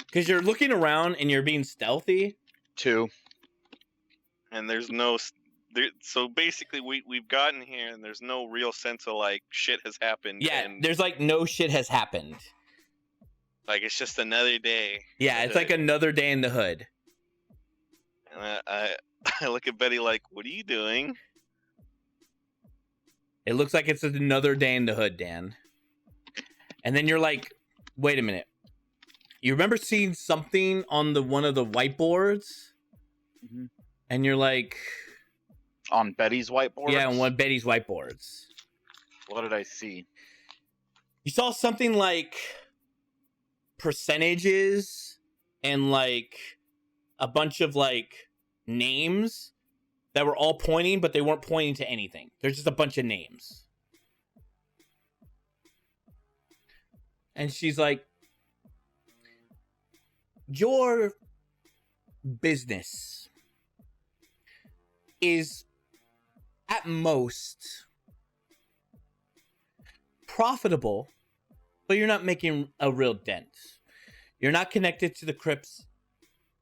[SPEAKER 1] Because you're looking around and you're being stealthy.
[SPEAKER 3] 2.
[SPEAKER 2] And there's no... so basically, we've gotten here, and there's no real sense of, like, shit has happened.
[SPEAKER 1] Yeah,
[SPEAKER 2] and,
[SPEAKER 1] there's like no shit has happened.
[SPEAKER 2] like, it's just another day.
[SPEAKER 1] Yeah, it's like another day in the hood.
[SPEAKER 2] And I look at Betty like, what are you doing?
[SPEAKER 1] It looks like it's another day in the hood, Dan. And then you're like, wait a minute. You remember seeing something on one of the whiteboards?
[SPEAKER 3] Mhm.
[SPEAKER 1] And you're like...
[SPEAKER 3] On Betty's whiteboard?
[SPEAKER 1] Yeah, on one of Betty's whiteboards.
[SPEAKER 3] What did I see?
[SPEAKER 1] You saw something like percentages and like a bunch of like names that were all pointing, but they weren't pointing to anything. There's just a bunch of names. And she's like, your business is at most profitable, but you're not making a real dent. You're not connected to the Crips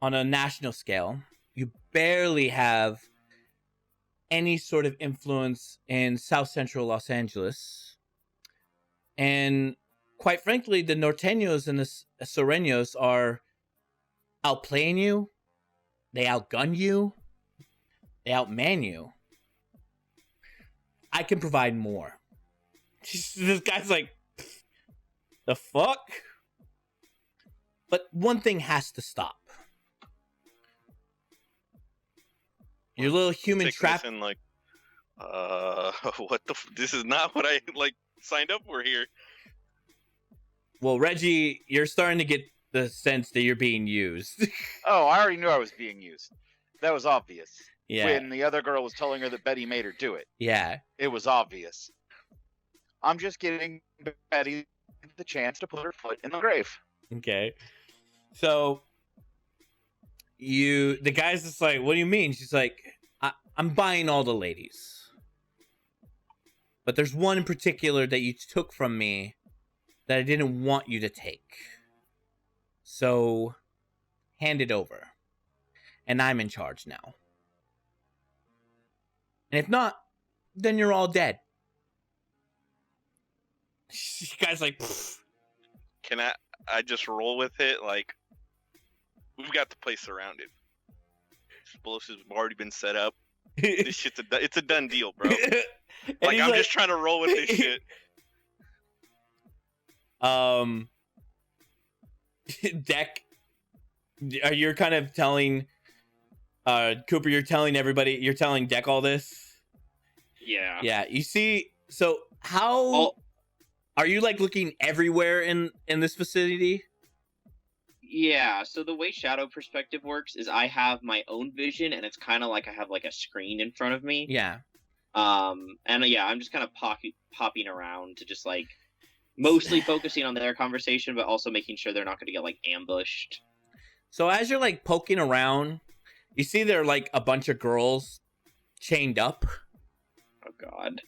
[SPEAKER 1] on a national scale. You barely have any sort of influence in South Central Los Angeles. And quite frankly, the Norteños and the Sureños are outplaying you. They outgun you. They outman you. I can provide more. This guy's like, the fuck? But one thing has to stop. Your little human
[SPEAKER 2] Taking
[SPEAKER 1] trap.
[SPEAKER 2] this in like, what the? This is not what I like signed up for here.
[SPEAKER 1] Well, Reggie, you're starting to get the sense that you're being used.
[SPEAKER 3] Oh, I already knew I was being used. That was obvious.
[SPEAKER 1] Yeah.
[SPEAKER 3] when the other girl was telling her that Betty made her do it.
[SPEAKER 1] Yeah.
[SPEAKER 3] It was obvious. I'm just giving Betty the chance to put her foot in the grave.
[SPEAKER 1] Okay. So the guy's just like, what do you mean? She's like, I'm buying all the ladies. But there's one in particular that you took from me that I didn't want you to take. So hand it over. And I'm in charge now. And if not, then you're all dead. You guys like, pfft.
[SPEAKER 2] Can I just roll with it? Like, we've got the place surrounded. Explosives have already been set up. This shit's it's a done deal, bro. Like, I'm just trying to roll with this shit.
[SPEAKER 1] Deck, you're kind of telling Cooper, you're telling Deck all this? Yeah, you see, so how are you like looking everywhere in this vicinity?
[SPEAKER 5] Yeah, so the way shadow perspective works is I have my own vision, and it's kind of like I have like a screen in front of me.
[SPEAKER 1] Yeah.
[SPEAKER 5] And yeah, I'm just kind of popping around to just like mostly focusing on their conversation, but also making sure they're not going to get like ambushed.
[SPEAKER 1] So as you're like poking around, you see there are like a bunch of girls chained up.
[SPEAKER 5] Oh God.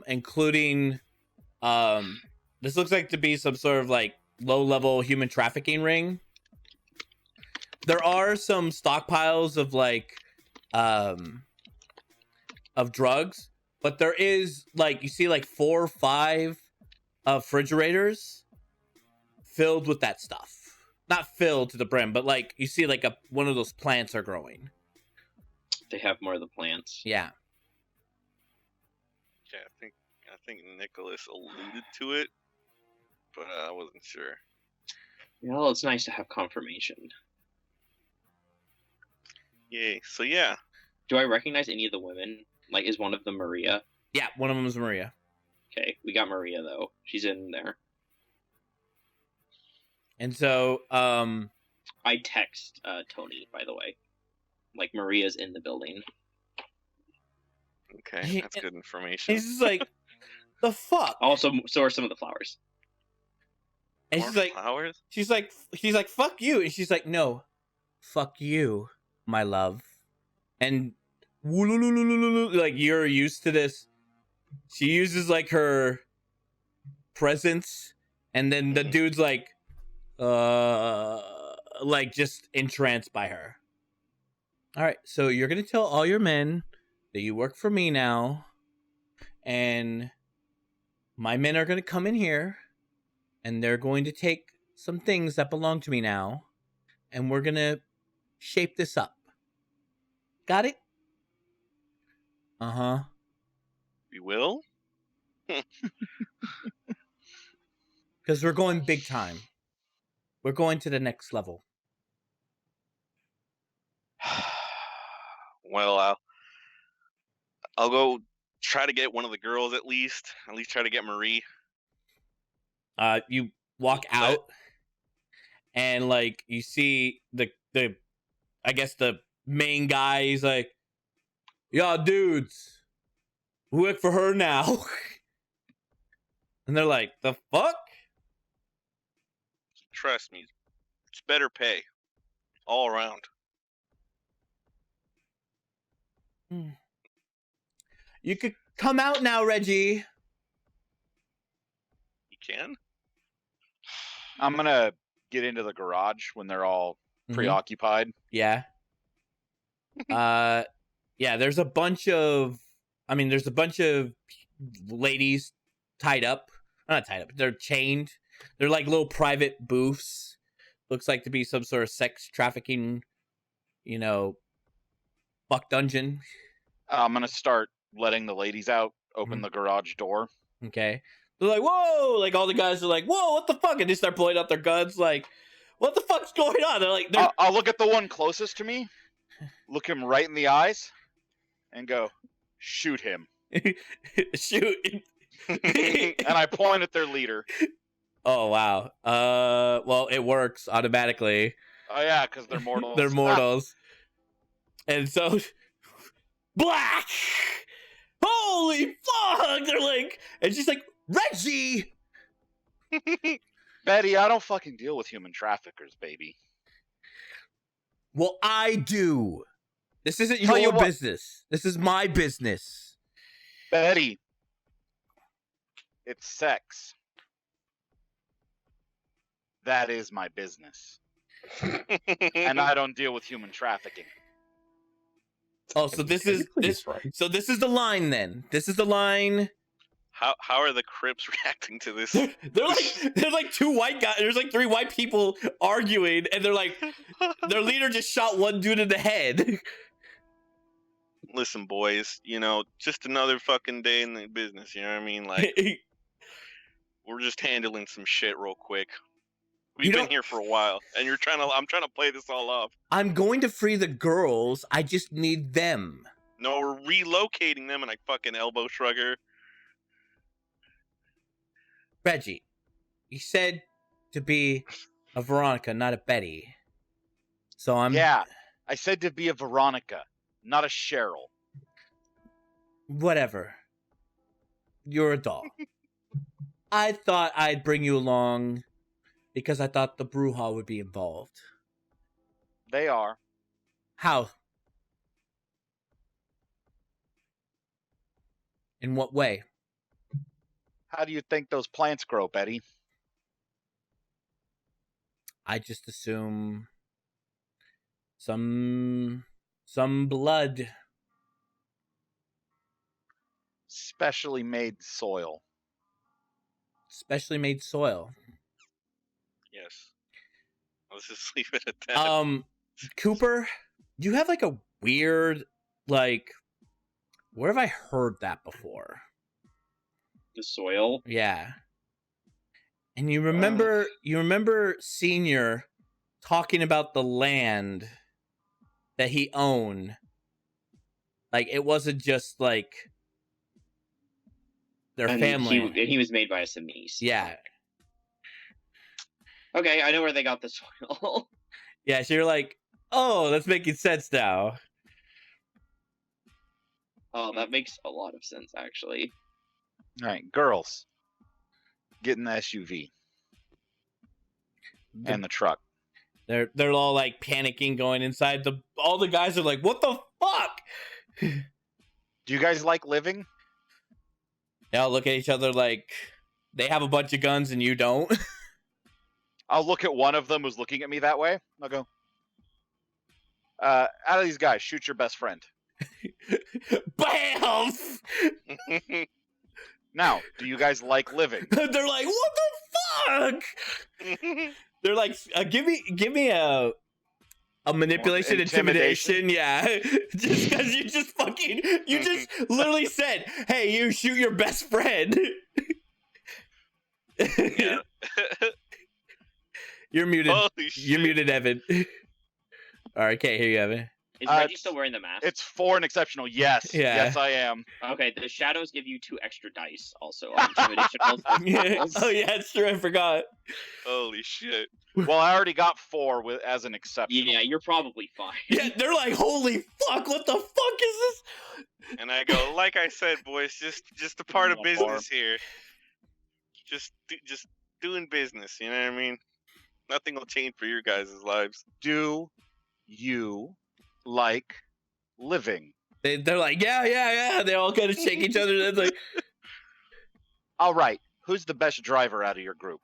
[SPEAKER 1] Including, this looks like to be some sort of like low-level human trafficking ring. There are some stockpiles of like, of drugs, but there is like, you see like 4 or 5 refrigerators filled with that stuff. Not filled to the brim, but like you see like one of those plants are growing.
[SPEAKER 5] They have more of the plants.
[SPEAKER 1] Yeah.
[SPEAKER 2] Yeah, I think Nicholas alluded to it, but I wasn't sure.
[SPEAKER 5] Well, it's nice to have confirmation.
[SPEAKER 2] Yay. So yeah.
[SPEAKER 5] Do I recognize any of the women? Like, is one of them Maria?
[SPEAKER 1] Yeah, one of them is Maria.
[SPEAKER 5] Okay, we got Maria though. She's in there.
[SPEAKER 1] And so,
[SPEAKER 5] I text Tony, by the way. Like, Maria's in the building.
[SPEAKER 2] Okay, that's good information.
[SPEAKER 1] he's just like, the fuck?
[SPEAKER 5] Also, so are some of the flowers.
[SPEAKER 1] And
[SPEAKER 2] More
[SPEAKER 1] she's like,
[SPEAKER 2] flowers?
[SPEAKER 1] he's like, fuck you. And she's like, no, fuck you, my love. And like, you're used to this. She uses like her presence, and then the dude's like just entranced by her. All right, so you're gonna tell all your men that you work for me now, and my men are gonna come in here, and they're going to take some things that belong to me now, and we're gonna shape this up. Got it? Uh-huh.
[SPEAKER 2] We will?
[SPEAKER 1] Because we're going big time. We're going to the next level.
[SPEAKER 2] Well, I'll go try to get one of the girls at least try to get Marie.
[SPEAKER 1] You walk out, and like you see the I guess the main guy. He's like, "Y'all dudes, we work for her now." And they're like, "The fuck?"
[SPEAKER 2] Trust me, it's better pay all around.
[SPEAKER 1] You could come out now, Reggie.
[SPEAKER 2] You can?
[SPEAKER 3] I'm gonna get into the garage when they're all preoccupied.
[SPEAKER 1] Yeah. Yeah, there's a bunch of ladies tied up. Not tied up, they're chained. They're like little private booths. Looks like to be some sort of sex trafficking, fuck dungeon.
[SPEAKER 3] I'm gonna start letting the ladies out, open the garage door.
[SPEAKER 1] Okay. They're like, whoa! Like, all the guys are like, whoa, what the fuck? And they start pulling out their guns, like, what the fuck's going on? They're like,
[SPEAKER 3] I'll look at the one closest to me, look him right in the eyes, and go, shoot him.
[SPEAKER 1] shoot.
[SPEAKER 3] And I point at their leader.
[SPEAKER 1] Oh, wow. Well, it works automatically.
[SPEAKER 3] Oh, yeah, because they're mortals.
[SPEAKER 1] They're mortals. And so black. Holy fuck! They're like, and she's like, Reggie.
[SPEAKER 3] Betty, I don't fucking deal with human traffickers, baby.
[SPEAKER 1] Well, I do. This isn't
[SPEAKER 3] Tell you
[SPEAKER 1] your
[SPEAKER 3] what-
[SPEAKER 1] business. This is my business.
[SPEAKER 3] Betty, it's sex. That is my business. And I don't deal with human trafficking.
[SPEAKER 1] Oh, so this is
[SPEAKER 4] Technically,
[SPEAKER 1] this.
[SPEAKER 4] he's right.
[SPEAKER 1] So this is the line then. This is the line.
[SPEAKER 2] How are the Crips reacting to this?
[SPEAKER 1] They're like two white guys. There's like three white people arguing, and they're like, their leader just shot one dude in the head.
[SPEAKER 2] Listen, boys, just another fucking day in the business. You know what I mean? Like, we're just handling some shit real quick. We've been here for a while, and I'm trying to play this all off.
[SPEAKER 1] I'm going to free the girls. I just need them.
[SPEAKER 2] No, we're relocating them, and I fucking elbow shrug her.
[SPEAKER 1] Reggie, you said to be a Veronica, not a Betty. So I'm.
[SPEAKER 3] Yeah, I said to be a Veronica, not a Cheryl.
[SPEAKER 1] Whatever. You're a doll. I thought I'd bring you along because I thought the Bruja would be involved.
[SPEAKER 3] They are.
[SPEAKER 1] How? In what way?
[SPEAKER 3] How do you think those plants grow, Betty?
[SPEAKER 1] I just assume some blood.
[SPEAKER 3] Specially made soil.
[SPEAKER 1] Specially made soil.
[SPEAKER 2] Yes. Let's just leave it at that.
[SPEAKER 1] Cooper, you have like a weird, like, where have I heard that before?
[SPEAKER 5] The soil.
[SPEAKER 1] Yeah. And you remember Senior talking about the land that he owned. Like, it wasn't just like their
[SPEAKER 5] And
[SPEAKER 1] family.
[SPEAKER 5] he was made by a Samis.
[SPEAKER 1] Yeah.
[SPEAKER 5] Okay, I know where they got the soil.
[SPEAKER 1] Yeah, so you're like, oh, that's making sense now.
[SPEAKER 5] Oh, that makes a lot of sense, actually.
[SPEAKER 3] All right, girls, get in the SUV and the truck.
[SPEAKER 1] They're all like panicking going inside. All the guys are like, what the fuck?
[SPEAKER 3] Do you guys like living?
[SPEAKER 1] They all look at each other like they have a bunch of guns and you don't.
[SPEAKER 3] I'll look at one of them who's looking at me that way. I'll go, out of these guys, shoot your best friend.
[SPEAKER 1] Bam!
[SPEAKER 3] Now, do you guys like living?
[SPEAKER 1] They're like, what the fuck? They're like, give me a manipulation, intimidation. Yeah, just because you just literally said, hey, you shoot your best friend.
[SPEAKER 2] Yeah.
[SPEAKER 1] You're muted.
[SPEAKER 2] Holy
[SPEAKER 1] You're
[SPEAKER 2] shit.
[SPEAKER 1] muted, Evan. All right, can't hear you, Evan.
[SPEAKER 5] Is Reggie still wearing the mask?
[SPEAKER 3] It's 4 and exceptional. Yes.
[SPEAKER 1] Yeah.
[SPEAKER 3] Yes, I am.
[SPEAKER 5] Okay, the shadows give you 2 extra dice also on intimidation rolls.
[SPEAKER 1] Oh yeah, it's true. I forgot.
[SPEAKER 2] Holy shit.
[SPEAKER 3] Well, I already got 4 as an exceptional.
[SPEAKER 5] Yeah, you're probably fine.
[SPEAKER 1] Yeah, they're like, holy fuck, what the fuck is this?
[SPEAKER 2] And I go, like I said, boys, just a part of
[SPEAKER 3] No
[SPEAKER 2] business here. Just doing business, you know what I mean? Nothing will change for your guys' lives.
[SPEAKER 3] Do you like living?
[SPEAKER 1] They're like, yeah. They all kind of shake each other. It's like,
[SPEAKER 3] All right. Who's the best driver out of your group?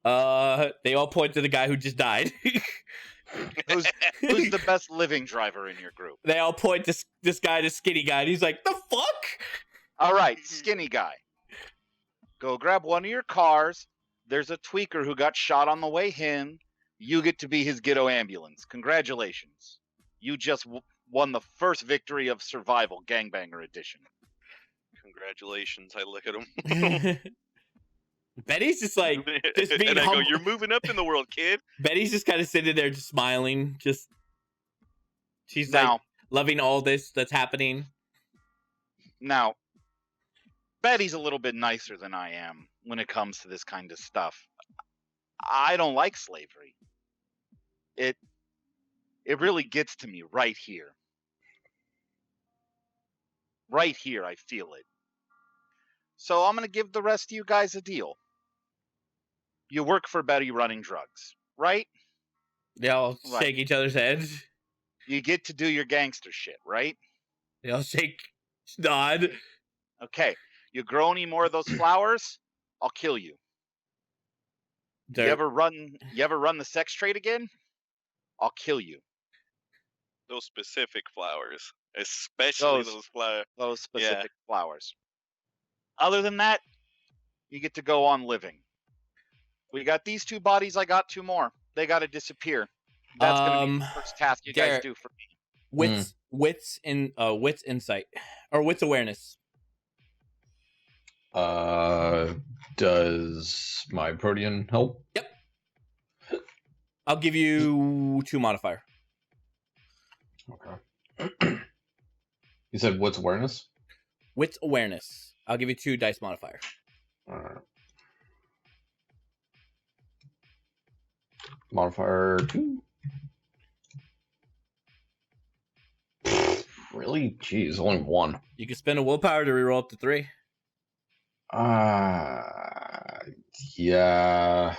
[SPEAKER 1] they all point to the guy who just died.
[SPEAKER 3] Who's the best living driver in your group?
[SPEAKER 1] They all point to this guy, this skinny guy, and he's like, the fuck?
[SPEAKER 3] All right, skinny guy. Go grab one of your cars. There's a tweaker who got shot on the way in. You get to be his ghetto ambulance. Congratulations. You just won the first victory of Survival Gangbanger Edition.
[SPEAKER 2] Congratulations. I look at him.
[SPEAKER 1] Betty's just like, just being
[SPEAKER 2] and I go,
[SPEAKER 1] humble.
[SPEAKER 2] you're moving up in the world, kid.
[SPEAKER 1] Betty's just kind of sitting there, just smiling. She's like
[SPEAKER 3] Now,
[SPEAKER 1] loving all this that's happening.
[SPEAKER 3] now, Betty's a little bit nicer than I am when it comes to this kind of stuff. I don't like slavery. It really gets to me right here. Right here, I feel it. So I'm going to give the rest of you guys a deal. You work for Betty running drugs, right?
[SPEAKER 1] They all
[SPEAKER 3] Right.
[SPEAKER 1] shake each other's heads.
[SPEAKER 3] You get to do your gangster shit, right?
[SPEAKER 1] They all shake, nod.
[SPEAKER 3] Okay. You grow any more of those flowers, I'll kill you. You
[SPEAKER 1] They're-
[SPEAKER 3] ever run the sex trade again? I'll kill you.
[SPEAKER 2] Those specific flowers, especially
[SPEAKER 3] Those-
[SPEAKER 2] those flowers.
[SPEAKER 3] Those specific flowers. Other than that, you get to go on living. We got these 2 bodies, I got 2 more. They got to disappear. That's going to be the first task you guys
[SPEAKER 1] Garrett,
[SPEAKER 3] do for me.
[SPEAKER 1] wits insight or wits awareness.
[SPEAKER 4] Does my Protean help?
[SPEAKER 1] Yep. I'll give you 2 modifier.
[SPEAKER 4] Okay. You said what's awareness?
[SPEAKER 1] Wits awareness. I'll give you 2 dice modifier.
[SPEAKER 4] Alright. Modifier 2. Really? Jeez, only 1.
[SPEAKER 1] You can spend a willpower to reroll up to 3.
[SPEAKER 4] Yeah.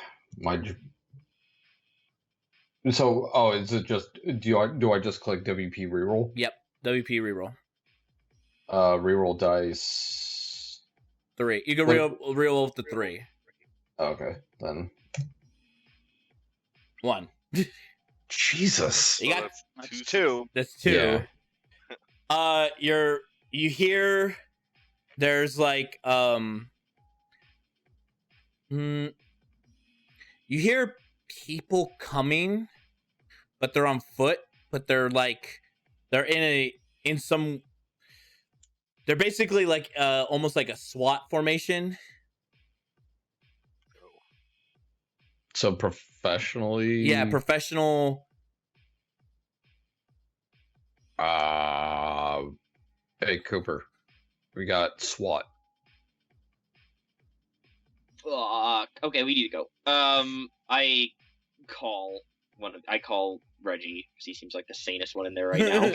[SPEAKER 4] So, is it just do I just click WP reroll?
[SPEAKER 1] Yep. WP reroll.
[SPEAKER 4] Reroll dice.
[SPEAKER 1] 3. You can
[SPEAKER 4] Wait.
[SPEAKER 1] reroll up to 3.
[SPEAKER 4] Okay, then.
[SPEAKER 1] 1.
[SPEAKER 4] Jesus.
[SPEAKER 1] You got
[SPEAKER 3] That's 2.
[SPEAKER 1] That's 2.
[SPEAKER 4] Yeah.
[SPEAKER 1] You hear there's like you hear people coming, but they're on foot, but they're basically like almost like a SWAT formation.
[SPEAKER 4] So professionally.
[SPEAKER 1] Yeah, professional.
[SPEAKER 4] Hey Cooper, we got SWAT.
[SPEAKER 5] Okay, we need to go. I call Reggie because he seems like the sanest one in there right now.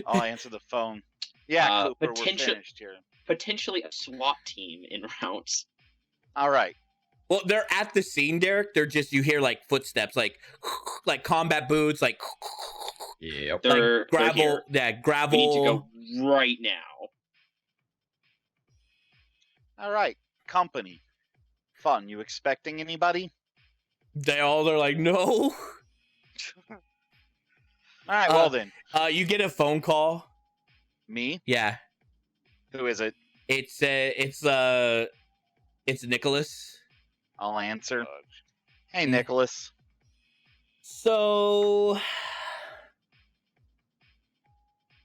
[SPEAKER 3] I'll answer the phone. Yeah, Cooper, we're finished here.
[SPEAKER 5] Potentially a SWAT team in routes.
[SPEAKER 3] All right.
[SPEAKER 1] Well, they're at the scene, Derek. They're just, you hear like footsteps, like combat boots, like
[SPEAKER 4] Yep.
[SPEAKER 5] They're
[SPEAKER 1] gravel.
[SPEAKER 5] here.
[SPEAKER 1] Yeah, gravel.
[SPEAKER 5] We need to go right now.
[SPEAKER 3] All right. Company. Fun. You expecting anybody?
[SPEAKER 1] They're like, no.
[SPEAKER 3] All right, well then.
[SPEAKER 1] You get a phone call.
[SPEAKER 3] Me?
[SPEAKER 1] Yeah,
[SPEAKER 3] Who is it?
[SPEAKER 1] it's Nicholas.
[SPEAKER 3] I'll answer. Hey, Nicholas.
[SPEAKER 1] So,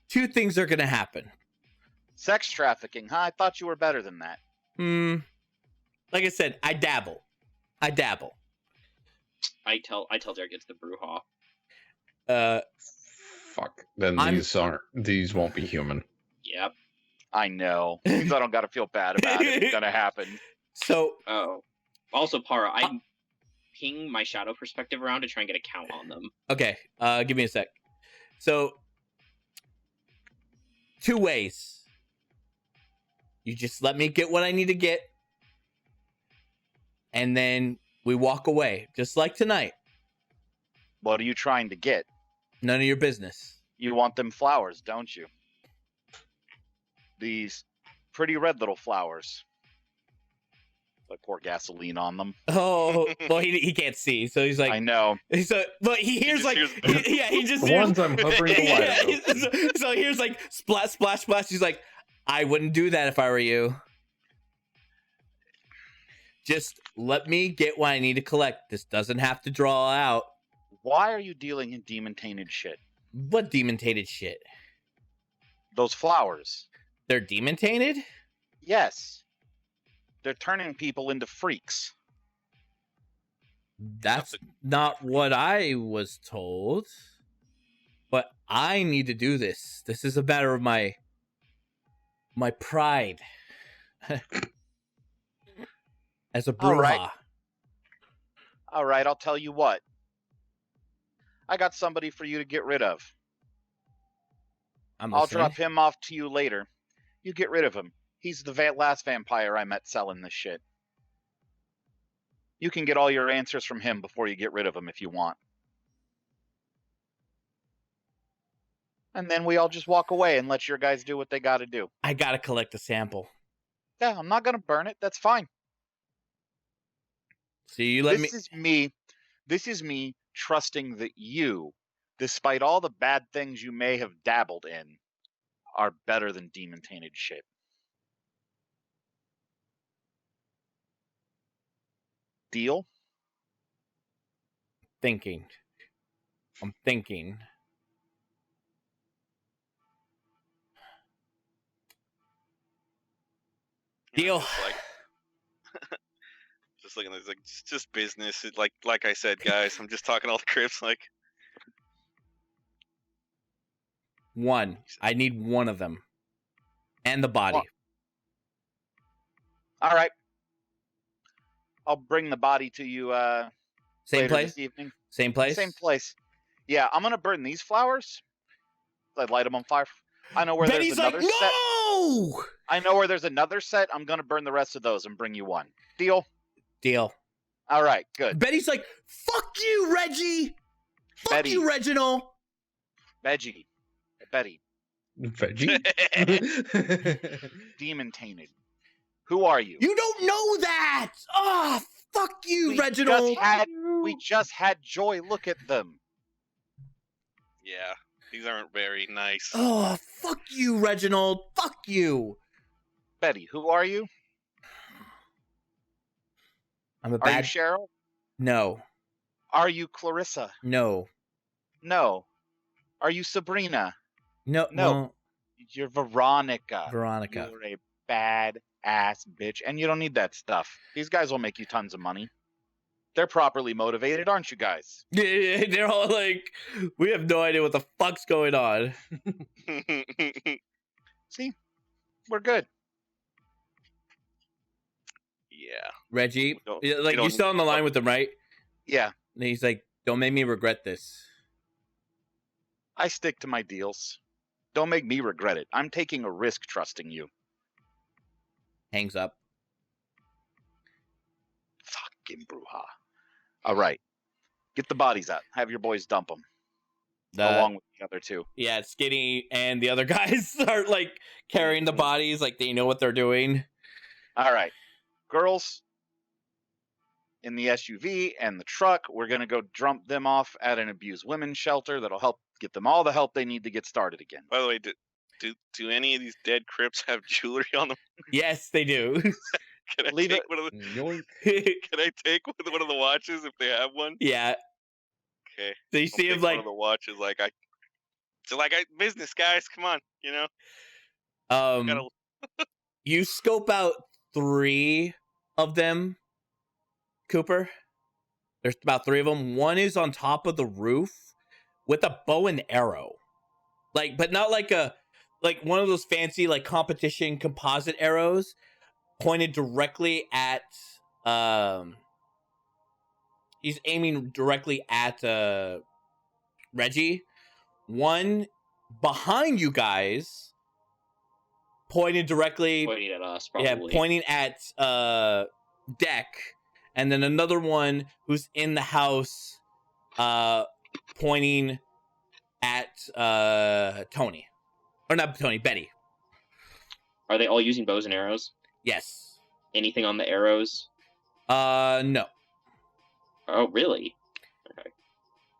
[SPEAKER 1] 2 things are gonna happen.
[SPEAKER 3] Sex trafficking, huh? I thought you were better than that.
[SPEAKER 1] Like I said, I dabble.
[SPEAKER 5] I tell Derek it's the brouhaha.
[SPEAKER 4] Fuck. Then these won't be human.
[SPEAKER 5] Yep.
[SPEAKER 3] I know. Means I don't got to feel bad about it. It's gonna happen.
[SPEAKER 1] So,
[SPEAKER 5] also, Para, I ping my shadow perspective around to try and get a count on them.
[SPEAKER 1] okay, give me a sec. So, 2 ways. You just let me get what I need to get, and then we walk away, just like tonight.
[SPEAKER 3] What are you trying to get?
[SPEAKER 1] None of your business.
[SPEAKER 3] You want them flowers, don't you? These pretty red little flowers. I pour gasoline on them.
[SPEAKER 1] Oh, well, he can't see, so he's like,
[SPEAKER 3] I know.
[SPEAKER 1] So, but he hears like, he just
[SPEAKER 4] The
[SPEAKER 1] hears.
[SPEAKER 4] ones I'm hovering the light over.
[SPEAKER 1] So he hears like splash, splash, splash. He's like, I wouldn't do that if I were you. Just let me get what I need to collect. This doesn't have to draw out.
[SPEAKER 3] Why are you dealing in demon-tainted shit?
[SPEAKER 1] What demon-tainted shit?
[SPEAKER 3] Those flowers.
[SPEAKER 1] They're demon-tainted?
[SPEAKER 3] Yes. They're turning people into freaks.
[SPEAKER 1] That's not what I was told. But I need to do this. This is a matter of my pride. As a brouhaha.
[SPEAKER 3] All right, I'll tell you what. I got somebody for you to get rid of. I'll drop him off to you later. You get rid of him. He's the last vampire I met selling this shit. You can get all your answers from him before you get rid of him if you want. And then we all just walk away and let your guys do what they got to do.
[SPEAKER 1] I gotta collect a sample.
[SPEAKER 3] Yeah, I'm not gonna burn it. That's fine.
[SPEAKER 1] So you let
[SPEAKER 3] This is me trusting that you, despite all the bad things you may have dabbled in, are better than demon tainted shit. Deal?
[SPEAKER 1] thinking. I'm thinking. Deal.
[SPEAKER 2] Just looking at this, like, it's just business. Like I said, guys, I'm just talking all the crips. Like,
[SPEAKER 1] One. I need one of them. And the body.
[SPEAKER 3] Well, all right. I'll bring the body to you
[SPEAKER 1] Same
[SPEAKER 3] later
[SPEAKER 1] place?
[SPEAKER 3] this evening.
[SPEAKER 1] Same place?
[SPEAKER 3] Same place. Yeah, I'm gonna burn these flowers. I'd light them on fire. I know where
[SPEAKER 1] Betty's
[SPEAKER 3] there's another
[SPEAKER 1] like,
[SPEAKER 3] set.
[SPEAKER 1] no!
[SPEAKER 3] I know where there's another set. I'm gonna burn the rest of those and bring you one. Deal?
[SPEAKER 1] Deal.
[SPEAKER 3] All right, good.
[SPEAKER 1] Betty's like, fuck you, Reggie! Fuck
[SPEAKER 3] Betty.
[SPEAKER 1] you, Reginald!
[SPEAKER 3] Betty.
[SPEAKER 4] Veggie?
[SPEAKER 3] Demon tainted. Who are you?
[SPEAKER 1] You don't know that! Oh, fuck you, Reginald!
[SPEAKER 3] We just had Joy look at them.
[SPEAKER 2] yeah, these aren't very nice.
[SPEAKER 1] Oh, fuck you, Reginald! Fuck you!
[SPEAKER 3] Betty, who are you?
[SPEAKER 1] I'm a
[SPEAKER 3] Are you
[SPEAKER 1] bad...
[SPEAKER 3] Cheryl?
[SPEAKER 1] No.
[SPEAKER 3] Are you Clarissa?
[SPEAKER 1] No.
[SPEAKER 3] No. Are you Sabrina?
[SPEAKER 1] No.
[SPEAKER 3] No. You're Veronica.
[SPEAKER 1] Veronica.
[SPEAKER 3] You're a bad ass bitch, and you don't need that stuff. These guys will make you tons of money. They're properly motivated, aren't you guys?
[SPEAKER 1] Yeah, they're all like, we have no idea what the fuck's going on.
[SPEAKER 3] See? We're good.
[SPEAKER 2] Yeah.
[SPEAKER 1] Reggie,
[SPEAKER 2] We
[SPEAKER 1] like,
[SPEAKER 2] don't
[SPEAKER 1] you're still on the line with them, right?
[SPEAKER 3] Yeah.
[SPEAKER 1] And he's like, don't make me regret this.
[SPEAKER 3] I stick to my deals. Don't make me regret it. I'm taking a risk trusting you.
[SPEAKER 1] Hangs up.
[SPEAKER 3] Fucking bruja. All right. Get the bodies out. Have your boys dump them. Along with the other two.
[SPEAKER 1] Yeah, Skinny and the other guys start, like, carrying the bodies, like, they know what they're doing.
[SPEAKER 3] All right. Girls, in the SUV and the truck, we're going to go dump them off at an abused women's shelter that'll help get them all the help they need to get started again.
[SPEAKER 2] By the way, do any of these dead crips have jewelry on them?
[SPEAKER 1] Yes, they do.
[SPEAKER 2] Can I
[SPEAKER 3] Leave
[SPEAKER 2] take
[SPEAKER 3] it.
[SPEAKER 2] one of the?
[SPEAKER 4] Yoink.
[SPEAKER 2] Can I take one of the watches if they have one?
[SPEAKER 1] Yeah.
[SPEAKER 2] Okay.
[SPEAKER 1] So you
[SPEAKER 2] I'll
[SPEAKER 1] see
[SPEAKER 2] take
[SPEAKER 1] him,
[SPEAKER 2] one
[SPEAKER 1] like,
[SPEAKER 2] of the watches, business guys, come on, you know. Gotta-
[SPEAKER 1] you scope out 3 of them, Cooper. There's about 3 of them. One is on top of the roof with a bow and arrow. Like, but not like one of those fancy, like, competition composite arrows pointed directly at, he's aiming directly at, Reggie. One behind you guys, pointed directly,
[SPEAKER 5] Pointing at us, probably.
[SPEAKER 1] yeah, pointing at Deck, and then another one who's in the house, pointing at Tony, or not Tony, Betty.
[SPEAKER 5] Are they all using bows and arrows?
[SPEAKER 1] Yes.
[SPEAKER 5] Anything on the arrows?
[SPEAKER 1] No.
[SPEAKER 5] Oh, really? Okay.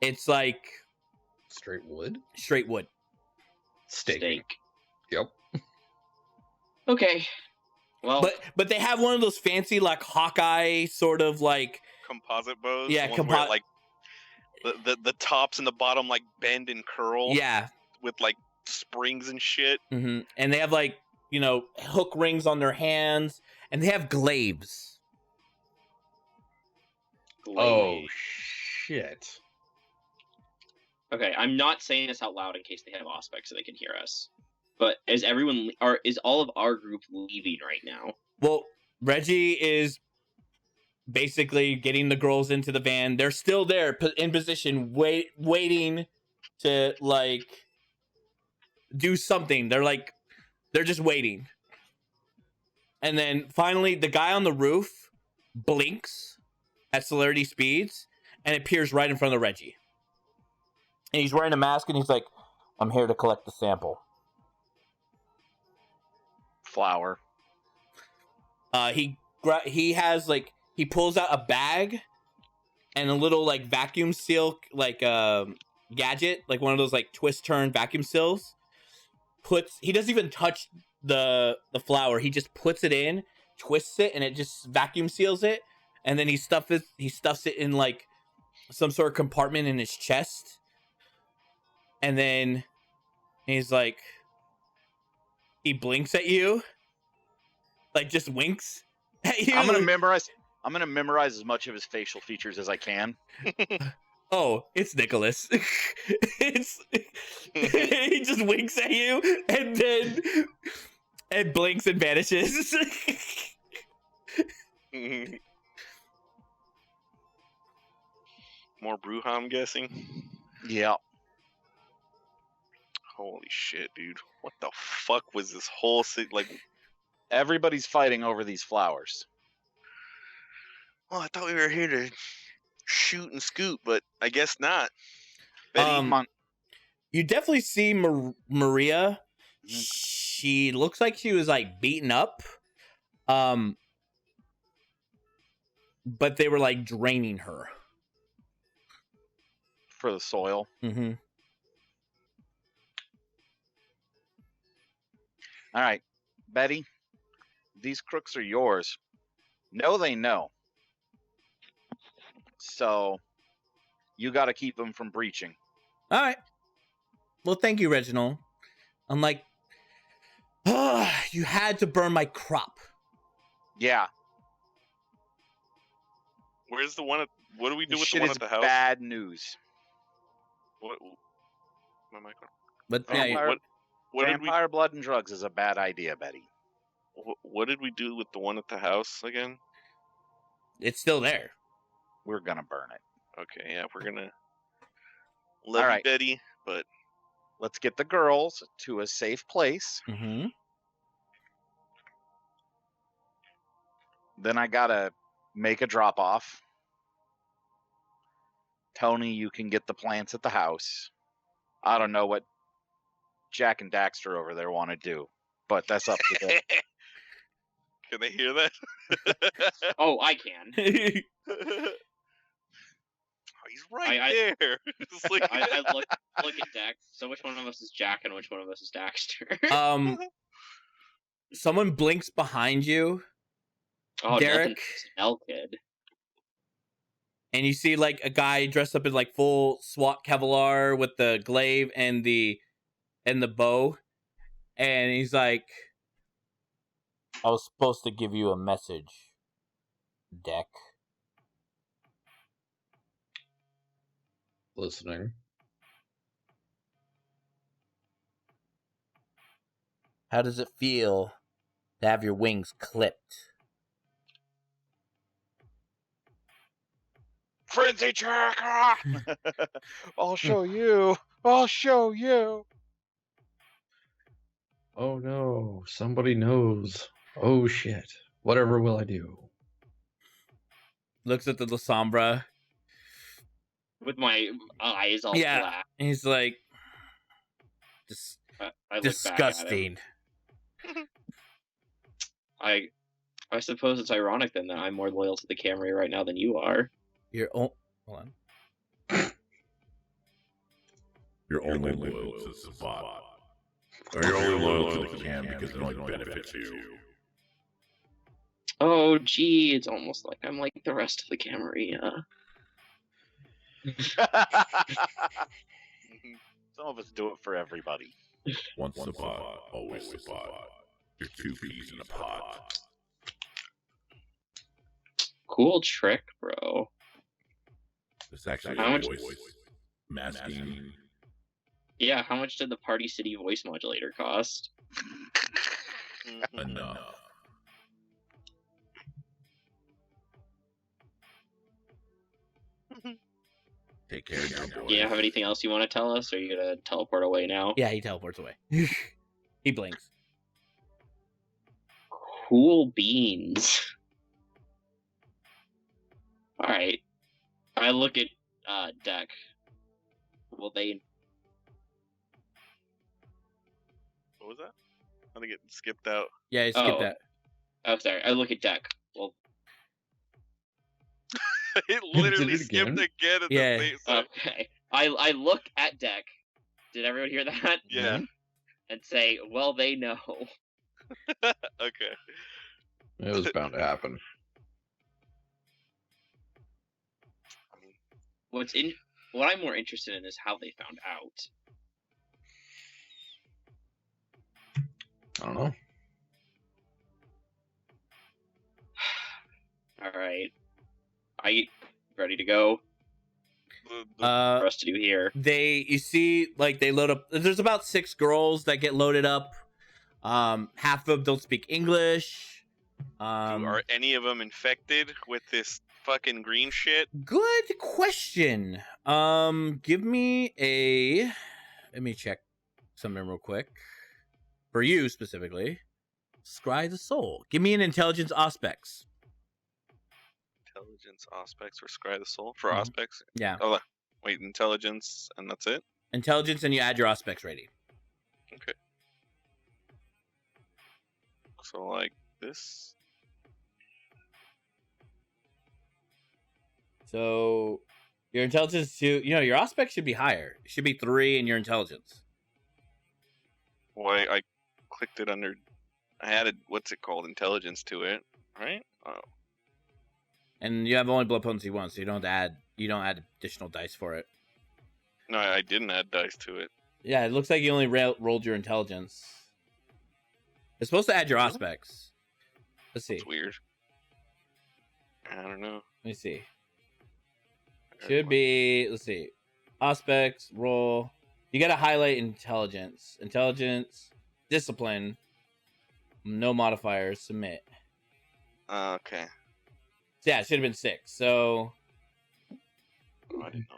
[SPEAKER 1] It's like
[SPEAKER 4] Straight wood?
[SPEAKER 1] straight wood.
[SPEAKER 4] Steak. Yep.
[SPEAKER 5] Okay. Well,
[SPEAKER 1] But they have one of those fancy, like, Hawkeye sort of, like,
[SPEAKER 2] composite bows.
[SPEAKER 1] Yeah,
[SPEAKER 2] the one where, like the tops and the bottom like bend and curl.
[SPEAKER 1] yeah.
[SPEAKER 2] With like springs and shit.
[SPEAKER 1] Mm-hmm. And they have, like, you know, hook rings on their hands, and they have glaives.
[SPEAKER 4] Oh, shit.
[SPEAKER 5] Okay, I'm not saying this out loud in case they have Auspex so they can hear us. But is all of our group leaving right now?
[SPEAKER 1] Well, Reggie is basically getting the girls into the van. They're still there in position, waiting to, like, do something. They're just waiting. And then finally, the guy on the roof blinks at celerity speeds and appears right in front of Reggie. And he's wearing a mask and he's like, I'm here to collect the sample.
[SPEAKER 3] Flower.
[SPEAKER 1] He has like, he pulls out a bag and a little like vacuum seal, like gadget, like one of those like twist turn vacuum seals. He doesn't even touch the flower. He just puts it in, twists it, and it just vacuum seals it. And then he stuffs it in like some sort of compartment in his chest. And then he's like, he blinks at you, like just winks at you.
[SPEAKER 3] I'm gonna memorize as much of his facial features as I can.
[SPEAKER 1] Oh, it's Nicholas. He just winks at you and then and blinks and vanishes.
[SPEAKER 2] More Bruja, I'm guessing.
[SPEAKER 3] Yeah.
[SPEAKER 2] Holy shit, dude! What the fuck was this whole like?
[SPEAKER 3] Everybody's fighting over these flowers.
[SPEAKER 2] Well, I thought we were here to shoot and scoot, but I guess not. Betty,
[SPEAKER 3] Come on.
[SPEAKER 1] You definitely see Maria.
[SPEAKER 3] Mhm.
[SPEAKER 1] She looks like she was like beaten up. But they were like draining her.
[SPEAKER 3] For the soil.
[SPEAKER 1] Mm-hmm.
[SPEAKER 3] All right, Betty, these crooks are yours. No, they know. So you got to keep them from breaching.
[SPEAKER 1] All right. Well, thank you, Reginald. I'm like, you had to burn my crop.
[SPEAKER 3] Yeah.
[SPEAKER 2] where's the one? What do we do
[SPEAKER 3] This
[SPEAKER 2] with
[SPEAKER 3] shit
[SPEAKER 2] the one
[SPEAKER 3] is
[SPEAKER 2] at the house?
[SPEAKER 3] bad news.
[SPEAKER 2] What? My mic on?
[SPEAKER 1] But yeah,
[SPEAKER 3] Vampire,
[SPEAKER 2] What did we?
[SPEAKER 3] vampire blood and drugs is a bad idea, Betty.
[SPEAKER 2] What did we do with the one at the house again?
[SPEAKER 1] it's still there.
[SPEAKER 3] We're gonna burn it.
[SPEAKER 2] Okay, yeah, we're gonna love
[SPEAKER 3] All
[SPEAKER 2] you,
[SPEAKER 3] right.
[SPEAKER 2] Betty, but
[SPEAKER 3] Let's get the girls to a safe place.
[SPEAKER 1] Mm-hmm.
[SPEAKER 3] Then I gotta make a drop off. Tony, you can get the plants at the house. I don't know what Jack and Daxter over there want to do, but that's up to them.
[SPEAKER 2] can they hear that?
[SPEAKER 5] Oh, I can.
[SPEAKER 2] Oh, he's right there. It's like,
[SPEAKER 5] I look at Dax. So which one of us is Jack and which one of us is Daxter?
[SPEAKER 1] Someone blinks behind you,
[SPEAKER 5] Oh,
[SPEAKER 1] Derek?
[SPEAKER 5] nothing L kid.
[SPEAKER 1] and you see like a guy dressed up in like full SWAT Kevlar with the glaive and the bow, and he's like, I was supposed to give you a message, Deck.
[SPEAKER 4] Listening.
[SPEAKER 1] How does it feel to have your wings clipped?
[SPEAKER 3] Frenzy Jack! Ah! I'll show you. I'll show you.
[SPEAKER 4] Oh no, somebody knows. Oh shit. Whatever will I do?
[SPEAKER 1] Looks at the La Sombra.
[SPEAKER 5] With my eyes all
[SPEAKER 1] Yeah.
[SPEAKER 5] black.
[SPEAKER 1] And he's like,
[SPEAKER 5] I look
[SPEAKER 1] disgusting.
[SPEAKER 5] Back at him. I suppose it's ironic then that I'm more loyal to the Camry right now than you are.
[SPEAKER 1] Hold on.
[SPEAKER 6] You're only loyal to Sabat. Or you're only loyal to the camp because it only benefits you.
[SPEAKER 5] Oh, gee, it's almost like I'm like the rest of the Camarilla.
[SPEAKER 3] Some of us do it for everybody.
[SPEAKER 6] Once Sabat, always Sabat. You're two peas in a pot.
[SPEAKER 5] Cool trick, bro.
[SPEAKER 6] It's actually
[SPEAKER 5] How
[SPEAKER 6] a
[SPEAKER 5] much-
[SPEAKER 6] voice masking.
[SPEAKER 5] Yeah, how much did the Party City voice modulator cost?
[SPEAKER 6] Enough. Take care now, boy.
[SPEAKER 5] Do you have anything else you want to tell us, or are you gonna teleport away now?
[SPEAKER 1] Yeah, he teleports away. He blinks.
[SPEAKER 5] Cool beans. All right. I look at Deck. Will they?
[SPEAKER 2] What was that? I think it skipped out.
[SPEAKER 1] Yeah, he skipped
[SPEAKER 5] Oh.
[SPEAKER 1] that.
[SPEAKER 5] Oh, sorry. I look at Deck. Well,
[SPEAKER 2] It literally
[SPEAKER 4] Did it
[SPEAKER 2] skipped
[SPEAKER 4] again?
[SPEAKER 2] again at
[SPEAKER 1] Yeah.
[SPEAKER 2] the same time.
[SPEAKER 5] okay. I look at Deck. Did everyone hear that?
[SPEAKER 2] Yeah.
[SPEAKER 5] And say, well, they know.
[SPEAKER 2] Okay.
[SPEAKER 4] It was bound to happen.
[SPEAKER 5] What I'm more interested in is how they found out.
[SPEAKER 4] I don't know.
[SPEAKER 5] All right. Are you ready to go? For us to do here.
[SPEAKER 1] You see, like, they load up. There's about 6 girls that get loaded up. Half of them don't speak English.
[SPEAKER 2] Are any of them infected with this fucking green shit?
[SPEAKER 1] Good question. Give me a. Let me check something real quick. For you specifically, Scry the Soul. Give me an intelligence aspects.
[SPEAKER 2] Intelligence aspects or scry the soul for
[SPEAKER 1] Mhm.
[SPEAKER 2] aspects.
[SPEAKER 1] Yeah,
[SPEAKER 2] Oh, wait, intelligence and that's it.
[SPEAKER 1] intelligence, and you add your aspects rating.
[SPEAKER 2] Okay. So like this.
[SPEAKER 1] So your intelligence your aspect should be higher. It should be 3 in your intelligence.
[SPEAKER 2] Well, I clicked it under. I added what's it called, intelligence to it, right? Oh,
[SPEAKER 1] And you have only blood potency 1, so you don't add additional dice for it.
[SPEAKER 2] no, I didn't add dice to it.
[SPEAKER 1] Yeah, it looks like you only rolled your intelligence. It's supposed to add your
[SPEAKER 2] Really?
[SPEAKER 1] aspects. Let's see.
[SPEAKER 2] It's weird. I don't know.
[SPEAKER 1] Let me see. Should be, let's see. Aspects, roll. You gotta highlight intelligence. Intelligence, discipline, no modifiers, submit.
[SPEAKER 2] Okay.
[SPEAKER 1] So yeah, it should have been 6. So
[SPEAKER 2] Oh, I didn't know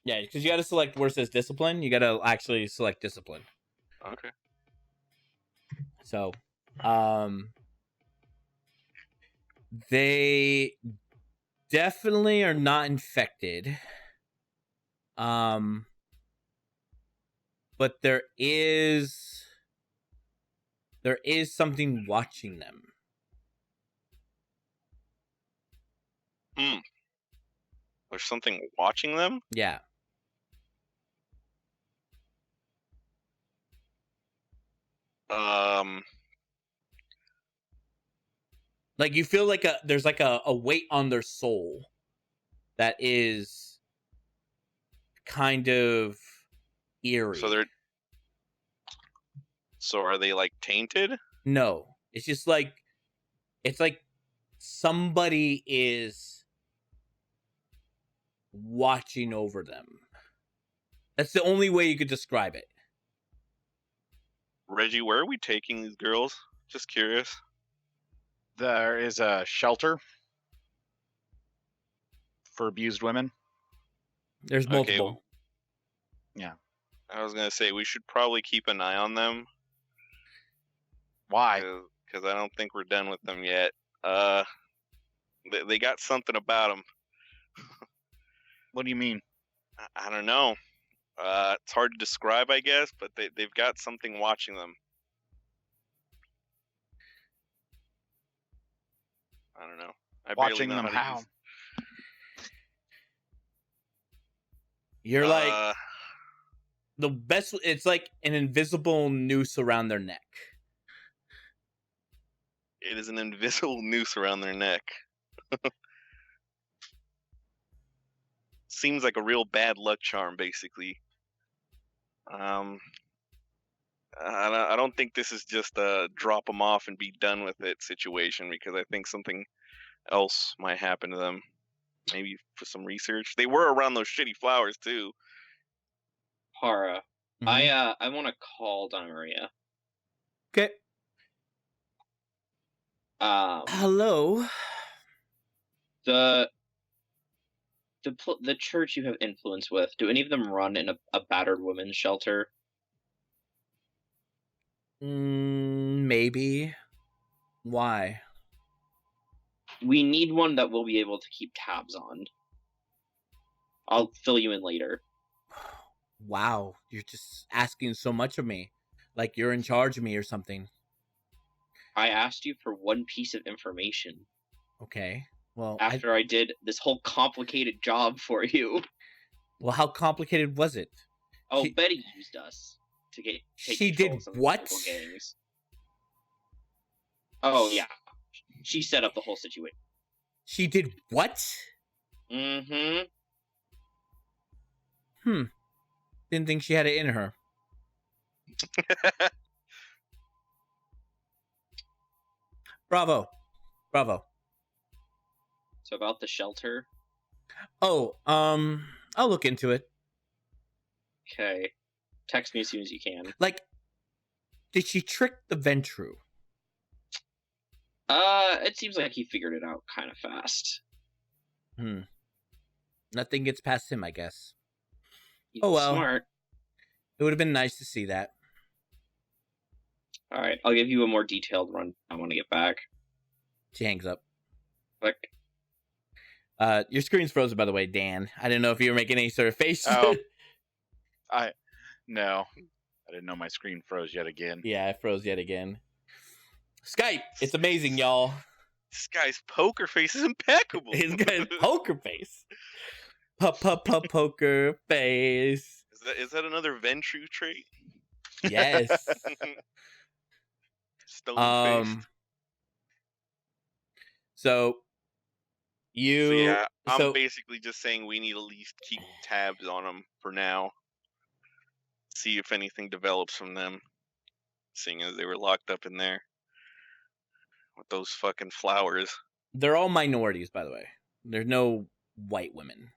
[SPEAKER 1] yeah, because you gotta select where it says discipline. You gotta actually select discipline.
[SPEAKER 2] that. Okay.
[SPEAKER 1] So, they definitely are not infected. But there is something watching them.
[SPEAKER 2] There's something watching them.
[SPEAKER 1] Yeah. Like you feel like there's like a weight on their soul that is kind of eerie.
[SPEAKER 2] So are they like tainted?
[SPEAKER 1] No, it's just like somebody is watching over them. That's the only way you could describe it.
[SPEAKER 2] Reggie, where are we taking these girls? Just curious.
[SPEAKER 3] There is a shelter for abused women.
[SPEAKER 1] There's multiple.
[SPEAKER 2] I was gonna say we should probably keep an eye on them.
[SPEAKER 3] Why?
[SPEAKER 2] Because I don't think we're done with them yet. They got something about them.
[SPEAKER 3] What do you mean?
[SPEAKER 2] I don't know. It's hard to describe, I guess, but they've got something watching them. I don't know. I barely
[SPEAKER 3] Watching
[SPEAKER 2] know
[SPEAKER 3] them
[SPEAKER 2] to
[SPEAKER 3] how?
[SPEAKER 2] use-
[SPEAKER 1] You're like the best. It's like an invisible noose around their neck.
[SPEAKER 2] It is an invisible noose around their neck. Seems like a real bad luck charm, basically. I don't think this is just a drop them off and be done with it situation, because I think something else might happen to them. Maybe for some research. They were around those shitty flowers too.
[SPEAKER 5] Hara,
[SPEAKER 1] Mhm.
[SPEAKER 5] I want to call Donna Maria.
[SPEAKER 1] Okay. Hello.
[SPEAKER 5] The the church you have influence with, do any of them run in a battered women's shelter?
[SPEAKER 1] Maybe. Why?
[SPEAKER 5] We need one that we'll be able to keep tabs on. I'll fill you in later.
[SPEAKER 1] Wow, you're just asking so much of me. Like you're in charge of me or something.
[SPEAKER 5] I asked you for one piece of information.
[SPEAKER 1] Okay. Well,
[SPEAKER 5] After I did this whole complicated job for you.
[SPEAKER 1] Well, how complicated was it?
[SPEAKER 5] Oh, Betty used us to take
[SPEAKER 1] She
[SPEAKER 5] control
[SPEAKER 1] did
[SPEAKER 5] of some of the
[SPEAKER 1] what?
[SPEAKER 5] local gangs. Oh yeah, she set up the whole situation.
[SPEAKER 1] She did what?
[SPEAKER 5] Mm-hmm.
[SPEAKER 1] Didn't think she had it in her. Bravo.
[SPEAKER 5] So about the shelter.
[SPEAKER 1] Oh, I'll look into it.
[SPEAKER 5] Okay. Text me as soon as you can.
[SPEAKER 1] Like, did she trick the Ventru?
[SPEAKER 5] It seems like he figured it out kind of fast.
[SPEAKER 1] Nothing gets past him, I guess.
[SPEAKER 5] He's
[SPEAKER 1] Oh well.
[SPEAKER 5] smart.
[SPEAKER 1] It would have been nice to see that.
[SPEAKER 5] All right, I'll give you a more detailed run. I want to get back.
[SPEAKER 1] She hangs up.
[SPEAKER 5] Click.
[SPEAKER 1] Your screen's frozen, by the way, Dan. I didn't know if you were making any sort of face.
[SPEAKER 3] Oh. No. I didn't know my screen froze yet again.
[SPEAKER 1] Yeah, it froze yet again. Skype, it's amazing, y'all.
[SPEAKER 2] This guy's poker face is impeccable.
[SPEAKER 1] His guy's poker face. Poker face.
[SPEAKER 2] Is that another Ventru trait?
[SPEAKER 1] Yes.
[SPEAKER 2] Stone faced.
[SPEAKER 1] So you.
[SPEAKER 2] So yeah, I'm
[SPEAKER 1] so
[SPEAKER 2] basically just saying we need to at least keep tabs on them for now. See if anything develops from them. Seeing as they were locked up in there with those fucking flowers.
[SPEAKER 1] they're all minorities, by the way. There's no white women.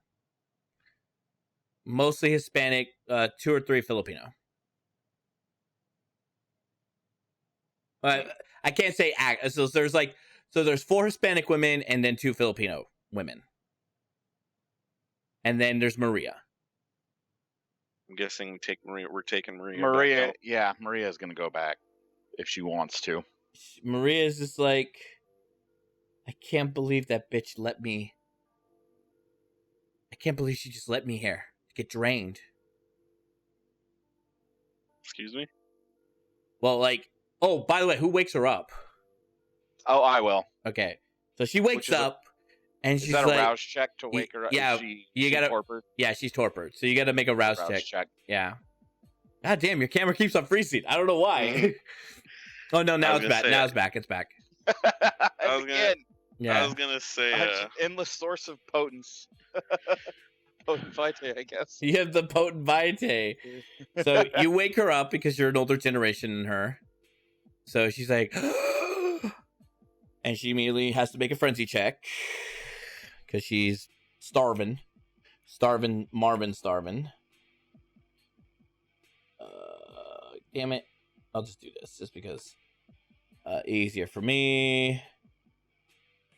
[SPEAKER 1] Mostly Hispanic, 2 or 3 Filipino. I can't say act. So there's 4 Hispanic women and then 2 Filipino women. And then there's Maria.
[SPEAKER 2] I'm guessing we're taking Maria.
[SPEAKER 3] Maria,
[SPEAKER 2] back out.
[SPEAKER 3] yeah, Maria's gonna go back if she wants to.
[SPEAKER 1] Maria's just like, I can't believe that bitch let me. I can't believe she just let me here to get drained.
[SPEAKER 2] Excuse me?
[SPEAKER 1] Well, like, oh, by the way, who wakes her up?
[SPEAKER 3] Oh, I will.
[SPEAKER 1] Okay, so she wakes
[SPEAKER 3] Which is
[SPEAKER 1] up, and
[SPEAKER 3] Is
[SPEAKER 1] she's
[SPEAKER 3] that a
[SPEAKER 1] like,
[SPEAKER 3] rouse check to wake her up?
[SPEAKER 1] yeah,
[SPEAKER 3] Is she,
[SPEAKER 1] you
[SPEAKER 3] she
[SPEAKER 1] gotta-
[SPEAKER 3] torpor?
[SPEAKER 1] yeah, she's torpid, so you got to make a rouse check. Yeah. God damn, your camera keeps on freezing. I don't know why. Oh no, now
[SPEAKER 2] I
[SPEAKER 1] it's
[SPEAKER 2] was
[SPEAKER 1] back.
[SPEAKER 2] gonna say-
[SPEAKER 1] Now it's back. It's back.
[SPEAKER 2] I was gonna-
[SPEAKER 3] Again,
[SPEAKER 1] Yeah.
[SPEAKER 2] I was gonna say,
[SPEAKER 3] an endless source of potence. Potent vitae, I guess.
[SPEAKER 1] You have the potent vitae. So you wake her up because you're an older generation than her. So she's like, and she immediately has to make a frenzy check because she's starving. Marvin starving. Damn it. I'll just do this just because easier for me.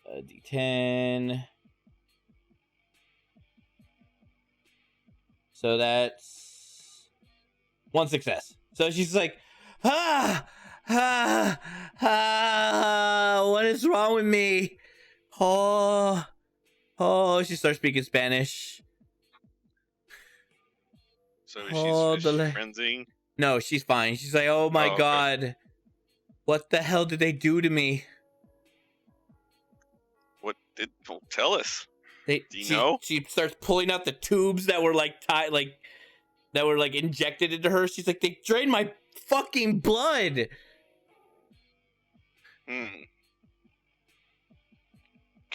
[SPEAKER 1] D10. So that's 1 success. So she's like, what is wrong with me? Oh, she starts speaking Spanish.
[SPEAKER 2] so
[SPEAKER 1] Oh,
[SPEAKER 2] she's
[SPEAKER 1] the
[SPEAKER 2] frenzying.
[SPEAKER 1] No, she's fine. She's like, oh my
[SPEAKER 2] Oh, okay.
[SPEAKER 1] God. What the hell did they do to me?
[SPEAKER 2] Well, tell us. Do you
[SPEAKER 1] she,
[SPEAKER 2] know?
[SPEAKER 1] She starts pulling out the tubes that were like that were like injected into her. She's like, they drained my fucking blood.
[SPEAKER 2] Can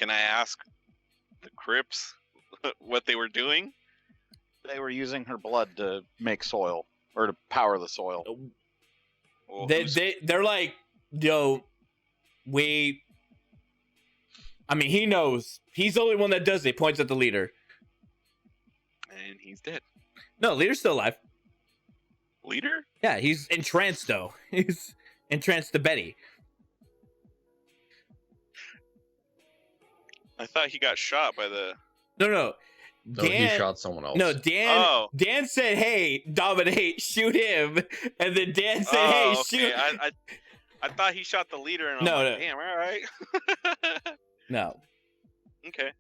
[SPEAKER 2] I ask the Crips what they were doing?
[SPEAKER 3] They were using her blood to make soil or to power the soil.
[SPEAKER 2] Well,
[SPEAKER 1] They're like, yo, I mean, he knows. He's the only one that does it. He points at the leader.
[SPEAKER 2] and he's dead.
[SPEAKER 1] No, leader's still alive.
[SPEAKER 2] Leader?
[SPEAKER 1] Yeah, he's entranced, though. He's entranced to Betty.
[SPEAKER 2] I thought he got shot by the.
[SPEAKER 1] No.
[SPEAKER 4] No, he shot someone else.
[SPEAKER 1] No, Dan.
[SPEAKER 2] Oh.
[SPEAKER 1] Dan said, "Hey, dominate, shoot him," and then Dan said, "Hey,
[SPEAKER 2] Oh,
[SPEAKER 1] shoot."
[SPEAKER 2] okay. I thought he shot the leader, and I'm
[SPEAKER 1] No,
[SPEAKER 2] like,
[SPEAKER 1] no.
[SPEAKER 2] damn, all right.
[SPEAKER 1] No.
[SPEAKER 2] Okay.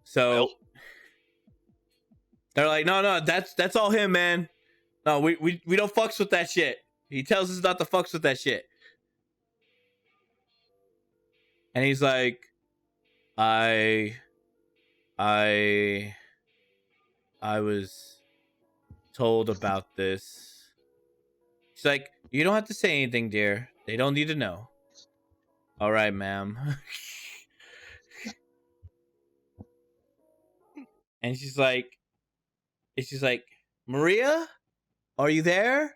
[SPEAKER 1] So
[SPEAKER 2] Well.
[SPEAKER 1] they're like, no, that's all him, man. No, we don't fucks with that shit. He tells us not to fucks with that shit. And he's like, I was told about this. She's like, you don't have to say anything, dear. They don't need to know. All right, ma'am. And she's like, Maria, are you there?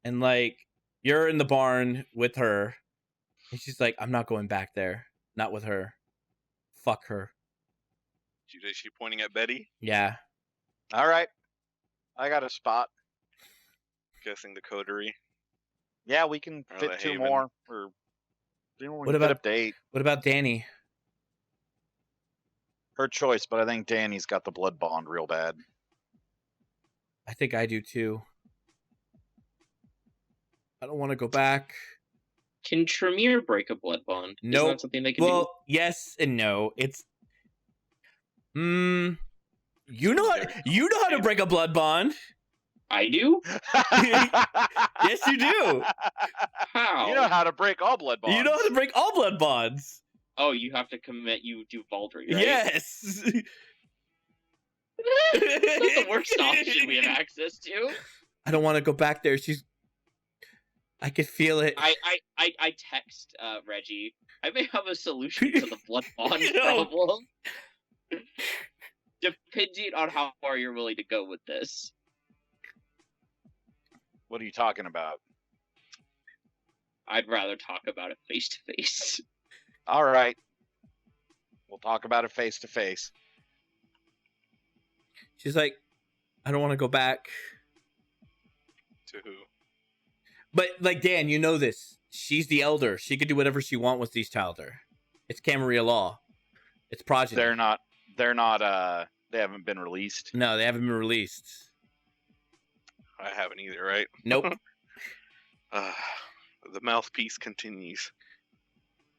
[SPEAKER 1] And like, you're in the barn with her. And she's like, I'm not going back there. Not with her. Fuck her.
[SPEAKER 2] Is she pointing at Betty?
[SPEAKER 1] Yeah.
[SPEAKER 3] All right. I got a spot.
[SPEAKER 2] Guessing the coterie.
[SPEAKER 3] Yeah, we can
[SPEAKER 2] Or
[SPEAKER 3] fit
[SPEAKER 2] the
[SPEAKER 3] 2
[SPEAKER 2] Haven.
[SPEAKER 3] more. Or
[SPEAKER 1] What
[SPEAKER 3] fit
[SPEAKER 1] about-
[SPEAKER 3] up to 8?
[SPEAKER 1] What about Danny?
[SPEAKER 3] Her choice, but I think Danny's got the blood bond real bad.
[SPEAKER 1] I think I do too. I don't want to go back.
[SPEAKER 5] Can Tremere break a blood bond? Isn't
[SPEAKER 1] Nope.
[SPEAKER 5] that something they can do?
[SPEAKER 1] Well, yes and no. It's you know how to break a blood bond.
[SPEAKER 5] I do?
[SPEAKER 1] Yes, you do.
[SPEAKER 5] How?
[SPEAKER 3] You know how to break all blood bonds.
[SPEAKER 1] You know how to break all blood bonds.
[SPEAKER 5] Oh, you have to commit. You do Baldry, right?
[SPEAKER 1] Yes.
[SPEAKER 5] That's the worst option we have access to.
[SPEAKER 1] I don't want to go back there. I could feel it.
[SPEAKER 5] I text Reggie. I may have a solution to the blood bond
[SPEAKER 1] No.
[SPEAKER 5] problem. Depending on how far you're willing to go with this.
[SPEAKER 3] What are you talking about?
[SPEAKER 5] I'd rather talk about it face to face.
[SPEAKER 3] All right. We'll talk about it face to face.
[SPEAKER 1] She's like, I don't want to go back.
[SPEAKER 2] To who?
[SPEAKER 1] But like, Dan, you know this. She's the elder. She could do whatever she wants with these childer. It's Camarilla law. It's progeny.
[SPEAKER 3] They haven't been released.
[SPEAKER 1] No, they haven't been released.
[SPEAKER 2] I haven't either, right?
[SPEAKER 1] Nope.
[SPEAKER 2] The mouthpiece continues.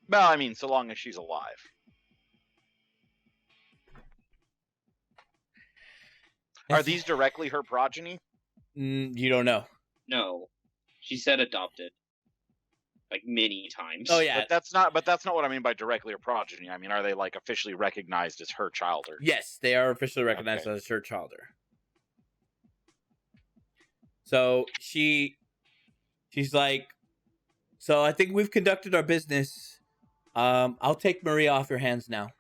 [SPEAKER 3] Well, I mean, so long as she's alive. Are these directly her progeny?
[SPEAKER 1] You don't know.
[SPEAKER 5] No. She said adopted. Like many times.
[SPEAKER 1] Oh yeah.
[SPEAKER 3] But that's not what I mean by directly her progeny. I mean, are they like officially recognized as her childer?
[SPEAKER 1] Yes, they are officially recognized
[SPEAKER 3] Okay.
[SPEAKER 1] as a church childer. So she's like, so I think we've conducted our business. I'll take Maria off your hands now.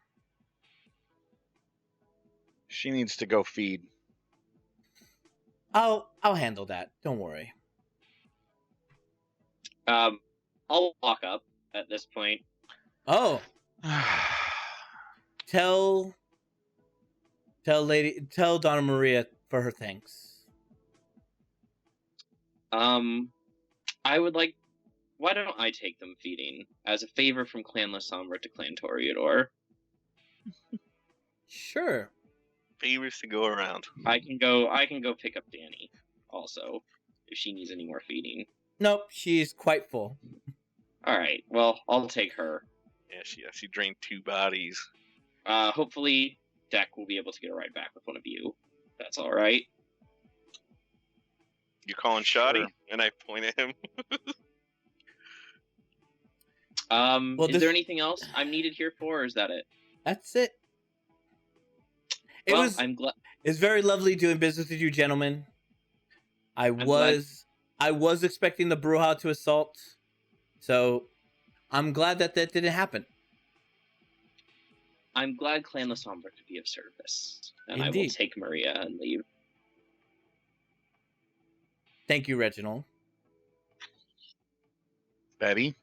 [SPEAKER 3] She needs to go feed.
[SPEAKER 1] I'll handle that. Don't worry.
[SPEAKER 5] I'll walk up at this point.
[SPEAKER 1] Oh, tell Donna Maria for her thanks.
[SPEAKER 5] I would like. Why don't I take them feeding as a favor from Clan Lasombra to Clan Toreador?
[SPEAKER 1] Sure.
[SPEAKER 2] Favors to go around.
[SPEAKER 5] I can go pick up Danny also if she needs any more feeding.
[SPEAKER 1] Nope, she's quite full.
[SPEAKER 5] All right. Well, I'll take her.
[SPEAKER 2] Yeah, she drained 2 bodies.
[SPEAKER 5] Hopefully, Deck will be able to get a ride back with one of you. That's all right.
[SPEAKER 2] You calling Shoddy? And I point at him.
[SPEAKER 5] Is there anything else I'm needed here for, or is that it?
[SPEAKER 1] That's it.
[SPEAKER 5] I'm glad.
[SPEAKER 1] It's very lovely doing business with you, gentlemen. I was expecting the Bruja to assault, so I'm glad that didn't happen.
[SPEAKER 5] I'm glad Clan Lasombra could be of service, and I will
[SPEAKER 1] Indeed.
[SPEAKER 5] take Maria and leave.
[SPEAKER 1] Thank you, Reginald.
[SPEAKER 3] Betty,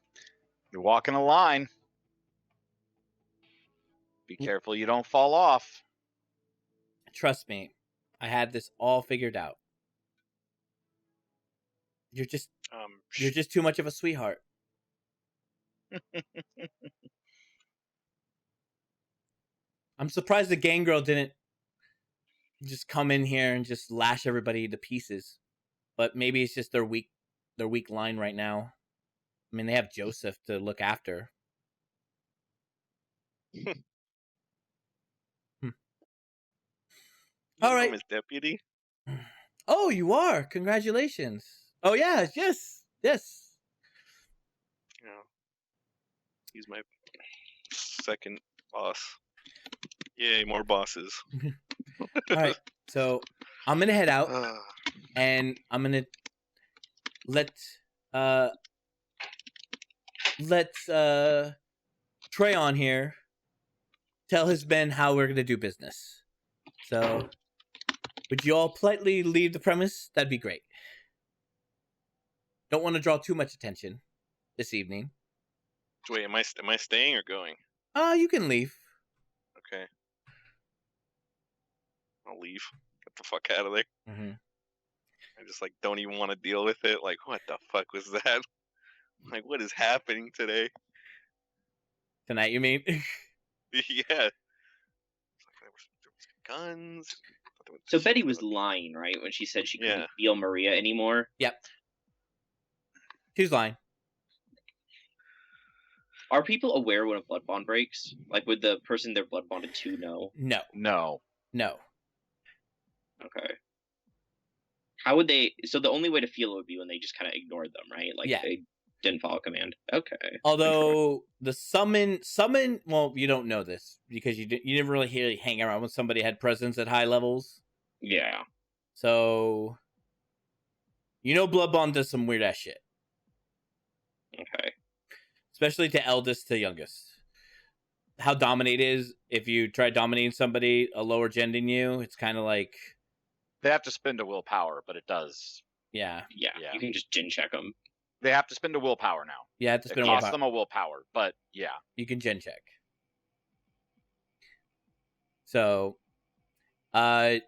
[SPEAKER 3] you're walking a line. Be careful you don't fall off.
[SPEAKER 1] Trust me, I had this all figured out. You're just too much of a sweetheart. I'm surprised the gang girl didn't just come in here and just lash everybody to pieces. But maybe it's just their weak line right now. I mean, they have Joseph to look after. All right.
[SPEAKER 2] I'm his deputy.
[SPEAKER 1] Oh, you are. Congratulations. Oh yeah, yes.
[SPEAKER 2] Yeah. He's my second boss. Yay, more bosses.
[SPEAKER 1] All right. So I'm gonna head out, and I'm gonna let Treyon here tell his men how we're gonna do business. So, would you all politely leave the premise? That'd be great. Don't want to draw too much attention this evening.
[SPEAKER 2] Wait, am I staying or going?
[SPEAKER 1] You can leave.
[SPEAKER 2] Okay. I'll leave. Get the fuck out of there.
[SPEAKER 1] Mm-hmm.
[SPEAKER 2] I just like don't even want to deal with it. Like, what the fuck was that? Like, what is happening today?
[SPEAKER 1] Tonight, you mean?
[SPEAKER 2] Yeah. There was guns.
[SPEAKER 5] So Betty was lying, right, when she said she couldn't feel Maria anymore?
[SPEAKER 1] Yep. She's lying.
[SPEAKER 5] Are people aware when a blood bond breaks? Like, would the person they're blood bonded to know?
[SPEAKER 1] No.
[SPEAKER 5] Okay. How would they? So the only way to feel it would be when they just kind of ignored them, right? Like they didn't follow command. Okay.
[SPEAKER 1] Although the summon. Well, you don't know this because you never really hang around when somebody had presence at high levels.
[SPEAKER 5] Yeah.
[SPEAKER 1] So, blood bond does some weird ass shit.
[SPEAKER 5] Okay.
[SPEAKER 1] Especially to eldest to youngest. How dominate is, if you try dominating somebody a lower gen than you, it's kind of like...
[SPEAKER 3] They have to spend a willpower, but it does.
[SPEAKER 1] Yeah.
[SPEAKER 5] You can just gen check them.
[SPEAKER 3] They have to spend a willpower now.
[SPEAKER 1] Yeah, have to spend
[SPEAKER 3] it
[SPEAKER 1] a willpower.
[SPEAKER 3] costs them a willpower, but yeah.
[SPEAKER 1] You can gen check. So, I'm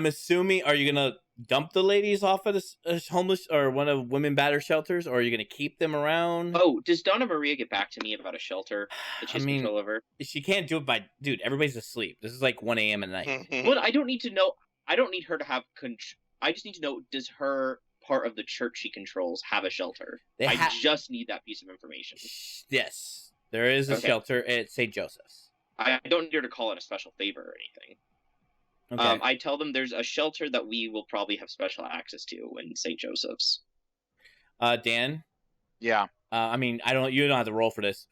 [SPEAKER 1] assuming, are you going to dump the ladies off at a homeless or one of women batter shelters, or are you going to keep them around?
[SPEAKER 5] Oh, does Donna Maria get back to me about a shelter that she has control over?
[SPEAKER 1] She can't do it by... Dude, everybody's asleep. This is like 1 a.m. at night.
[SPEAKER 5] Well, I don't need to know... I don't need her to have... I just need to know, does her part of the church she controls have a shelter? I just need that piece of information.
[SPEAKER 1] Yes. There is a shelter at St. Joseph's.
[SPEAKER 5] I don't need her to call in a special favor or anything. Okay. I tell them there's a shelter that we will probably have special access to in St. Joseph's.
[SPEAKER 1] Dan?
[SPEAKER 3] Yeah.
[SPEAKER 1] You don't have to roll for this.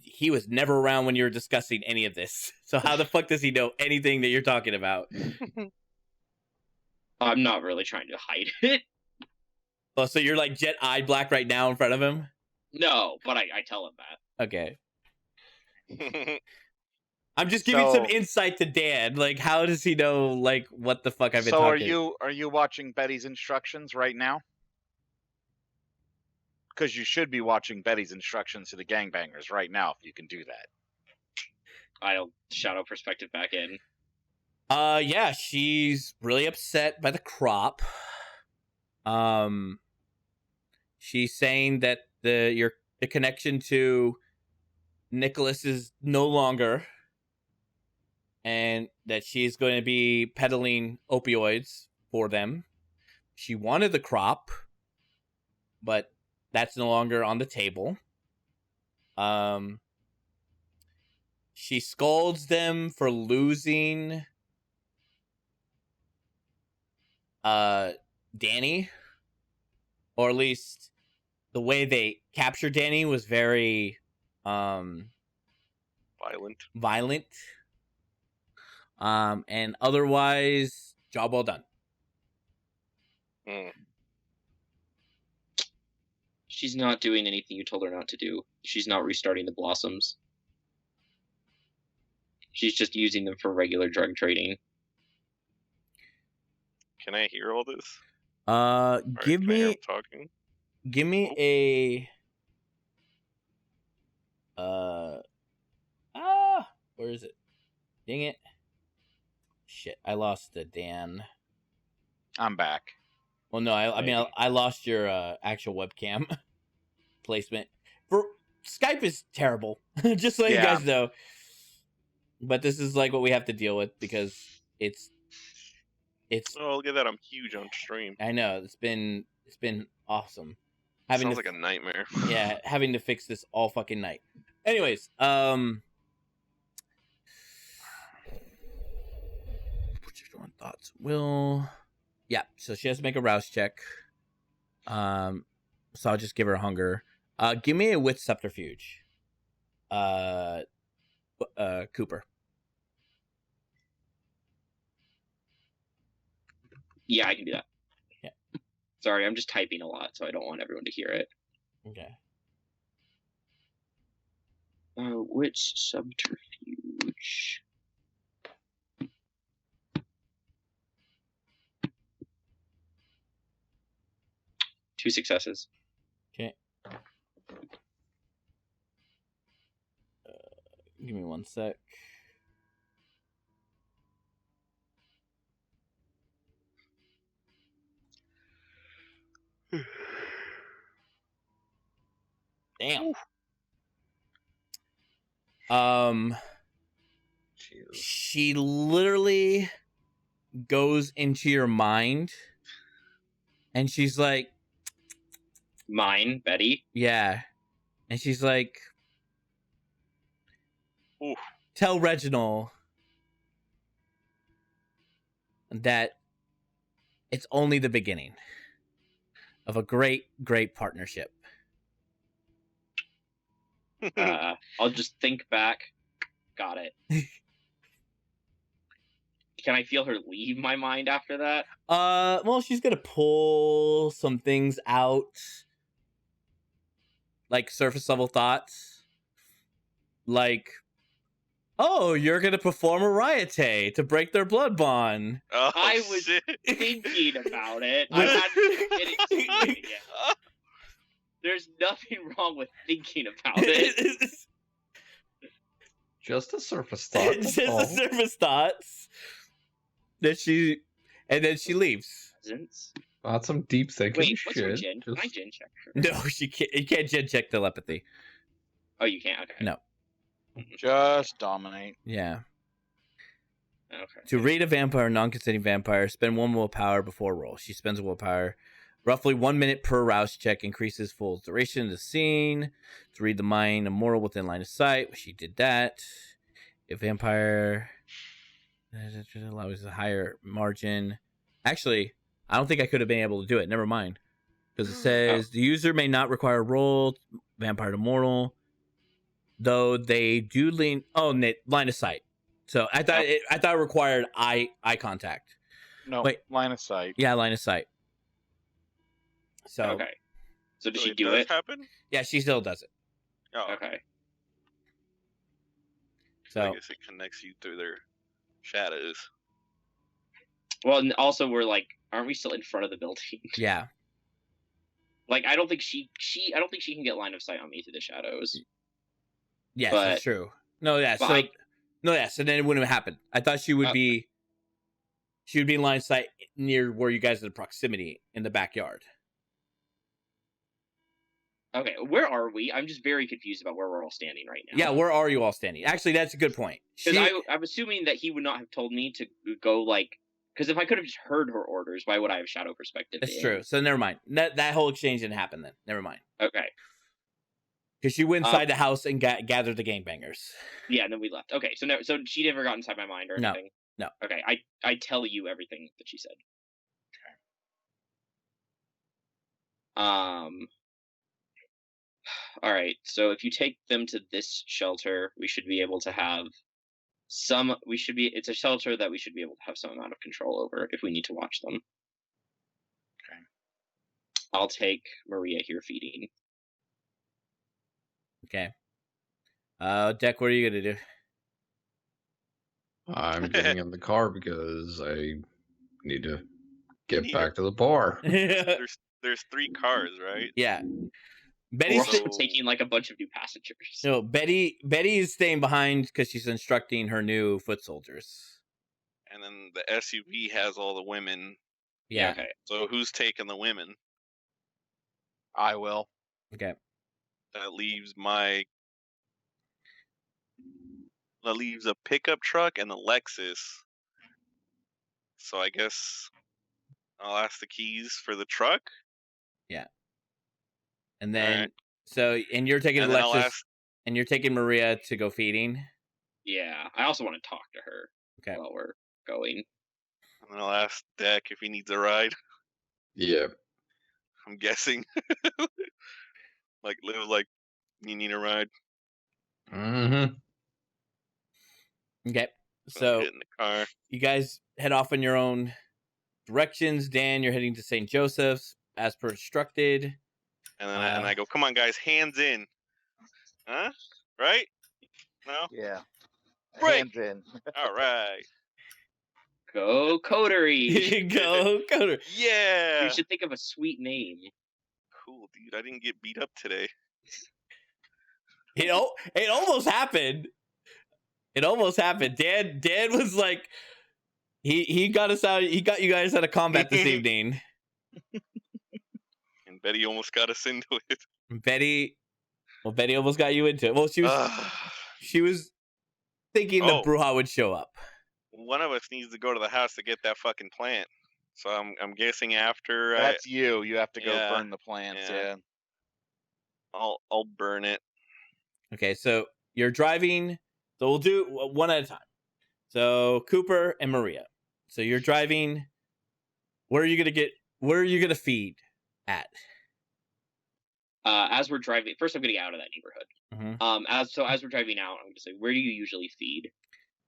[SPEAKER 1] He was never around when you were discussing any of this. So how the fuck does he know anything that you're talking about?
[SPEAKER 5] I'm not really trying to hide it.
[SPEAKER 1] Oh, so you're like jet eye black right now in front of him?
[SPEAKER 5] No, but I tell him that.
[SPEAKER 1] Okay. I'm just giving some insight to Dan. Like, how does he know, like, what the fuck I've been talking?
[SPEAKER 3] So are you watching Betty's instructions right now? Because you should be watching Betty's instructions to the gangbangers right now, if you can do that.
[SPEAKER 5] I'll shadow perspective back in.
[SPEAKER 1] Yeah, she's really upset by the crop. She's saying that the connection to Nicholas is no longer, and that she's going to be peddling opioids for them. She wanted the crop, but that's no longer on the table. She scolds them for losing Danny, or at least the way they captured Danny was very violent. And otherwise, job well done.
[SPEAKER 5] She's not doing anything you told her not to do. She's not restarting the Blossoms. She's just using them for regular drug trading.
[SPEAKER 2] Can I hear all this?
[SPEAKER 1] Give me a where is it? Dang it. Shit, I lost the Dan.
[SPEAKER 3] I'm back.
[SPEAKER 1] Well, no, I lost your actual webcam placement. For Skype is terrible. Just so you guys know. but this is like what we have to deal with because it's.
[SPEAKER 2] Oh, look at that! I'm huge on stream.
[SPEAKER 1] I know it's been awesome.
[SPEAKER 2] Sounds like a nightmare.
[SPEAKER 1] Yeah, having to fix this all fucking night. Anyways, thoughts. Yeah, so she has to make a rouse check. So I'll just give her hunger. Give me a wit subterfuge. Cooper.
[SPEAKER 5] Yeah, I can do that.
[SPEAKER 1] Yeah.
[SPEAKER 5] Sorry, I'm just typing a lot, so I don't want everyone to hear it.
[SPEAKER 1] Okay.
[SPEAKER 5] Which subterfuge? Two successes.
[SPEAKER 1] Okay. Give me 1 sec. Damn.
[SPEAKER 4] Jesus.
[SPEAKER 1] She literally goes into your mind, and she's like,
[SPEAKER 5] Mine, Betty.
[SPEAKER 1] yeah, and she's like,
[SPEAKER 2] Oof.
[SPEAKER 1] tell Reginald that it's only the beginning of a great partnership.
[SPEAKER 5] I'll just think back. Got it. Can I feel her leave my mind after that?
[SPEAKER 1] Well, she's gonna pull some things out, like surface level thoughts, like, oh, you're gonna perform a riote to break their blood bond.
[SPEAKER 2] Oh,
[SPEAKER 5] I was
[SPEAKER 2] shit.
[SPEAKER 5] thinking about it. I'm not getting to it yet. There's nothing wrong with thinking about it.
[SPEAKER 4] Just a surface thought.
[SPEAKER 1] It's
[SPEAKER 4] that's
[SPEAKER 1] just
[SPEAKER 4] all.
[SPEAKER 1] the surface thoughts and then she leaves.
[SPEAKER 5] Presents?
[SPEAKER 4] Not some deep thinking
[SPEAKER 5] Wait, what's her
[SPEAKER 4] shit.
[SPEAKER 5] gen? Can I
[SPEAKER 4] Just-
[SPEAKER 5] gen check her?
[SPEAKER 1] No, she can't. You can't gen check telepathy.
[SPEAKER 5] Oh, you can't? Okay.
[SPEAKER 1] No.
[SPEAKER 3] Just dominate.
[SPEAKER 1] Yeah.
[SPEAKER 5] Okay.
[SPEAKER 1] To read a vampire, non-consenting vampire, spend 1 willpower before roll. She spends a willpower. Roughly 1 minute per rouse check, increases full duration of the scene. To read the mind, immoral within line of sight. She did that. If vampire allows a higher margin. Actually, I don't think I could have been able to do it. Never mind. Because it says the user may not require a roll, vampire to mortal, though they do lean. Oh, line of sight. So I thought it required eye contact.
[SPEAKER 3] No,
[SPEAKER 1] Wait.
[SPEAKER 3] line of sight.
[SPEAKER 1] Yeah, line of sight. So
[SPEAKER 5] Okay. So did
[SPEAKER 2] So
[SPEAKER 5] she
[SPEAKER 2] it
[SPEAKER 5] do
[SPEAKER 2] does
[SPEAKER 5] it?
[SPEAKER 2] happen?
[SPEAKER 1] yeah, she still does it.
[SPEAKER 2] Oh,
[SPEAKER 5] Okay.
[SPEAKER 1] So
[SPEAKER 2] I guess it connects you through their shadows.
[SPEAKER 5] Well, and also we're like, aren't we still in front of the building?
[SPEAKER 1] yeah,
[SPEAKER 5] Like, I don't think she can get line of sight on me through the shadows.
[SPEAKER 1] yes,
[SPEAKER 5] But-
[SPEAKER 1] that's true. No, yeah,
[SPEAKER 5] but
[SPEAKER 1] so
[SPEAKER 5] I-
[SPEAKER 1] no, yeah, so then it wouldn't have happened. I thought she would be in line of sight near where you guys are in proximity in the backyard.
[SPEAKER 5] Okay, where are we? I'm just very confused about where we're all standing right now.
[SPEAKER 1] Yeah, where are you all standing? Actually, that's a good point.
[SPEAKER 5] Because I'm assuming that he would not have told me to go, like... Because if I could have just heard her orders, why would I have shadow perspective?
[SPEAKER 1] That's
[SPEAKER 5] in?
[SPEAKER 1] true. So never mind. That whole exchange didn't happen then. Never mind.
[SPEAKER 5] Okay.
[SPEAKER 1] Because she went inside the house and gathered the gangbangers.
[SPEAKER 5] Yeah, and then we left. Okay, so so she never got inside my mind or
[SPEAKER 1] No,
[SPEAKER 5] anything?
[SPEAKER 1] no.
[SPEAKER 5] Okay, I tell you everything that she said. Okay. All right, so if you take them to this shelter, we should be able to have some... It's a shelter that we should be able to have some amount of control over if we need to watch them.
[SPEAKER 3] Okay.
[SPEAKER 5] I'll take Maria here feeding.
[SPEAKER 1] Okay. Deck, what are you gonna do?
[SPEAKER 4] I'm getting in the car because I need to get
[SPEAKER 2] Yeah.
[SPEAKER 4] back to the bar.
[SPEAKER 2] There's 3 cars, right?
[SPEAKER 1] Yeah.
[SPEAKER 5] We're
[SPEAKER 1] Betty's
[SPEAKER 5] also taking like a bunch of new passengers.
[SPEAKER 1] no, Betty is staying behind because she's instructing her new foot soldiers.
[SPEAKER 2] And then the SUV has all the women.
[SPEAKER 1] Yeah.
[SPEAKER 5] Okay.
[SPEAKER 2] So who's taking the women?
[SPEAKER 3] I will.
[SPEAKER 1] Okay.
[SPEAKER 2] That leaves my that leaves a pickup truck and a Lexus. So I guess I'll ask the keys for the truck.
[SPEAKER 1] And then
[SPEAKER 2] Alright.
[SPEAKER 1] and you're taking
[SPEAKER 2] And then I'll
[SPEAKER 1] Alexis,
[SPEAKER 2] ask.
[SPEAKER 1] and you're taking Maria to go feeding.
[SPEAKER 5] Yeah, I also want to talk to her
[SPEAKER 1] Okay.
[SPEAKER 5] while we're going.
[SPEAKER 2] And then I'll ask Deck if he needs a ride.
[SPEAKER 4] Yeah.
[SPEAKER 2] I'm guessing. Like Liv, like you need a ride.
[SPEAKER 4] Mm-hmm.
[SPEAKER 1] Okay.
[SPEAKER 2] So
[SPEAKER 1] So
[SPEAKER 2] get in the car.
[SPEAKER 1] you guys head off in your own directions. Dan, you're heading to St. Joseph's as per instructed.
[SPEAKER 2] And then I go, come on, guys, hands in. Huh? Right? No?
[SPEAKER 3] Yeah.
[SPEAKER 2] Break.
[SPEAKER 3] Hands in.
[SPEAKER 2] All right.
[SPEAKER 5] Go Coterie!
[SPEAKER 1] Go, Coder.
[SPEAKER 2] Yeah.
[SPEAKER 5] You should think of a sweet name.
[SPEAKER 2] Cool, dude. I didn't get beat up today.
[SPEAKER 1] It almost happened. It almost happened. Dan was like, he got us out. He got you guys out of combat this evening.
[SPEAKER 2] And Betty almost got us into it.
[SPEAKER 1] Betty almost got you into it. Well, she was thinking the Bruja would show up.
[SPEAKER 2] One of us needs to go to the house to get that fucking plant. So I'm guessing after
[SPEAKER 3] That's you. You have to go
[SPEAKER 2] Yeah,
[SPEAKER 3] burn the plants.
[SPEAKER 2] yeah.
[SPEAKER 3] Yeah.
[SPEAKER 2] I'll burn it.
[SPEAKER 1] Okay, so you're driving. So we'll do one at a time. So Cooper and Maria. So you're driving. Where are you gonna feed at?
[SPEAKER 5] As we're driving, first I'm getting out of that neighborhood.
[SPEAKER 1] Mm-hmm.
[SPEAKER 5] As we're driving out, I'm gonna say, where do you usually feed?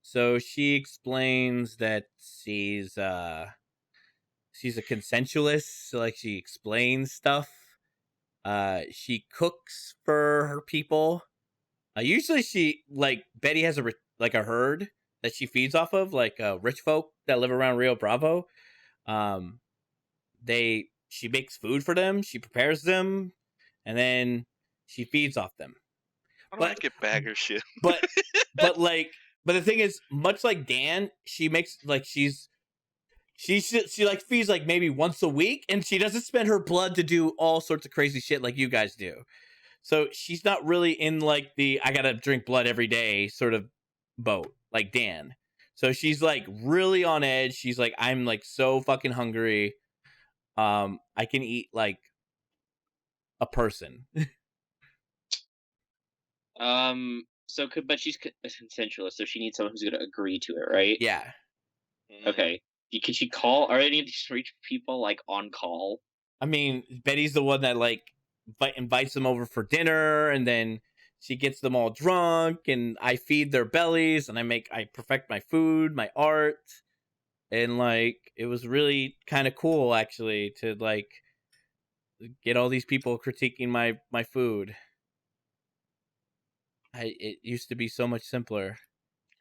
[SPEAKER 1] So she explains that she's a consensualist. So like she explains stuff. She cooks for her people. Usually she Betty has a herd that she feeds off of, like rich folk that live around Rio Bravo. She makes food for them, she prepares them, and then she feeds off them.
[SPEAKER 2] I don't like it bagger shit.
[SPEAKER 1] But the thing is, much like Dan, she makes she feeds like maybe once a week, and she doesn't spend her blood to do all sorts of crazy shit like you guys do. So she's not really in like the I gotta drink blood every day sort of boat like Dan. So she's like really on edge. She's like, I'm like so fucking hungry. I can eat like a person.
[SPEAKER 5] But she's a consensualist, so she needs someone who's gonna agree to it, right?
[SPEAKER 1] Yeah.
[SPEAKER 5] Okay. Can she call? Are any of these rich people like on call?
[SPEAKER 1] I mean, Betty's the one that like invites them over for dinner, and then she gets them all drunk, and I feed their bellies, and I perfect my food, my art, and like it was really kind of cool actually to like get all these people critiquing my food. It used to be so much simpler.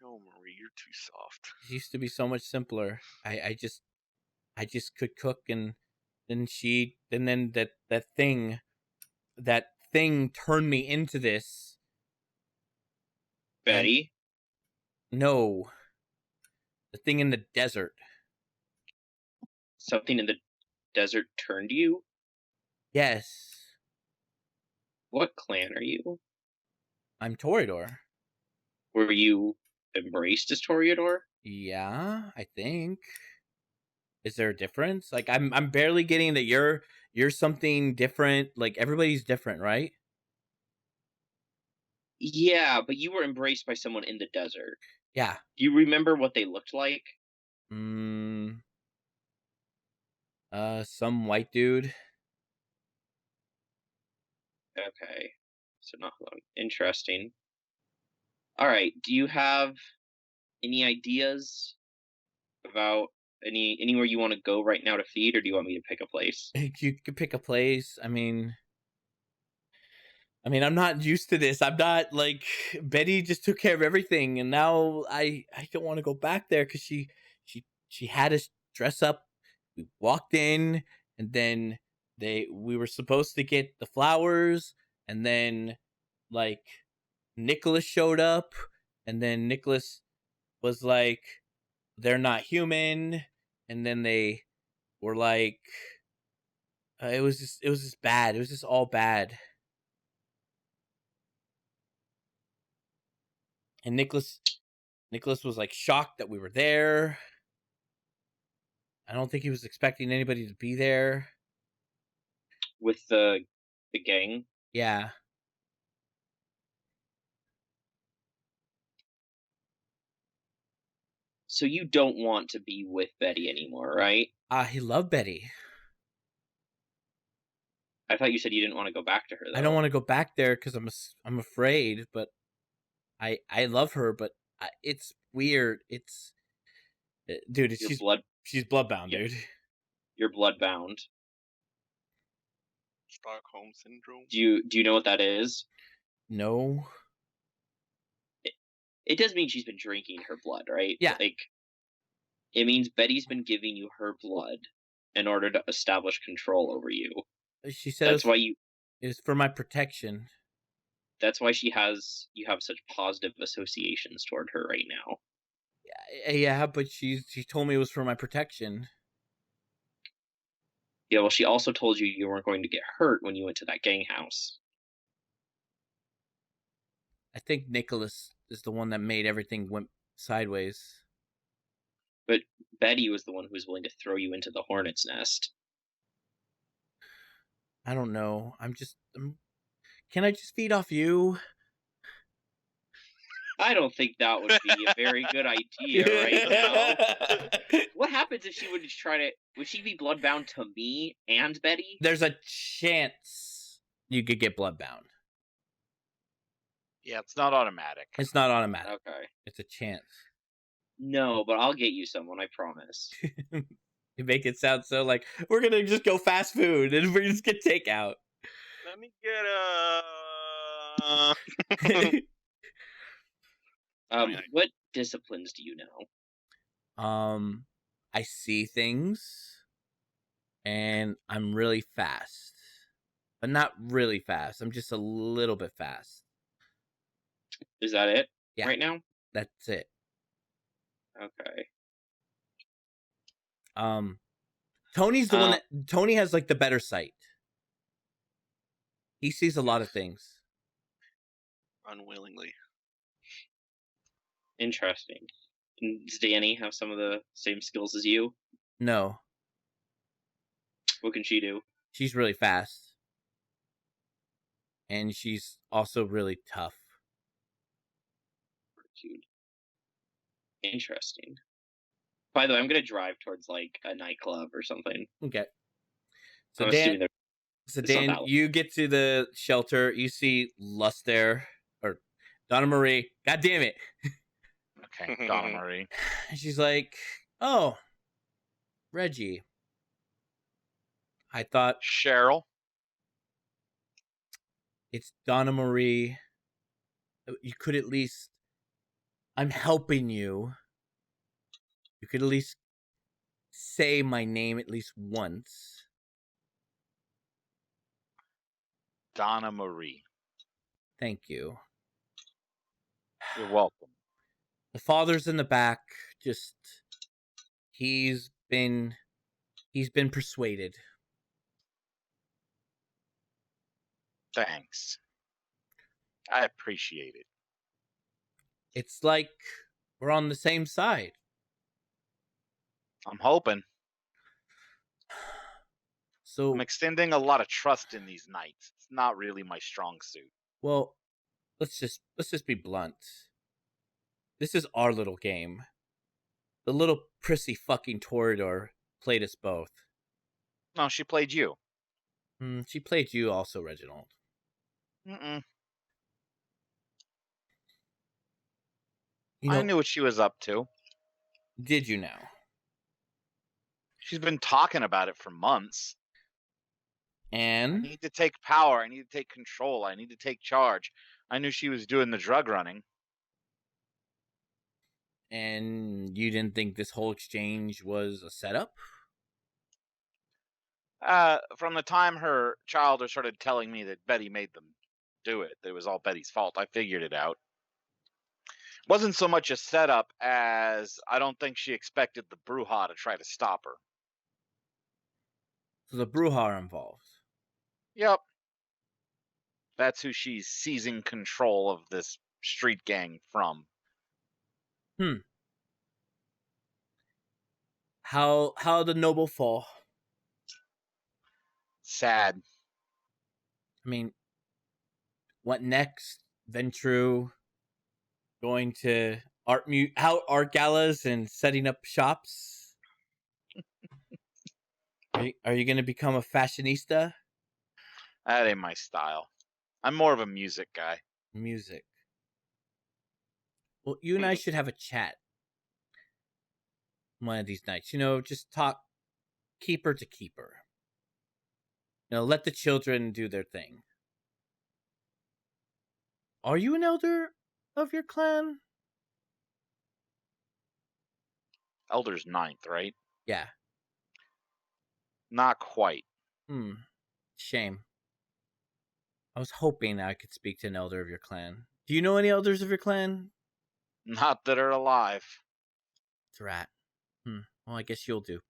[SPEAKER 2] Oh, Marie, you're too soft.
[SPEAKER 1] It used to be so much simpler. I just could cook, and then that thing turned me into this.
[SPEAKER 5] Betty?
[SPEAKER 1] No. The thing in the desert.
[SPEAKER 5] Something in the desert turned you?
[SPEAKER 1] Yes.
[SPEAKER 5] What clan are you?
[SPEAKER 1] I'm Toreador.
[SPEAKER 5] Were you embraced as Toreador?
[SPEAKER 1] Yeah, I think. Is there a difference? Like I'm barely getting that you're something different. Like everybody's different, right?
[SPEAKER 5] Yeah, but you were embraced by someone in the desert.
[SPEAKER 1] Yeah.
[SPEAKER 5] Do you remember what they looked like?
[SPEAKER 1] Some white dude.
[SPEAKER 5] Okay. So not long. Interesting. Alright, do you have any ideas about anywhere you want to go right now to feed, or do you want me to pick a place?
[SPEAKER 1] You could pick a place. I mean, I'm not used to this. I'm not like Betty just took care of everything, and now I don't want to go back there because she had us dress up. We walked in, and then we were supposed to get the flowers, and then like Nicholas showed up, and then Nicholas was like, they're not human, and then they were like, it was just bad. It was just all bad. And Nicholas Nicholas was like shocked that we were there. I don't think he was expecting anybody to be there.
[SPEAKER 5] With the gang.
[SPEAKER 1] Yeah.
[SPEAKER 5] So you don't want to be with Betty anymore, right?
[SPEAKER 1] He loved Betty.
[SPEAKER 5] I thought you said you didn't want to go back to her, though.
[SPEAKER 1] I don't want to go back there because I'm afraid, but I love her, but it's weird. It's dude, she's bloodbound,
[SPEAKER 5] Yeah.
[SPEAKER 1] dude.
[SPEAKER 5] You're bloodbound.
[SPEAKER 2] Stockholm syndrome.
[SPEAKER 5] Do you know what that is?
[SPEAKER 1] No.
[SPEAKER 5] It does mean she's been drinking her blood, right?
[SPEAKER 1] Yeah.
[SPEAKER 5] Like, it means Betty's been giving you her blood in order to establish control over you.
[SPEAKER 1] She said
[SPEAKER 5] That's why you.
[SPEAKER 1] It's for my protection.
[SPEAKER 5] That's why you have such positive associations toward her right now.
[SPEAKER 1] Yeah, but she told me it was for my protection.
[SPEAKER 5] Yeah, well, she also told you weren't going to get hurt when you went to that gang house.
[SPEAKER 1] I think Nicholas is the one that made everything went sideways.
[SPEAKER 5] But Betty was the one who was willing to throw you into the hornet's nest.
[SPEAKER 1] I don't know. Can I just feed off you?
[SPEAKER 5] I don't think that would be a very good idea right now. What happens if she would she be bloodbound to me and Betty?
[SPEAKER 1] There's a chance you could get bloodbound.
[SPEAKER 3] Yeah, it's not automatic.
[SPEAKER 1] It's not automatic.
[SPEAKER 5] Okay.
[SPEAKER 1] It's a chance.
[SPEAKER 5] No, but I'll get you someone, I promise.
[SPEAKER 1] You make it sound so like we're gonna just go fast food and we just get takeout.
[SPEAKER 2] Let me get
[SPEAKER 5] What disciplines do you know?
[SPEAKER 1] I see things, and I'm really fast, but not really fast. I'm just a little bit fast.
[SPEAKER 5] Is that it?
[SPEAKER 1] Yeah.
[SPEAKER 5] Right now?
[SPEAKER 1] That's it.
[SPEAKER 5] Okay.
[SPEAKER 1] Tony's the one that Tony has like the better sight. He sees a lot of things.
[SPEAKER 2] unwillingly.
[SPEAKER 5] Interesting. Does Danny have some of the same skills as you?
[SPEAKER 1] No,
[SPEAKER 5] What can she do?
[SPEAKER 1] she's really fast, and she's also really tough.
[SPEAKER 5] Fortitude. Interesting. By the way, I'm gonna drive towards like a nightclub or something.
[SPEAKER 1] Okay. So
[SPEAKER 5] I'm
[SPEAKER 1] Dan,
[SPEAKER 5] assuming
[SPEAKER 1] Dan, you get to the shelter. You see Lust there, or Donna Marie. God damn it!
[SPEAKER 3] Okay, Donna Marie.
[SPEAKER 1] And she's like, "Oh, Reggie, I thought
[SPEAKER 3] Cheryl.
[SPEAKER 1] it's Donna Marie. You could at least. I'm helping you. You could at least say my name at least once."
[SPEAKER 3] Donna Marie.
[SPEAKER 1] Thank you.
[SPEAKER 3] You're welcome.
[SPEAKER 1] The father's in the back. Just he's been persuaded.
[SPEAKER 3] Thanks. I appreciate it.
[SPEAKER 1] It's like we're on the same side.
[SPEAKER 3] I'm hoping.
[SPEAKER 1] So
[SPEAKER 3] I'm extending a lot of trust in these nights. It's not really my strong suit.
[SPEAKER 1] well, let's just be blunt. This is our little game. The little prissy fucking Toreador played us both.
[SPEAKER 3] No, she played you.
[SPEAKER 1] She played you also, Reginald.
[SPEAKER 3] Mm-mm.
[SPEAKER 1] You know,
[SPEAKER 3] I knew what she was up to.
[SPEAKER 1] Did you now?
[SPEAKER 3] She's been talking about it for months. I
[SPEAKER 1] And
[SPEAKER 3] need to take power. I need to take control. I need to take charge. I knew she was doing the drug running.
[SPEAKER 1] you didn't think this whole exchange was a setup?
[SPEAKER 3] From the time her child started telling me that Betty made them do it, that it was all Betty's fault, I figured it out. Wasn't so much a setup as I don't think she expected the Bruja to try to stop her.
[SPEAKER 1] So the Bruja are involved.
[SPEAKER 3] Yep. That's who she's seizing control of this street gang from.
[SPEAKER 1] How the noble fall?
[SPEAKER 3] Sad.
[SPEAKER 1] I mean, what next? Ventru going to art galas and setting up shops? Are you going to become a fashionista?
[SPEAKER 3] That ain't my style. I'm more of a music guy.
[SPEAKER 1] Music. Well, you and I should have a chat one of these nights. Just talk keeper to keeper. Let the children do their thing. Are you an elder of your clan?
[SPEAKER 3] Elder's 9th, right?
[SPEAKER 1] Yeah.
[SPEAKER 3] Not quite.
[SPEAKER 1] Shame. I was hoping I could speak to an elder of your clan. Do you know any elders of your clan?
[SPEAKER 3] Not that are alive.
[SPEAKER 1] It's a rat. Well, I guess you'll do.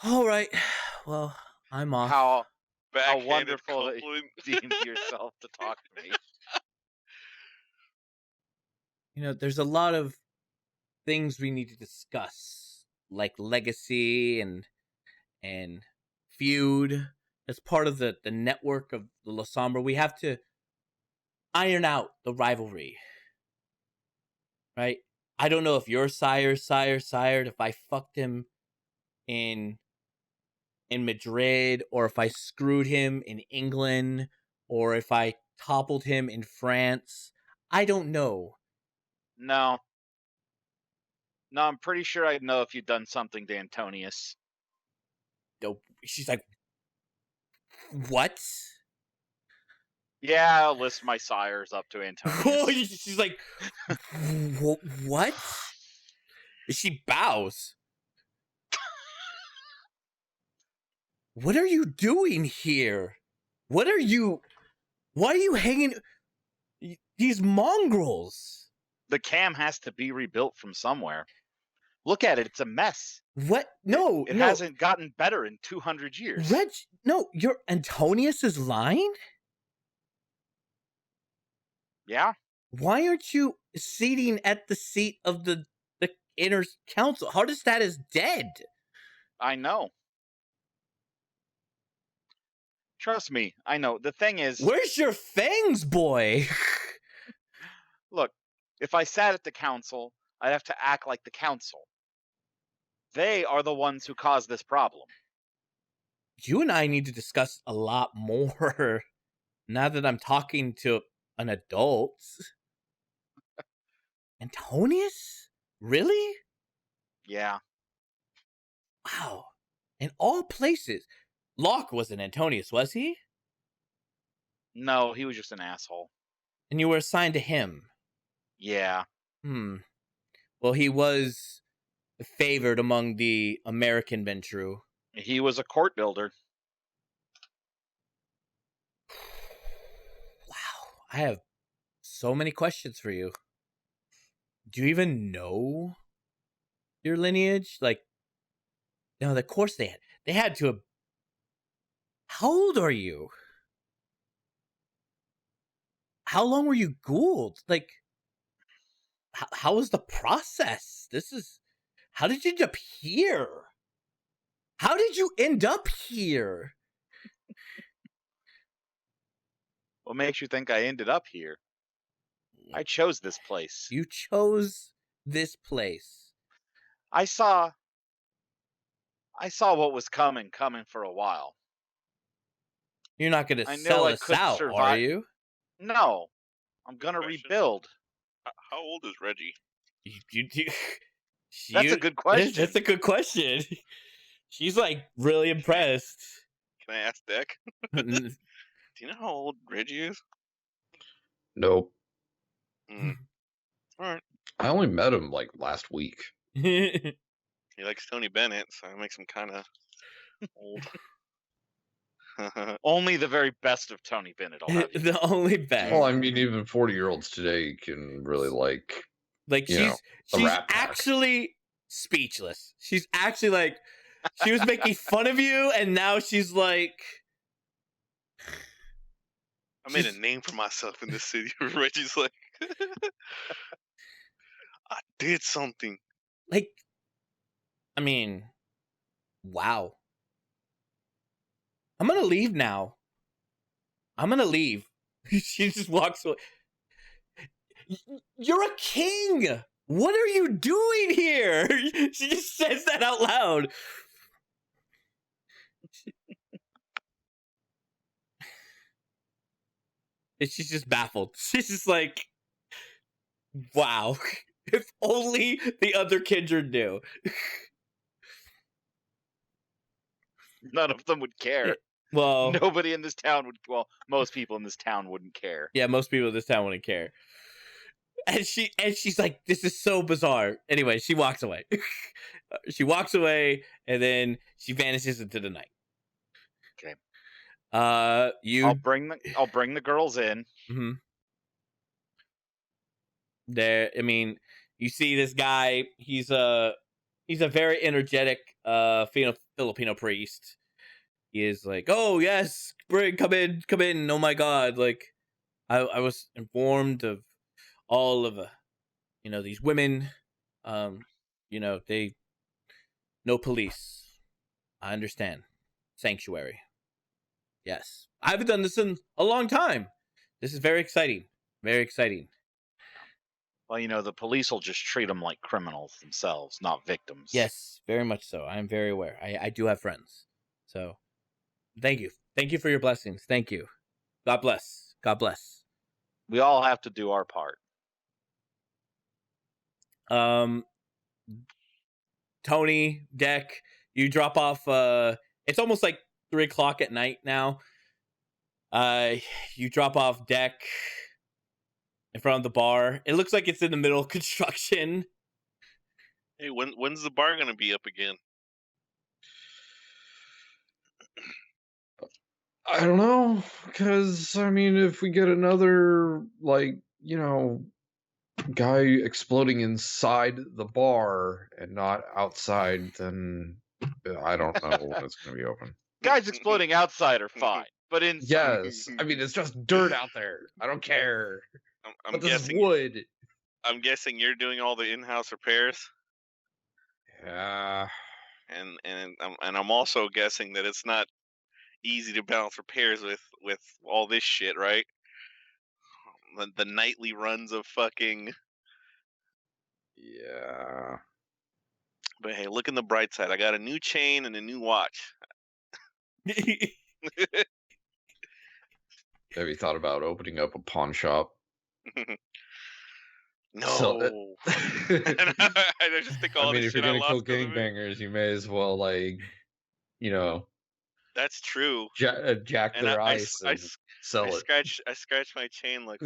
[SPEAKER 1] All right. Well, I'm off.
[SPEAKER 3] How
[SPEAKER 2] Backhanded
[SPEAKER 3] wonderful that
[SPEAKER 2] compliment.
[SPEAKER 3] you deemed yourself to talk to me.
[SPEAKER 1] There's a lot of things we need to discuss, like legacy and feud. As part of the network of the La Sombra, we have to iron out the rivalry. Right? I don't know if your sired, if I fucked him in Madrid, or if I screwed him in England, or if I toppled him in France. I don't know.
[SPEAKER 3] No, I'm pretty sure I'd know if you'd done something to Antonius.
[SPEAKER 1] She's like, what?
[SPEAKER 3] Yeah, I'll list my sires up to Antonius.
[SPEAKER 1] She's like, what? She bows. What are you doing here? Why are you hanging these mongrels?
[SPEAKER 3] The cam has to be rebuilt from somewhere. Look at it, it's a mess.
[SPEAKER 1] What? No,
[SPEAKER 3] it hasn't gotten better in 200 years.
[SPEAKER 1] Reg, no, you're Antonius's line?
[SPEAKER 3] Yeah.
[SPEAKER 1] Why aren't you seating at the seat of the inner council? Hardestadt is dead.
[SPEAKER 3] I know. Trust me, I know. The thing is...
[SPEAKER 1] Where's your fangs, boy?
[SPEAKER 3] Look, if I sat at the council, I'd have to act like the council. They are the ones who caused this problem.
[SPEAKER 1] You and I need to discuss a lot more now that I'm talking to an adult. Antonius? Really?
[SPEAKER 3] Yeah.
[SPEAKER 1] Wow. In all places. Locke wasn't Antonius, was he?
[SPEAKER 3] No, he was just an asshole.
[SPEAKER 1] And you were assigned to him?
[SPEAKER 3] Yeah.
[SPEAKER 1] Well, he was favored among the American Ventru.
[SPEAKER 3] He was a court builder.
[SPEAKER 1] Wow. I have so many questions for you. Do you even know your lineage? Like, no, of course they had. They had to have... How old are you? How long were you Gould? Like, how was the process? How did you end up here? How did you end up here?
[SPEAKER 3] What makes you think I ended up here? I chose this place.
[SPEAKER 1] You chose this place.
[SPEAKER 3] I saw what was coming for a while.
[SPEAKER 1] You're not going to sell us out, are you?
[SPEAKER 3] No. I'm going to rebuild.
[SPEAKER 2] How old is Reggie?
[SPEAKER 3] That's a good question.
[SPEAKER 1] That's a good question. She's like really impressed.
[SPEAKER 2] Can I ask Deck? Do you know how old Reggie is?
[SPEAKER 4] Nope.
[SPEAKER 2] All right.
[SPEAKER 4] I only met him like last week.
[SPEAKER 2] He likes Tony Bennett, so it makes him kind of old.
[SPEAKER 3] Only the very best of Tony Bennett will have you.
[SPEAKER 1] The only best.
[SPEAKER 4] Well, I mean, even 40-year-olds today can really like
[SPEAKER 1] she's actually speechless. She's actually like, she was making fun of you, and now she's like,
[SPEAKER 2] I made a name for myself in this city. Reggie's like, I did something.
[SPEAKER 1] Like, I mean, wow. I'm gonna leave now. I'm gonna leave. She just walks away. You're a king. What are you doing here? She just says that out loud. And she's just baffled. She's just like, wow. If only the other kindred knew.
[SPEAKER 3] None of them would care.
[SPEAKER 1] Well,
[SPEAKER 3] Nobody in this town would. Well, most people in this town wouldn't care.
[SPEAKER 1] yeah, most people in this town wouldn't care. And she's like, this is so bizarre. Anyway, she walks away. She walks away, and then she vanishes into the night.
[SPEAKER 3] Okay.
[SPEAKER 1] You.
[SPEAKER 3] I'll bring the girls in.
[SPEAKER 1] Mm-hmm. There, I mean, you see this guy. He's a very energetic Filipino priest. He is like, oh yes, come in. Oh my god, like I was informed of all of these women, they no police. I understand. Sanctuary. Yes, I haven't done this in a long time. This is very exciting. Very exciting.
[SPEAKER 3] Well, the police will just treat them like criminals themselves, not victims.
[SPEAKER 1] Yes, very much so. I am very aware. I do have friends. So, thank you for your blessings. Thank you. God bless. God bless.
[SPEAKER 3] We all have to do our part.
[SPEAKER 1] Tony, Deck, you drop off. It's almost like 3:00 at night now. You drop off Deck in front of the bar. It looks like it's in the middle of construction.
[SPEAKER 2] Hey, when's the bar gonna be up again?
[SPEAKER 4] I don't know, because I mean, if we get another guy exploding inside the bar and not outside, then I don't know when it's going to be open.
[SPEAKER 3] Guys exploding outside are fine, but inside.
[SPEAKER 4] Yes, I mean, it's just dirt out there. I don't care.
[SPEAKER 2] I'm
[SPEAKER 4] But this is
[SPEAKER 2] guessing
[SPEAKER 4] wood.
[SPEAKER 2] I'm guessing you're doing all the in-house repairs,
[SPEAKER 4] Yeah.
[SPEAKER 2] and I'm also guessing that it's not easy to balance repairs with all this shit, right? The nightly runs of fucking.
[SPEAKER 4] Yeah.
[SPEAKER 2] But hey, look in the bright side. I got a new chain and a new watch.
[SPEAKER 4] Have you thought about opening up a pawn shop? Sell it.
[SPEAKER 2] No. I just think all
[SPEAKER 4] I mean,
[SPEAKER 2] the
[SPEAKER 4] if
[SPEAKER 2] shit
[SPEAKER 4] you're
[SPEAKER 2] I
[SPEAKER 4] gonna kill
[SPEAKER 2] lost 'cause of it.
[SPEAKER 4] gangbangers, you may as well
[SPEAKER 2] That's true.
[SPEAKER 4] jack
[SPEAKER 2] And
[SPEAKER 4] their
[SPEAKER 2] I
[SPEAKER 4] ice and sell it.
[SPEAKER 2] I scratch my chain like,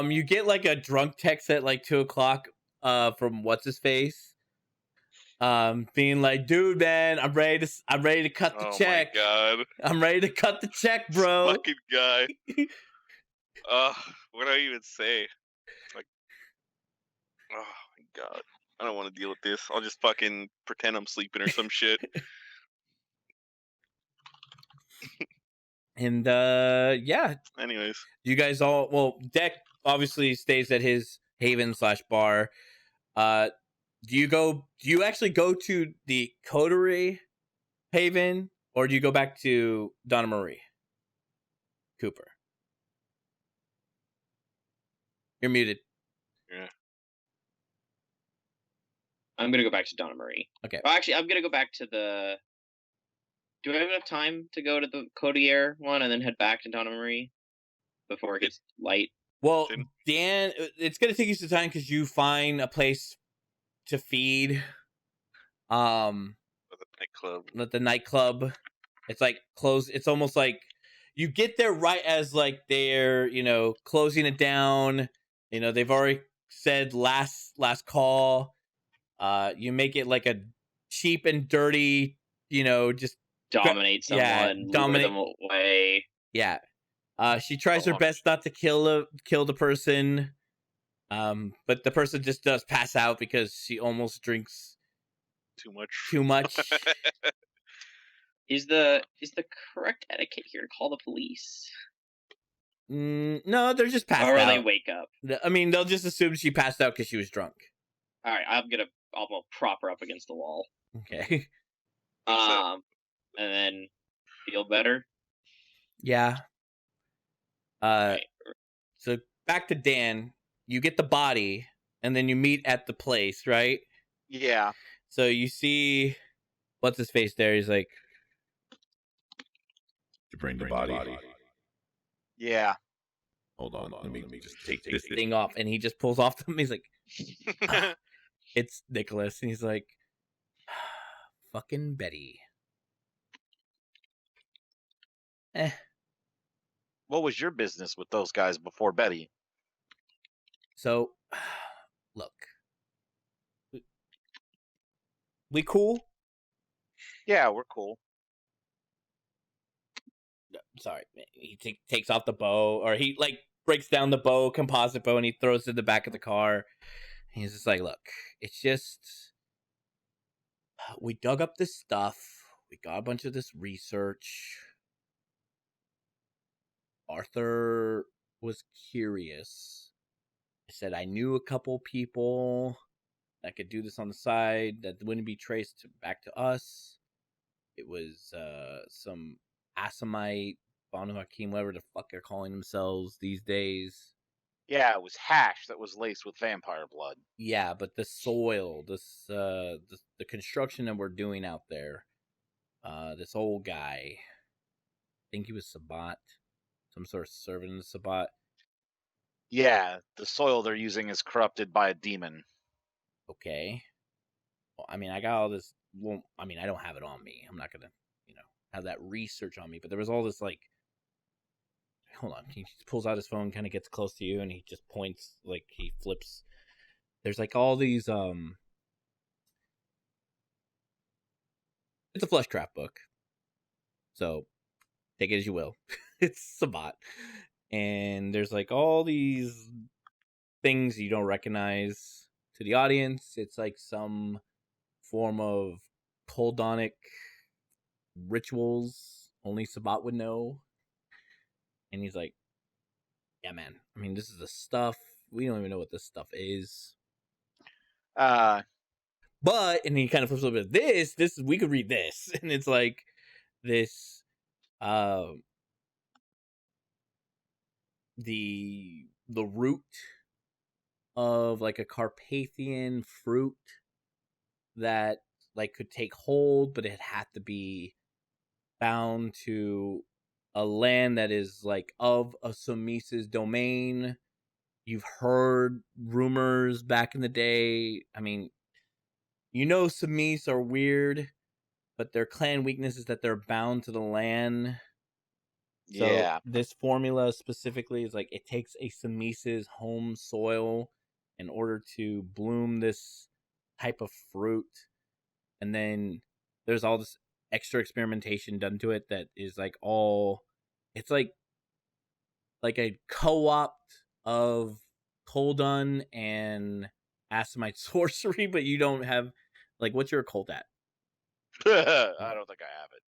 [SPEAKER 1] You get like a drunk text at like 2:00 from what's his face. Being like, dude, man, I'm ready to cut the check.
[SPEAKER 2] Oh my god.
[SPEAKER 1] I'm ready to cut the check, bro.
[SPEAKER 2] This fucking guy. What do I even say? Like, oh my god. I don't want to deal with this. I'll just fucking pretend I'm sleeping or some shit.
[SPEAKER 1] And yeah.
[SPEAKER 2] Anyways.
[SPEAKER 1] You guys Deck obviously stays at his haven/bar. Do you actually go to the Coterie Haven, or do you go back to Donna Marie Cooper? You're muted.
[SPEAKER 2] Yeah.
[SPEAKER 5] I'm gonna go back to Donna Marie.
[SPEAKER 1] Okay.
[SPEAKER 5] Well, actually, I'm gonna go back to the. Do I have enough time to go to the Cotier one and then head back to Donna Marie before it gets light?
[SPEAKER 1] Well, Dan, it's gonna take you some time because you find a place to feed. The nightclub. It's like close. It's almost like you get there right as like they're closing it down. They've already said last call. You make it like a cheap and dirty. Just
[SPEAKER 5] dominate someone. Lure them away.
[SPEAKER 1] Yeah. She tries her best not to kill the person. But the person just does pass out because she almost drinks too much.
[SPEAKER 5] Is the correct etiquette here to call the police?
[SPEAKER 1] No, they're just passed
[SPEAKER 5] or
[SPEAKER 1] out.
[SPEAKER 5] they wake up.
[SPEAKER 1] I mean, they'll just assume she passed out because she was drunk.
[SPEAKER 5] All right, I'm gonna prop her up against the wall.
[SPEAKER 1] Okay.
[SPEAKER 5] And then feel better.
[SPEAKER 1] Yeah.
[SPEAKER 5] Right.
[SPEAKER 1] So back to Dan. You get the body, and then you meet at the place, right?
[SPEAKER 3] Yeah.
[SPEAKER 1] So you see, what's his face there? He's like,
[SPEAKER 6] To bring the body.
[SPEAKER 3] Yeah.
[SPEAKER 6] Hold on. Let me just take this thing.
[SPEAKER 1] thing off, and he just pulls off them. He's like, it's Nicholas, and he's like, fucking Betty.
[SPEAKER 3] What was your business with those guys before Betty?
[SPEAKER 1] So, look, we cool?
[SPEAKER 3] Yeah, we're cool.
[SPEAKER 1] Sorry, man. He takes off the bow, or he like breaks down the bow, composite bow, and he throws it in the back of the car. He's just like, look, it's just, we dug up this stuff. We got a bunch of this research. Arthur was curious. I said I knew a couple people that could do this on the side that wouldn't be traced back to us. It was some Asamite, Banu Hakim, whatever the fuck they're calling themselves these days.
[SPEAKER 3] Yeah, it was hash that was laced with vampire blood.
[SPEAKER 1] Yeah, but the soil, the construction that we're doing out there, this old guy, I think he was Sabat, some sort of servant in the Sabat.
[SPEAKER 3] Yeah, the soil they're using is corrupted by a demon.
[SPEAKER 1] Okay. Well, I mean, I got all this. Well, I mean, I don't have it on me. I'm not gonna, have that research on me. But there was all this like. Hold on. He just pulls out his phone, kind of gets close to you, and he just points. Like he flips. There's like all these. It's a Fleshcraft book, so take it as you will. It's Sabat, and there's like all these things you don't recognize to the audience. It's like some form of coldonic rituals only Sabat would know. And he's like, yeah, man. I mean, this is the stuff. We don't even know what this stuff is. But, and he kind of flips a little bit. This, we could read this. And it's like this, the root of like a Carpathian fruit that like could take hold, but it had to be bound to a land that is like of a Somises domain. You've heard rumors back in the day. I mean, Somis are weird, but their clan weakness is that they're bound to the land. So
[SPEAKER 3] yeah.
[SPEAKER 1] this formula specifically is like it takes a Somises home soil in order to bloom this type of fruit. And then there's all this extra experimentation done to it that is like it's like a co-op of Koldun and Asamite sorcery, but you don't have like, what's your occult at?
[SPEAKER 3] I don't think I have it.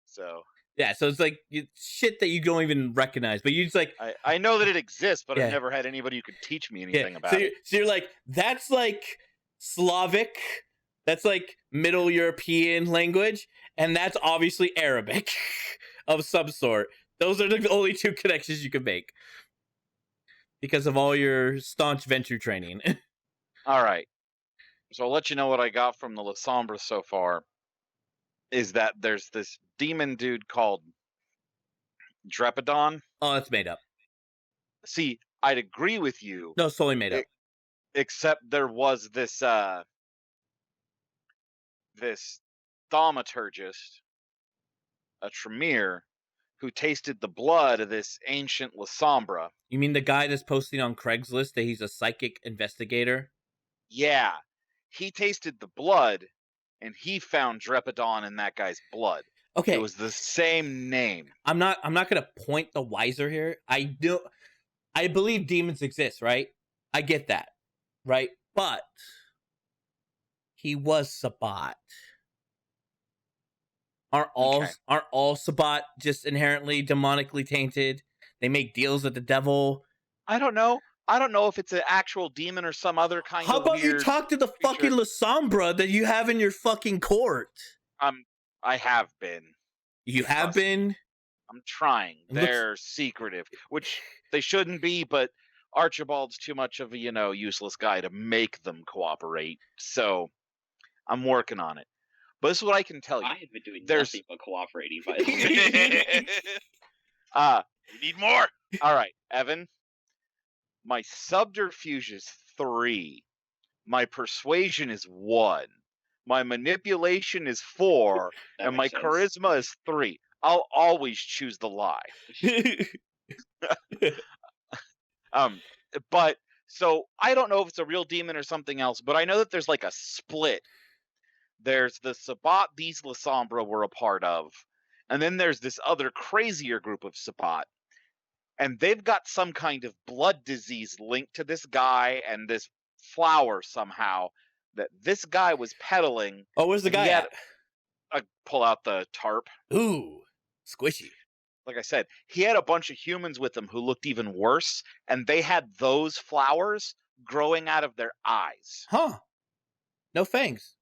[SPEAKER 3] So
[SPEAKER 1] yeah, so it's like shit that you don't even recognize, but you just like
[SPEAKER 3] I know that it exists, but
[SPEAKER 1] Yeah.
[SPEAKER 3] I've never had anybody who could teach me anything about
[SPEAKER 1] so
[SPEAKER 3] it.
[SPEAKER 1] So you're like, that's like Slavic, that's like Middle European language, and that's obviously Arabic of some sort. Those are the only two connections you can make because of all your staunch venture training.
[SPEAKER 3] All right. So I'll let you know what I got from the La Sombra so far. Is that there's this demon dude called Drepidon.
[SPEAKER 1] Oh, that's made up.
[SPEAKER 3] See, I'd agree with you.
[SPEAKER 1] No, it's totally made up.
[SPEAKER 3] Except there was this thaumaturgist, a Tremere, who tasted the blood of this ancient La Sombra.
[SPEAKER 1] You mean the guy that's posting on Craigslist that he's a psychic investigator?
[SPEAKER 3] Yeah. He tasted the blood, and he found Drepidon in that guy's blood.
[SPEAKER 1] Okay.
[SPEAKER 3] It was the same name.
[SPEAKER 1] I'm not gonna point the wiser here. I believe demons exist, right? I get that. Right? But he was Sabat. Aren't all Sabat just inherently demonically tainted? they make deals with the devil.
[SPEAKER 3] I don't know. I don't know if it's an actual demon or some other kind
[SPEAKER 1] How
[SPEAKER 3] of
[SPEAKER 1] about you
[SPEAKER 3] weird
[SPEAKER 1] talk to the fucking
[SPEAKER 3] creature.
[SPEAKER 1] Lasombra that you have in your fucking court?
[SPEAKER 3] I have been.
[SPEAKER 1] You have
[SPEAKER 3] Trust me.
[SPEAKER 1] been?
[SPEAKER 3] I'm trying.
[SPEAKER 1] It looks-
[SPEAKER 3] They're secretive, which they shouldn't be, but Archibald's too much of a, useless guy to make them cooperate. So I'm working on it. But this is what I can tell you.
[SPEAKER 5] I have been doing
[SPEAKER 3] There's-
[SPEAKER 5] nothing but cooperating, by the way.
[SPEAKER 2] We need more.
[SPEAKER 3] All right, Evan. My subterfuge is 3. My persuasion is 1. My manipulation is 4.
[SPEAKER 5] That
[SPEAKER 3] and my
[SPEAKER 5] makes sense.
[SPEAKER 3] charisma is 3. I'll always choose the lie. But so I don't know if it's a real demon or something else, but I know that there's like a split. There's the Sabbat these Lasombra were a part of, and then there's this other crazier group of Sabbat. And they've got some kind of blood disease linked to this guy and this flower somehow that this guy was peddling.
[SPEAKER 1] Oh, where's the
[SPEAKER 3] And he
[SPEAKER 1] guy
[SPEAKER 3] had-
[SPEAKER 1] at?
[SPEAKER 3] I pull out the tarp.
[SPEAKER 1] Ooh, squishy.
[SPEAKER 3] Like I said, he had a bunch of humans with him who looked even worse, and they had those flowers growing out of their eyes.
[SPEAKER 1] Huh. No fangs.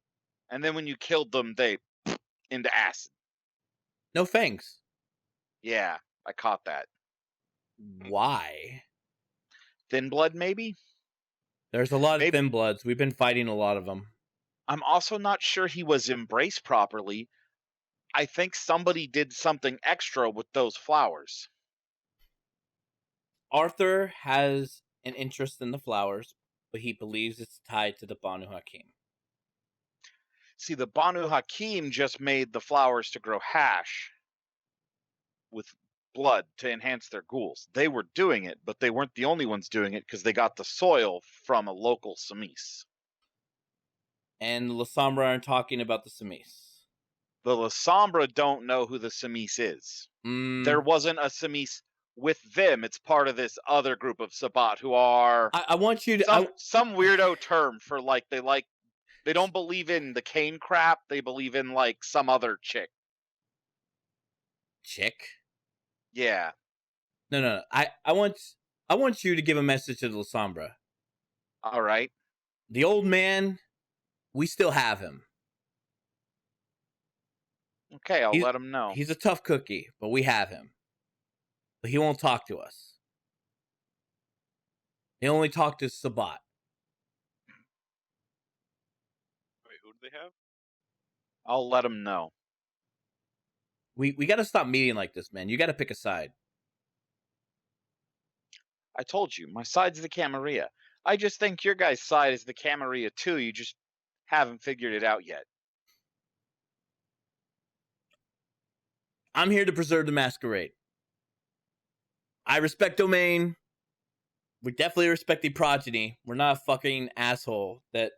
[SPEAKER 3] And then when you killed them, they into acid.
[SPEAKER 1] No fangs.
[SPEAKER 3] Yeah, I caught that.
[SPEAKER 1] Why?
[SPEAKER 3] Thin blood, maybe?
[SPEAKER 1] There's a lot of
[SPEAKER 3] Maybe-
[SPEAKER 1] thin bloods. We've been fighting a lot of them.
[SPEAKER 3] I'm also not sure he was embraced properly. I think somebody did something extra with those flowers.
[SPEAKER 1] Arthur has an interest in the flowers, but he believes it's tied to the Banu Hakim.
[SPEAKER 3] See, the Banu Hakim just made the flowers to grow hash with blood to enhance their ghouls. They were doing it, but they weren't the only ones doing it because they got the soil from a local Samis.
[SPEAKER 1] And the Lasombra aren't talking about the Samis.
[SPEAKER 3] The Lasombra don't know who the Samis is. There wasn't a Samis with them. It's part of this other group of Sabbat who are
[SPEAKER 1] I want you to...
[SPEAKER 3] some weirdo term for they don't believe in the Cain crap. They believe in like some other chick.
[SPEAKER 1] Chick?
[SPEAKER 3] Yeah.
[SPEAKER 1] No. I want you to give a message to the Lasombra.
[SPEAKER 3] All right.
[SPEAKER 1] The old man, we still have him.
[SPEAKER 3] Okay, I'll let him know.
[SPEAKER 1] He's a tough cookie, but we have him. But he won't talk to us. He only talked to Sabbat.
[SPEAKER 2] Wait, who do they have?
[SPEAKER 3] I'll let him know.
[SPEAKER 1] We got to stop meeting like this, man. You got to pick a side.
[SPEAKER 3] I told you, my side's the Camarilla. I just think your guy's side is the Camarilla too. You just haven't figured it out yet.
[SPEAKER 1] I'm here to preserve the Masquerade. I respect Domain. We definitely respect the progeny. We're not a fucking asshole that,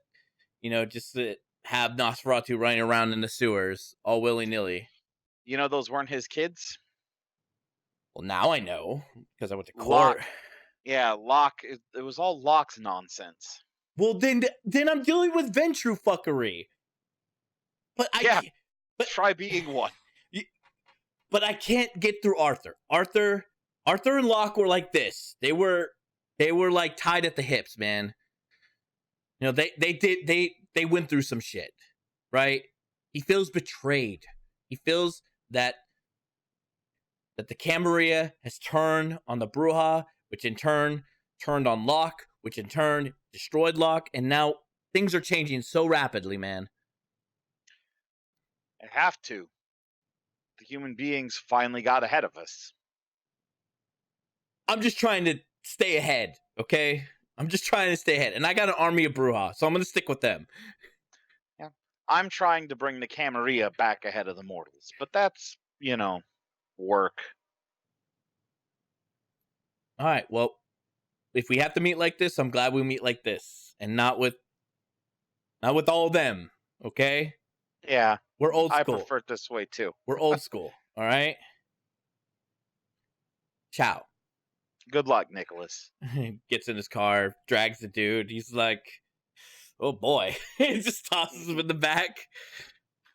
[SPEAKER 1] just have Nosferatu running around in the sewers all willy-nilly.
[SPEAKER 3] You know those weren't his kids?
[SPEAKER 1] Well, now I know, because I went to court.
[SPEAKER 3] Locke. Yeah, Locke. It was all Locke's nonsense.
[SPEAKER 1] Well, then I'm dealing with Ventru fuckery. But
[SPEAKER 3] Try being one.
[SPEAKER 1] But I can't get through Arthur. Arthur and Locke were like this. They were like tied at the hips, man. They went through some shit, right? He feels betrayed. He feels that the Camarilla has turned on the Bruja, which in turn turned on Locke, which in turn destroyed Locke, and now things are changing so rapidly, man.
[SPEAKER 3] I have to. The human beings finally got ahead of us.
[SPEAKER 1] I'm just trying to stay ahead, okay? I'm just trying to stay ahead. And I got an army of Bruja, so I'm going to stick with them.
[SPEAKER 3] Yeah. I'm trying to bring the Camarilla back ahead of the mortals. But that's, work.
[SPEAKER 1] All right, well, if we have to meet like this, I'm glad we meet like this. And not with all of them, okay?
[SPEAKER 3] Yeah.
[SPEAKER 1] We're old school.
[SPEAKER 3] I prefer it this way, too.
[SPEAKER 1] We're old school, all right? Ciao.
[SPEAKER 3] Good luck, Nicholas.
[SPEAKER 1] Gets in his car, drags the dude. He's like, oh boy. He just tosses him in the back.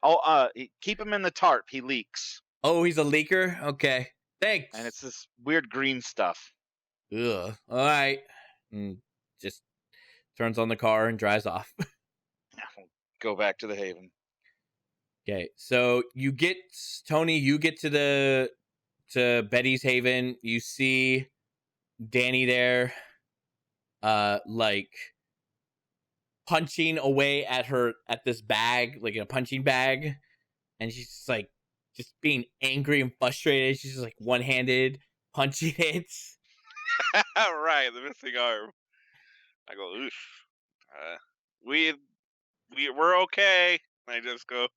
[SPEAKER 3] Oh, keep him in the tarp. He leaks.
[SPEAKER 1] Oh, he's a leaker? Okay. Thanks.
[SPEAKER 3] And it's this weird green stuff.
[SPEAKER 1] Ugh. All right. And just turns on the car and drives off.
[SPEAKER 3] Go back to the Haven.
[SPEAKER 1] Okay, so you get Tony. You get to Betty's Haven. You see Danny there, like punching away at this bag, like in a punching bag, and she's just like just being angry and frustrated. She's just like one-handed punching it.
[SPEAKER 2] Right, the missing arm. I go, oof. We're okay. And I just go,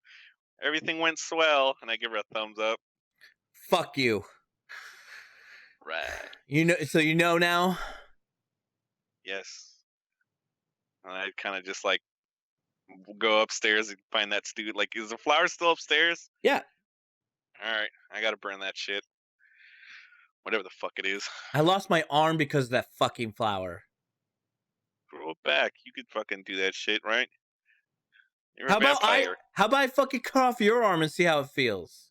[SPEAKER 2] everything went swell, and I give her a thumbs up.
[SPEAKER 1] Fuck you.
[SPEAKER 2] Right.
[SPEAKER 1] You know, so you know now.
[SPEAKER 2] Yes. And I kind of just like go upstairs and find that dude. Like, is the flower still upstairs?
[SPEAKER 1] Yeah.
[SPEAKER 2] All right, I gotta burn that shit. Whatever the fuck it is.
[SPEAKER 1] I lost my arm because of that fucking flower.
[SPEAKER 2] Grow it back. You could fucking do that shit, right? You're
[SPEAKER 1] How
[SPEAKER 2] a vampire.
[SPEAKER 1] about I fucking cut off your arm and see how it feels?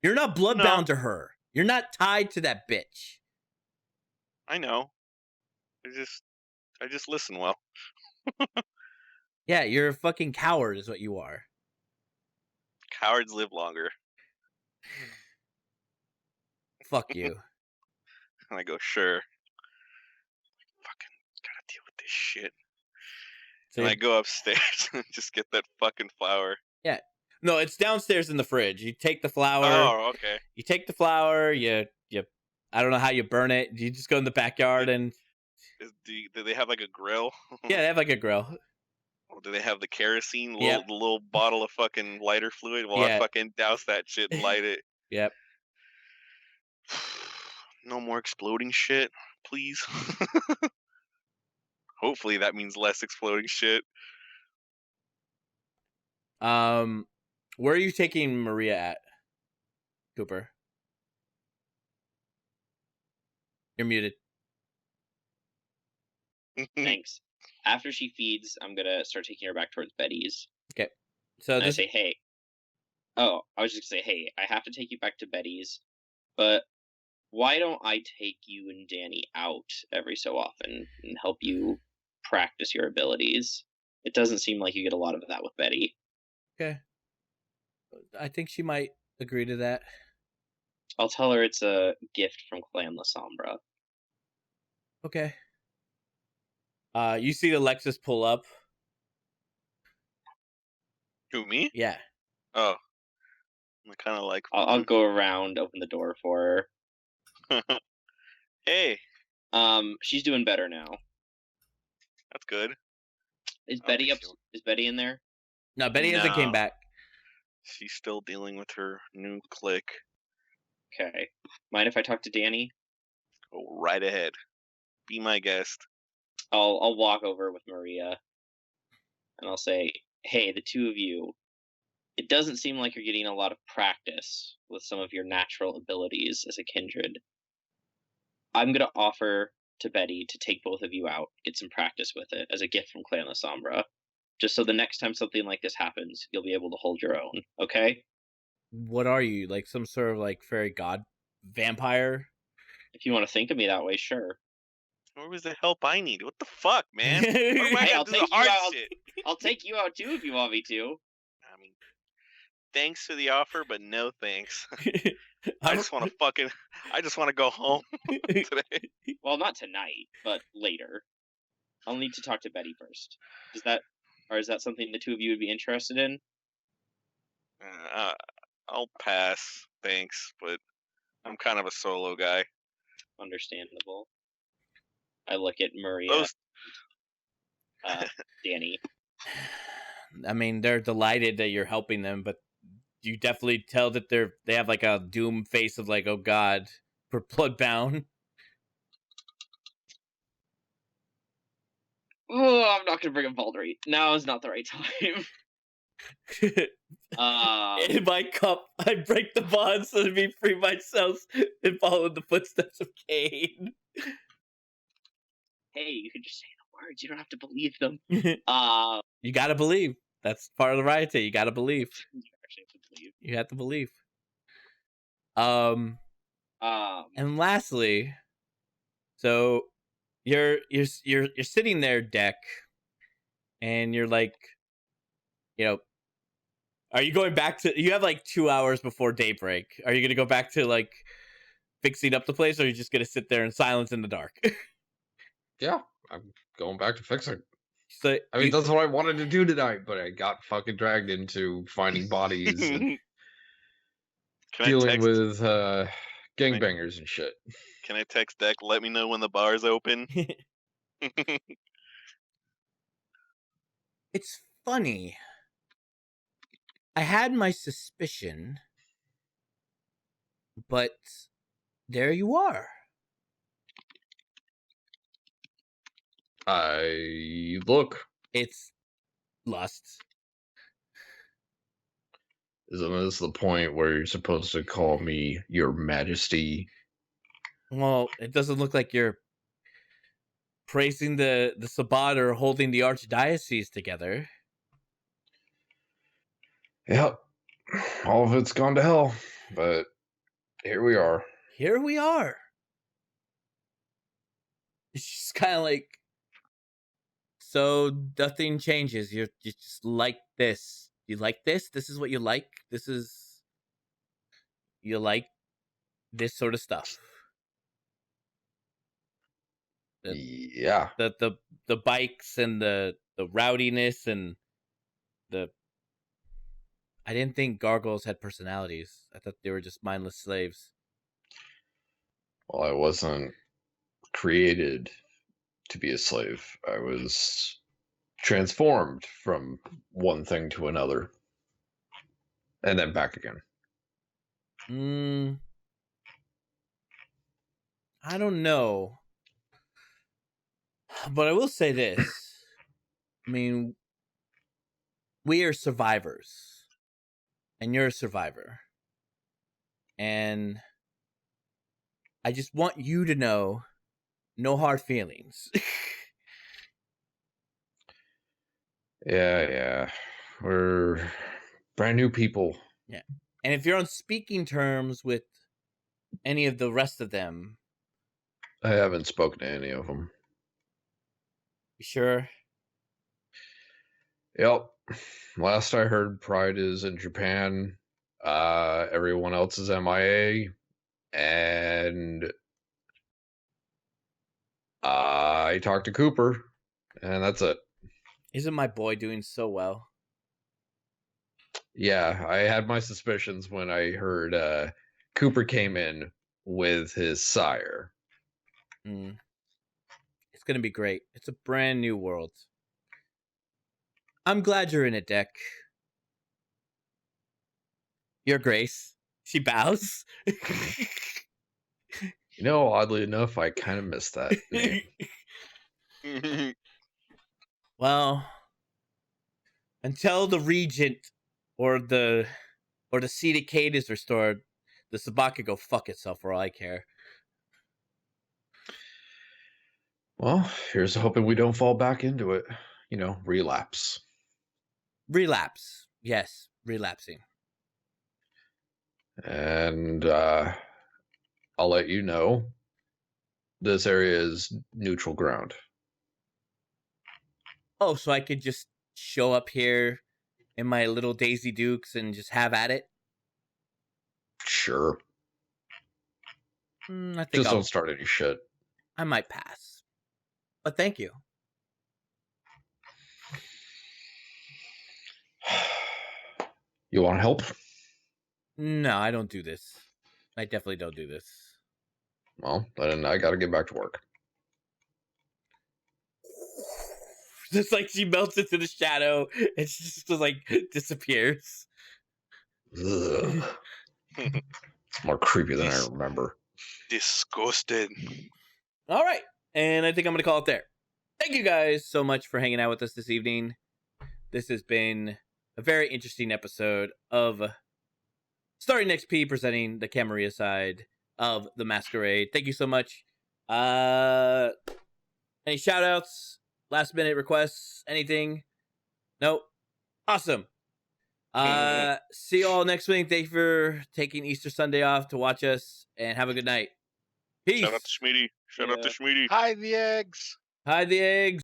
[SPEAKER 1] You're not bloodbound to her. You're not tied to that bitch.
[SPEAKER 2] I know. I just listen well.
[SPEAKER 1] Yeah, you're a fucking coward is what you are.
[SPEAKER 2] Cowards live longer.
[SPEAKER 1] Fuck you.
[SPEAKER 2] And I go, sure. Fucking gotta deal with this shit.
[SPEAKER 1] So
[SPEAKER 2] And I go upstairs and just get that fucking flower.
[SPEAKER 1] yeah. No, it's downstairs in the fridge. You take the flower.
[SPEAKER 2] Oh, okay.
[SPEAKER 1] You take the flower, you I don't know how you burn it. You just go in the backyard and
[SPEAKER 2] Do they have like a grill?
[SPEAKER 1] yeah, they have like a grill.
[SPEAKER 2] Or do they have the kerosene,
[SPEAKER 1] Yep.
[SPEAKER 2] the little bottle of fucking lighter fluid? Well,
[SPEAKER 1] Yeah.
[SPEAKER 2] I fucking douse that shit and light it.
[SPEAKER 1] Yep.
[SPEAKER 2] No more exploding shit, please. Hopefully that means less exploding shit.
[SPEAKER 1] Where are you taking Maria at, Cooper? You're muted.
[SPEAKER 5] Thanks. After she feeds, I'm gonna start taking her back towards Betty's.
[SPEAKER 1] So
[SPEAKER 5] And I
[SPEAKER 1] this
[SPEAKER 5] say, hey. Oh, I was just gonna say, hey, I have to take you back to Betty's, but why don't I take you and Danny out every so often and help you practice your abilities? It doesn't seem like you get a lot of that with Betty.
[SPEAKER 1] okay. I think she might agree to that.
[SPEAKER 5] I'll tell her it's a gift from Clan La Sombra.
[SPEAKER 1] Okay. You see the Lexus pull up.
[SPEAKER 2] Who, me?
[SPEAKER 1] Yeah.
[SPEAKER 2] Oh. I kind of like...
[SPEAKER 5] I'll go around, open the door for
[SPEAKER 2] her. Hey.
[SPEAKER 5] She's doing better now.
[SPEAKER 2] That's good.
[SPEAKER 5] Is Betty Is Betty in there?
[SPEAKER 1] No, Betty hasn't came back.
[SPEAKER 2] She's still dealing with her new clique.
[SPEAKER 5] Okay. Mind if I talk to Danny?
[SPEAKER 2] Go right ahead. Be my guest.
[SPEAKER 5] I'll walk over with Maria and I'll say, hey, the two of you, it doesn't seem like you're getting a lot of practice with some of your natural abilities as a kindred. I'm going to offer to Betty to take both of you out, get some practice with it as a gift from Clan La Sombra. Just so the next time something like this happens, you'll be able to hold your own, okay?
[SPEAKER 1] What are you, like some sort of like fairy god vampire?
[SPEAKER 5] If you want to think of me that way, sure.
[SPEAKER 2] Where was the help I need? What the fuck, man? What am I
[SPEAKER 5] Hey,
[SPEAKER 2] gonna do the hard shit?
[SPEAKER 5] I'll take you out too if you want me to.
[SPEAKER 2] I mean, thanks for the offer, but no thanks. I just want to go home today.
[SPEAKER 5] Well, not tonight, but later. I'll need to talk to Betty first. Is that something the two of you would be interested in?
[SPEAKER 2] I'll pass, thanks, but I'm kind of a solo guy.
[SPEAKER 5] Understandable. I look at Maria, Danny.
[SPEAKER 1] I mean, they're delighted that you're helping them, but you definitely tell that they have like a doom face of like, oh god, we're bloodbound.
[SPEAKER 5] Oh, I'm not gonna bring up Baldry. Now is not the right time.
[SPEAKER 1] In my cup, I break the bond so to be free myself and follow in the footsteps of Cain.
[SPEAKER 5] Hey, you can just say the words. You don't have to believe them.
[SPEAKER 1] You gotta believe. That's part of the rioting. You gotta believe.
[SPEAKER 5] You actually have to believe.
[SPEAKER 1] You have to believe. And lastly, so you're sitting there, Deck, and you're like, are you going back to? You have like 2 hours before daybreak. Are you gonna go back to like fixing up the place, or are you just gonna sit there in silence in the dark?
[SPEAKER 4] Yeah, I'm going back to fixing.
[SPEAKER 1] So
[SPEAKER 4] I mean, that's what I wanted to do tonight, but I got fucking dragged into finding bodies and dealing with gangbangers and shit.
[SPEAKER 2] Can I text Deck? Let me know when the bar's open.
[SPEAKER 1] It's funny. I had my suspicion, but there you are.
[SPEAKER 4] Look.
[SPEAKER 1] It's lust.
[SPEAKER 4] Isn't this the point where you're supposed to call me Your Majesty?
[SPEAKER 1] Well, it doesn't look like you're praising the Sabbat or holding the archdiocese together.
[SPEAKER 4] Yep. All of it's gone to hell, but here we are.
[SPEAKER 1] Here we are. It's just kind of like, so nothing changes. You just like this. You like this? This is what you like? You like this sort of stuff.
[SPEAKER 4] Yeah.
[SPEAKER 1] The bikes and the rowdiness and I didn't think gargoyles had personalities. I thought they were just mindless slaves.
[SPEAKER 4] Well, I wasn't created to be a slave. I was transformed from one thing to another. And then back again.
[SPEAKER 1] I don't know. But I will say this. I mean, we are survivors. And you're a survivor. And I just want you to know, no hard feelings.
[SPEAKER 4] Yeah. We're brand new people.
[SPEAKER 1] Yeah. And if you're on speaking terms with any of the rest of them...
[SPEAKER 4] I haven't spoken to any of them.
[SPEAKER 1] You sure?
[SPEAKER 4] Yep. Last I heard, Pride is in Japan. Everyone else is MIA. And I talked to Cooper. And that's it.
[SPEAKER 1] Isn't my boy doing so well?
[SPEAKER 4] Yeah, I had my suspicions when I heard Cooper came in with his sire.
[SPEAKER 1] It's going to be great. It's a brand new world. I'm glad you're in it, Deck. Your Grace. She bows.
[SPEAKER 4] You know, oddly enough, I kind of missed that name.
[SPEAKER 1] Well, until the Regent or the Sea Decade is restored, the Sabbat could go fuck itself for all I care.
[SPEAKER 4] Well, here's hoping we don't fall back into it. You know, relapse.
[SPEAKER 1] Relapse. Yes, relapsing.
[SPEAKER 4] And I'll let you know this area is neutral ground.
[SPEAKER 1] Oh, so I could just show up here in my little Daisy Dukes and just have at it?
[SPEAKER 4] Sure.
[SPEAKER 1] I think
[SPEAKER 4] just don't start any shit.
[SPEAKER 1] I might pass. But thank you.
[SPEAKER 4] You want help?
[SPEAKER 1] No, I don't do this. I definitely don't do this.
[SPEAKER 4] Well, then I gotta get back to work.
[SPEAKER 1] Just like she melts into the shadow and she just like disappears.
[SPEAKER 4] Ugh. It's more creepy than I remember.
[SPEAKER 2] Disgusted.
[SPEAKER 1] All right. And I think I'm going to call it there. Thank you guys so much for hanging out with us this evening. This has been a very interesting episode of Starting XP presenting the Camarilla side of the Masquerade. Thank you so much. Any shout outs? Last minute requests? Anything? Nope. Awesome. See you all next week. Thank you for taking Easter Sunday off to watch us, and have a good night. Peace.
[SPEAKER 2] Shout out to Schmeedy. Shout out to Schmeedy.
[SPEAKER 3] Hide the eggs.
[SPEAKER 1] Hide the eggs.